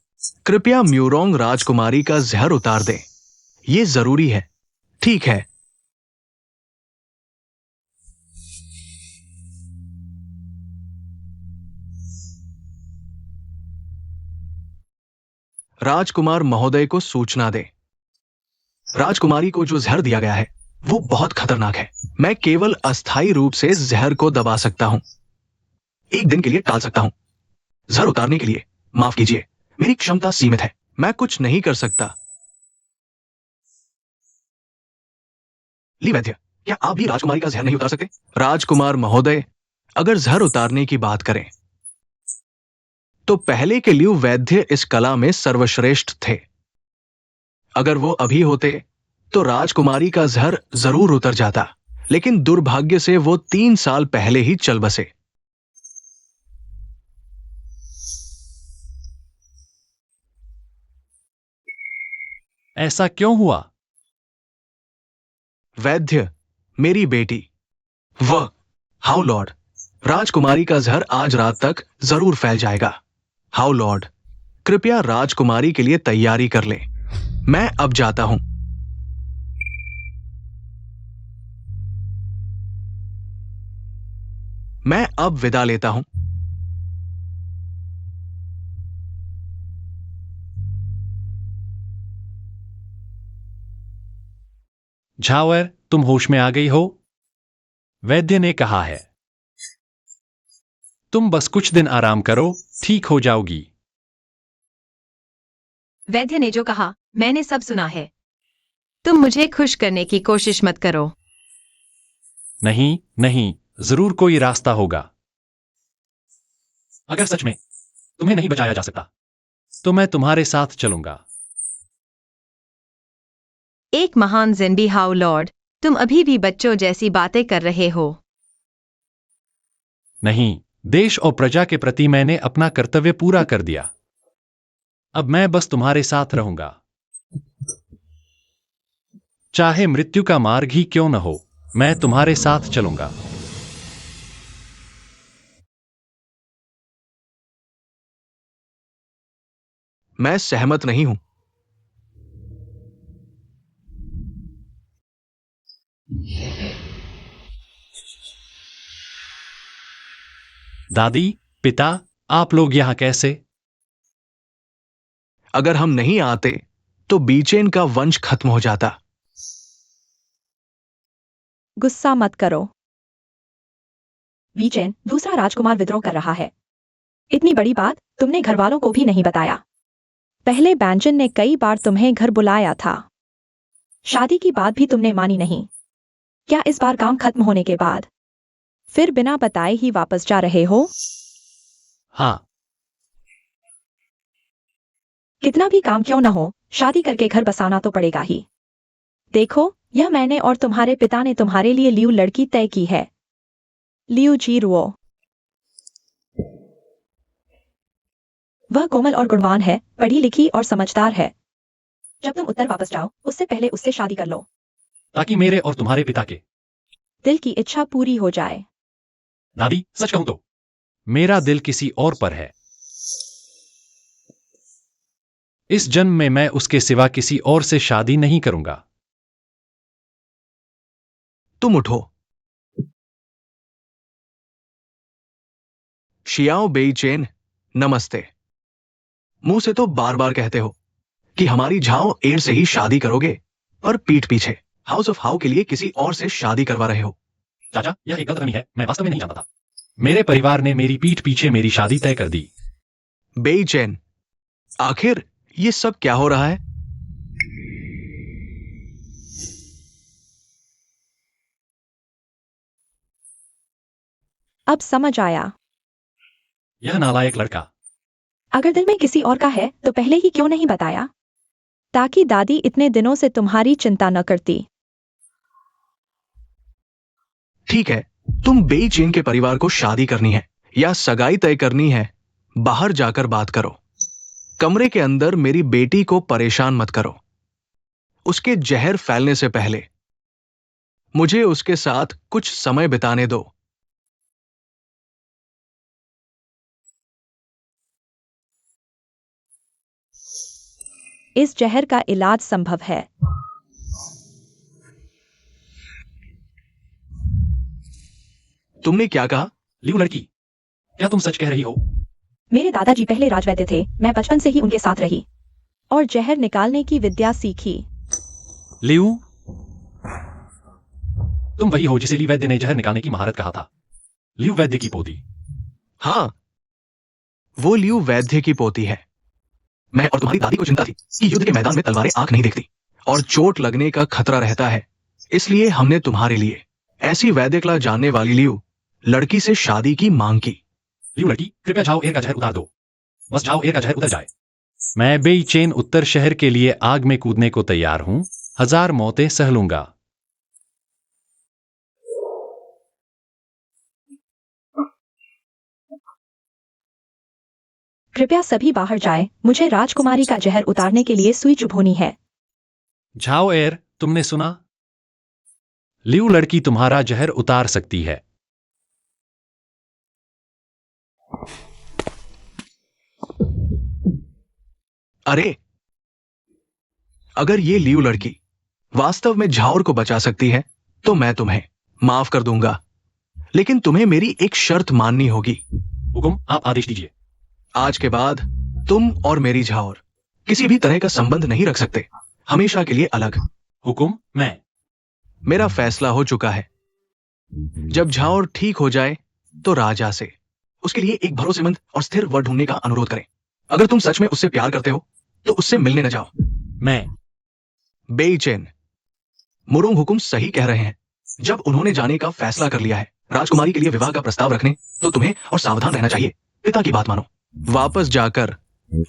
कृपया म्यूरोंग राजकुमारी का जहर उतार दें, यह जरूरी है। ठीक है। राजकुमार महोदय को सूचना दें। राजकुमारी को जो जहर दिया गया है वो बहुत खतरनाक है। मैं केवल अस्थायी रूप से जहर को दबा सकता हूं, एक दिन के लिए टाल सकता हूं। जहर उतारने के लिए माफ कीजिए, मेरी क्षमता सीमित है, मैं कुछ नहीं कर सकता। ली वैद्य, क्या आप भी राजकुमारी का जहर नहीं उतार सकते? राजकुमार महोदय, अगर जहर उतारने की बात करें तो पहले के लियू वैद्य इस कला में सर्वश्रेष्ठ थे। अगर वो अभी होते तो राजकुमारी का जहर जरूर उतर जाता, लेकिन दुर्भाग्य से वो 3 साल पहले ही चल बसे। ऐसा क्यों हुआ? वैद्य, मेरी बेटी, वह, हाउ लॉर्ड, राजकुमारी का जहर आज रात तक जरूर फैल जाएगा। हाउ लॉर्ड, कृपया राजकुमारी के लिए तैयारी कर लें। मैं अब जाता हूं। मैं अब विदा लेता हूं। झाओएर, तुम होश में आ गई हो? वैद्य ने कहा है। तुम बस कुछ दिन आराम करो, ठीक हो जाओगी। वैद्य ने जो कहा मैंने सब सुना है। तुम मुझे खुश करने की कोशिश मत करो। नहीं नहीं, जरूर कोई रास्ता होगा। अगर सच में तुम्हें नहीं बचाया जा सकता तो मैं तुम्हारे साथ चलूंगा। एक महान जिंबी हाउ लॉर्ड, तुम अभी भी बच्चों जैसी बातें कर रहे हो। नहीं, देश और प्रजा के प्रति मैंने अपना कर्तव्य पूरा कर दिया। अब मैं बस तुम्हारे साथ रहूंगा, चाहे मृत्यु का मार्ग ही क्यों न हो। मैं तुम्हारे साथ चलूंगा। मैं सहमत नहीं हूं। दादी, पिता, आप लोग यहां कैसे? अगर हम नहीं आते तो बीचेन का वंश खत्म हो जाता। गुस्सा मत करो। वीचेन, दूसरा राजकुमार विद्रोह कर रहा है। इतनी बड़ी बात तुमने घर वालों को भी नहीं बताया। पहले बैंजन ने कई बार तुम्हें घर बुलाया था। शादी की बात भी तुमने मानी नहीं। क्या इस बार काम खत्म होने के बाद फिर बिना बताए ही वापस जा रहे हो? हाँ। कितना भी काम क्यों न हो, शादी करके घर बसाना तो पड़ेगा ही। देखो, यह मैंने और तुम्हारे पिता ने तुम्हारे लिए लियू लड़की तय की है, लियू जी रुओ। वह कोमल और गुणवान है, पढ़ी लिखी और समझदार है। जब तुम उत्तर वापस जाओ उससे पहले उससे शादी कर लो, ताकि मेरे और तुम्हारे पिता के दिल की इच्छा पूरी हो जाए। दादी, सच कहूं तो मेरा दिल किसी और पर है। इस जन्म में मैं उसके सिवा किसी और से शादी नहीं करूंगा। तुम उठो। शियाओ बेईचेन, नमस्ते। मुंह से तो बार बार कहते हो कि हमारी झाओ एर से ही शादी करोगे, और पीठ पीछे हाउस ऑफ हाउ के लिए किसी और से शादी करवा रहे हो। चाचा, यह एक गलतफहमी है। मैं वास्तव में नहीं जानता था। मेरे परिवार ने मेरी पीठ पीछे मेरी शादी तय कर दी। बेईचेन, आखिर ये सब क्या हो रहा है? अब समझ आया। यह नालायक लड़का। अगर दिल में किसी और का है तो पहले ही क्यों नहीं बताया, ताकि दादी इतने दिनों से तुम्हारी चिंता न करती। ठीक है, तुम बेईचेन के परिवार को शादी करनी है या सगाई तय करनी है, बाहर जाकर बात करो। कमरे के अंदर मेरी बेटी को परेशान मत करो। उसके जहर फैलने से पहले मुझे उसके साथ कुछ समय बिताने दो। इस जहर का इलाज संभव है। तुमने क्या कहा? लियू लड़की, क्या तुम सच कह रही हो? मेरे दादाजी पहले राजवैद्य थे, मैं बचपन से ही उनके साथ रही और जहर निकालने की विद्या सीखी। लियू, तुम वही हो जिसे ली वैद्य ने जहर निकालने की महारत कहा था। लियू वैद्य की पोती। हां, वो लियू वैद्य की पोती है। मैं और तुम्हारी दादी को चिंता थी कि युद्ध के मैदान में तलवारें आंख नहीं देखती और चोट लगने का खतरा रहता है, इसलिए हमने तुम्हारे लिए ऐसी वैद्य कला जानने वाली लियू लड़की से शादी की मांग की। लियू लड़की, कृपया झाओ एर का जहर उतार दो। बस झाओ एर का जहर उतर जाए। मैं बेईचेन उत्तर शहर के लिए आग में कूदने को तैयार हूं। 1000 मौतें सह लूंगा। कृपया सभी बाहर जाएं, मुझे राजकुमारी का जहर उतारने के लिए सुई चुभोनी है। झाओ एर, तुमने सुना? लियू लड़की तुम्हारा जहर उतार सकती है। अरे, अगर ये लियू लड़की वास्तव में झाओर को बचा सकती है तो मैं तुम्हें माफ कर दूंगा, लेकिन तुम्हें मेरी एक शर्त माननी होगी। हुकुम, आप आदेश दीजिए। आज के बाद तुम और मेरी झाओर किसी भी तरह का संबंध नहीं रख सकते, हमेशा के लिए अलग। हुकुम, मेरा फैसला हो चुका है। जब झाओर ठीक हो जाए तो राजा से उसके लिए एक भरोसेमंद और स्थिर वर ढूंढने का अनुरोध करें। अगर तुम सच में उससे प्यार करते हो तो उससे मिलने न जाओ। मैं बेईचेन, मुरोंग हुकुम सही कह रहे हैं। जब उन्होंने जाने का फैसला कर लिया है राजकुमारी के लिए विवाह का प्रस्ताव रखने, तो तुम्हें और सावधान रहना चाहिए। पिता की बात मानो। वापस जाकर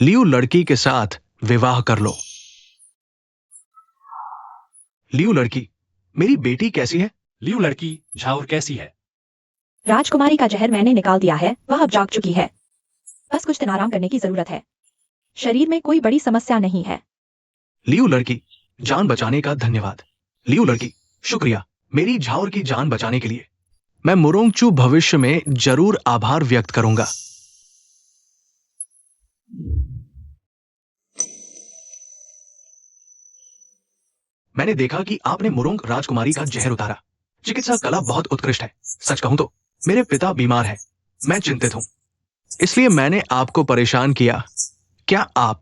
लियू लड़की के साथ विवाह कर लो। लियू लड़की, मेरी बेटी कैसी है? लियू लड़की, झाओर कैसी है? राजकुमारी का जहर मैंने निकाल दिया है, वह अब जाग चुकी है। बस कुछ दिन आराम करने की जरूरत है। शरीर में कोई बड़ी समस्या नहीं है। लियू लड़की, जान बचाने का धन्यवाद। लियू लड़की, शुक्रिया मेरी झाओर की जान बचाने के लिए। मैं मुरोंगचू भविष्य में जरूर आभार व्यक्त करूंगा। मैंने देखा कि आपने मुरोंग राजकुमारी का जहर उतारा। चिकित्सा कला बहुत उत्कृष्ट है। सच कहूं तो मेरे पिता बीमार हैं, मैं चिंतित हूं, इसलिए मैंने आपको परेशान किया। क्या आप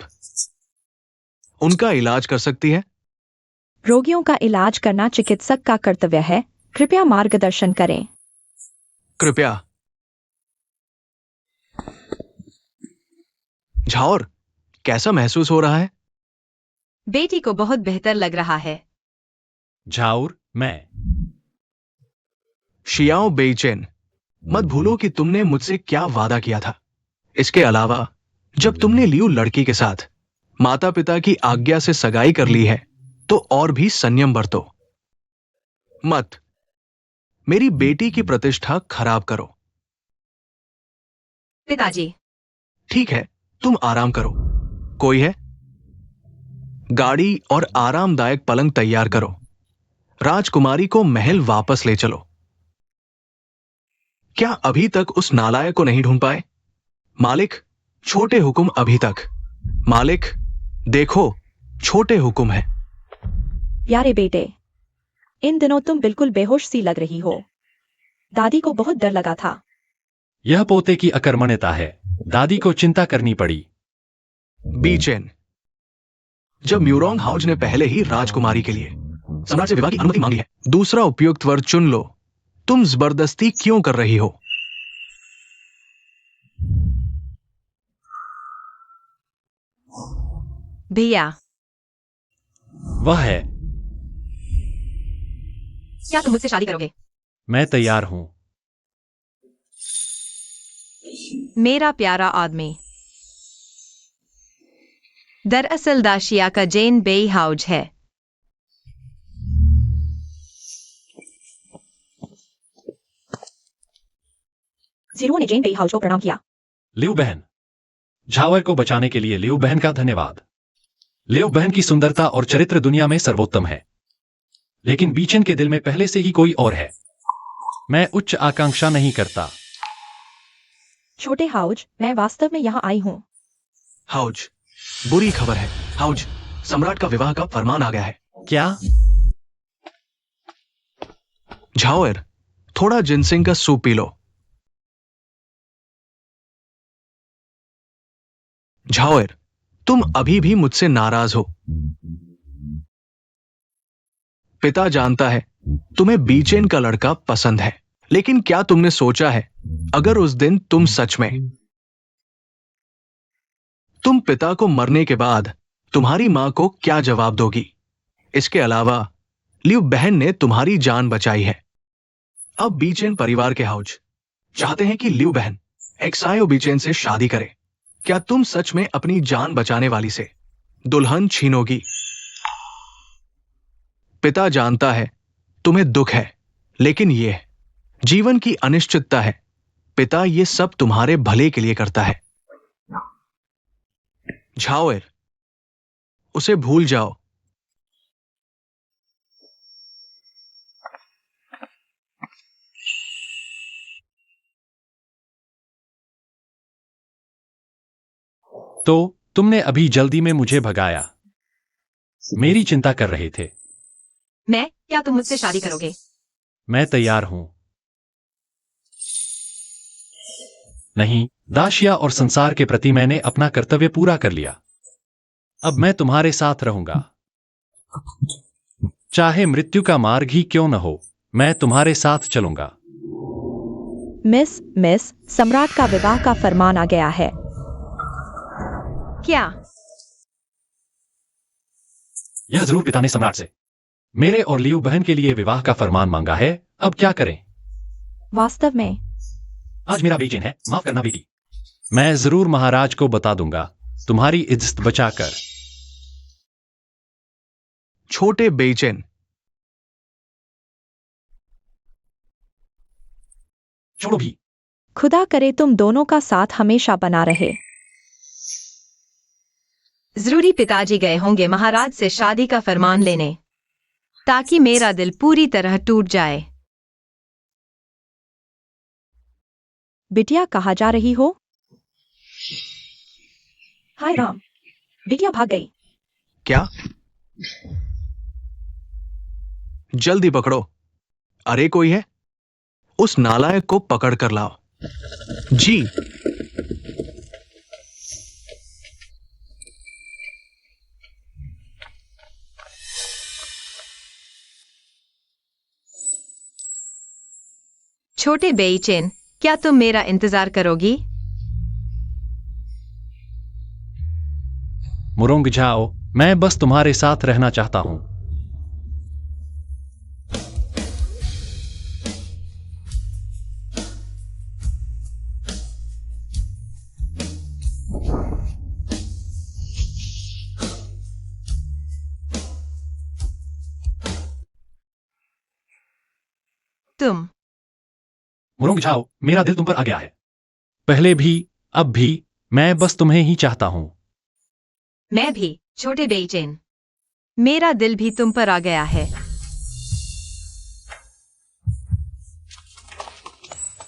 उनका इलाज कर सकती है? रोगियों का इलाज करना चिकित्सक का कर्तव्य है, कृपया मार्गदर्शन करें। कृपया। झाओर, कैसा महसूस हो रहा है? बेटी को बहुत बेहतर लग रहा है। झाओर, मैं शियाओ बेईचेन, मत भूलो कि तुमने मुझसे क्या वादा किया था। इसके अलावा जब तुमने लियू लड़की के साथ माता पिता की आज्ञा से सगाई कर ली है तो और भी संयम बरतो। मत मेरी बेटी की प्रतिष्ठा खराब करो। पिताजी, ठीक है, तुम आराम करो। कोई है? गाड़ी और आरामदायक पलंग तैयार करो। राजकुमारी को महल वापस ले चलो। क्या अभी तक उस नालायक को नहीं ढूंढ पाए? मालिक, छोटे हुक्म अभी तक। मालिक, देखो, छोटे हुक्म है। प्यारे बेटे, इन दिनों तुम बिल्कुल बेहोश सी लग रही हो। दादी को बहुत डर लगा था। यह पोते की अकर्मण्यता है। दादी को चिंता करनी पड़ी। बीचेन, जब म्यूरोंग हाउज ने पहले ही राजकुमारी के लिए सम्राट से विवाह की अनुमति मांगी है, दूसरा उपयुक्त वर चुन लो। तुम जबरदस्ती क्यों कर रही हो? भैया, वह है। क्या तुम मुझसे शादी करोगे? मैं तैयार हूं। मेरा प्यारा आदमी। दरअसल दाशिया का जेन बेई हाउज है। जीरो ने जेन बेई हाउस को प्रणाम किया। लिउ बहन, झावर को बचाने के लिए लिउ बहन का धन्यवाद। लिउ बहन की सुंदरता और चरित्र दुनिया में सर्वोत्तम है, लेकिन बीचन के दिल में पहले से ही कोई और है। मैं उच्च आकांक्षा नहीं करता। छोटे हाउज, मैं वास्तव में यहाँ आई हूँ। हाउज, बुरी खबर है। हाउज, सम्राट का विवाह का फरमान आ गया है। क्या? झाओर, थोड़ा जिनसिंग का सूप पी लो। झाओर, तुम अभी भी मुझसे नाराज हो। पिता जानता है तुम्हें बीचेन का लड़का पसंद है, लेकिन क्या तुमने सोचा है अगर उस दिन तुम पिता को मरने के बाद तुम्हारी मां को क्या जवाब दोगी? इसके अलावा लिउ बहन ने तुम्हारी जान बचाई है। अब बीचेन परिवार के हाउज चाहते हैं कि लिउ बहन एक्सायो बीचेन से शादी करे। क्या तुम सच में अपनी जान बचाने वाली से दुल्हन छीनोगी? पिता जानता है तुम्हें दुख है, लेकिन यह जीवन की अनिश्चितता है। पिता ये सब तुम्हारे भले के लिए करता है। झाओर, उसे भूल जाओ। तो तुमने अभी जल्दी में मुझे भगाया। मेरी चिंता कर रहे थे। क्या तुम मुझसे शादी करोगे? मैं तैयार हूं। नहीं, दाशिया और संसार के प्रति मैंने अपना कर्तव्य पूरा कर लिया। अब मैं तुम्हारे साथ रहूंगा, चाहे मृत्यु का मार्ग ही क्यों न हो। मैं तुम्हारे साथ चलूंगा। मिस, सम्राट का विवाह का फरमान आ गया है। क्या? यह जरूर पिता ने सम्राट से मेरे और लियू बहन के लिए विवाह का फरमान मांगा है। अब क्या करें? वास्तव में आज मेरा बेचैन है, माफ करना बेटी। मैं जरूर महाराज को बता दूंगा, तुम्हारी इज्जत बचाकर। छोटे बेचैन, छोड़ो भी। खुदा करे तुम दोनों का साथ हमेशा बना रहे। जरूरी पिताजी गए होंगे महाराज से शादी का फरमान लेने, ताकि मेरा दिल पूरी तरह टूट जाए। बिटिया कहाँ जा रही हो? हाय राम, बिटिया भाग गई। क्या? जल्दी पकड़ो। अरे कोई है? उस नालायक को पकड़ कर लाओ। जी। छोटे बेईचेन, क्या तुम मेरा इंतजार करोगी? मुरोंग जाओ, मैं बस तुम्हारे साथ रहना चाहता हूं। तुम मुरोंग झाओ, मेरा दिल तुम पर आ गया है। पहले भी, अब भी, मैं बस तुम्हें ही चाहता हूं। मैं भी, छोटे बेईचेन। मेरा दिल भी तुम पर आ गया है।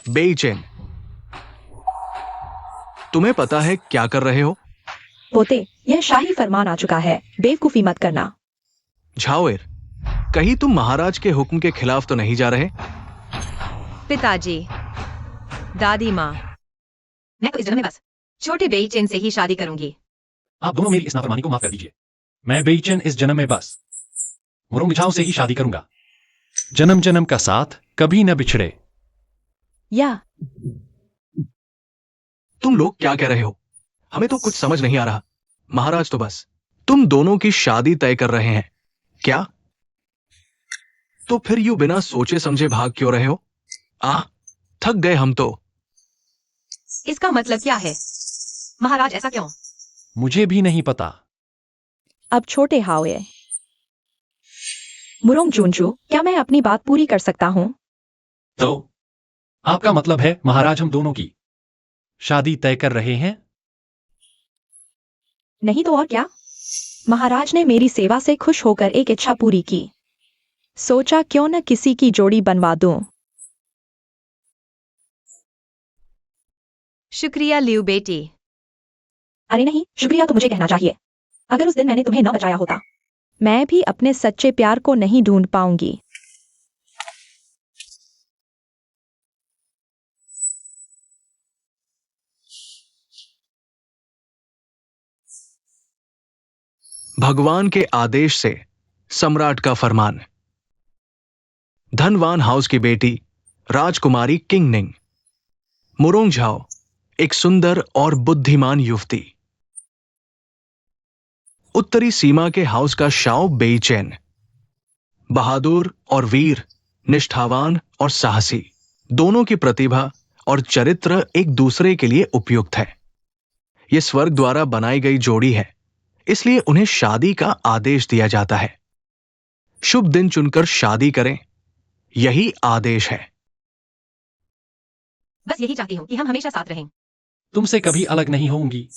बेईचेन, तुम्हें पता है क्या कर रहे हो? पोते, यह शाही फरमान आ चुका है, बेवकूफी मत करना। झाओएर, कहीं तुम महाराज के हुक्म के खिलाफ तो नहीं जा रहे? पिताजी, दादी माँ, मैं तो इस जन्म में बस छोटे बेईचेन से ही शादी करूंगी। आप दोनों मेरी इस नाफरमानी को माफ कर दीजिए। मैं बेईचेन इस जन्म में बस मुरोंग झाओ से ही शादी करूंगा। जन्म जन्म का साथ कभी न बिछड़े। या तुम लोग क्या कह रहे हो? हमें तो कुछ समझ नहीं आ रहा। महाराज तो बस तुम दोनों की शादी तय कर रहे हैं क्या? तो फिर यूं बिना सोचे समझे भाग क्यों रहे हो? थक गए हम तो। इसका मतलब क्या है? महाराज ऐसा क्यों? मुझे भी नहीं पता। अब छोटे हाओए। मुरोंग जूनजू, क्या मैं अपनी बात पूरी कर सकता हूँ? तो आपका मतलब है महाराज हम दोनों की शादी तय कर रहे हैं? नहीं तो और क्या? महाराज ने मेरी सेवा से खुश होकर एक इच्छा पूरी की। सोचा क्यों न किसी की जोड़ी बनवा दूं। शुक्रिया लियू बेटी। अरे नहीं, शुक्रिया तो मुझे कहना चाहिए। अगर उस दिन मैंने तुम्हें न बचाया होता, मैं भी अपने सच्चे प्यार को नहीं ढूंढ पाऊंगी। भगवान के आदेश से सम्राट का फरमान। धनवान हाउस की बेटी राजकुमारी किंगनिंग, मुरोंग झाओ एक सुंदर और बुद्धिमान युवती। उत्तरी सीमा के हाउस का शाओ बेईचेन, बहादुर और वीर, निष्ठावान और साहसी। दोनों की प्रतिभा और चरित्र एक दूसरे के लिए उपयुक्त है। यह स्वर्ग द्वारा बनाई गई जोड़ी है, इसलिए उन्हें शादी का आदेश दिया जाता है। शुभ दिन चुनकर शादी करें, यही आदेश है। बस यही चाहती हूँ कि हम हमेशा साथ रहें। तुमसे कभी अलग नहीं होंगी।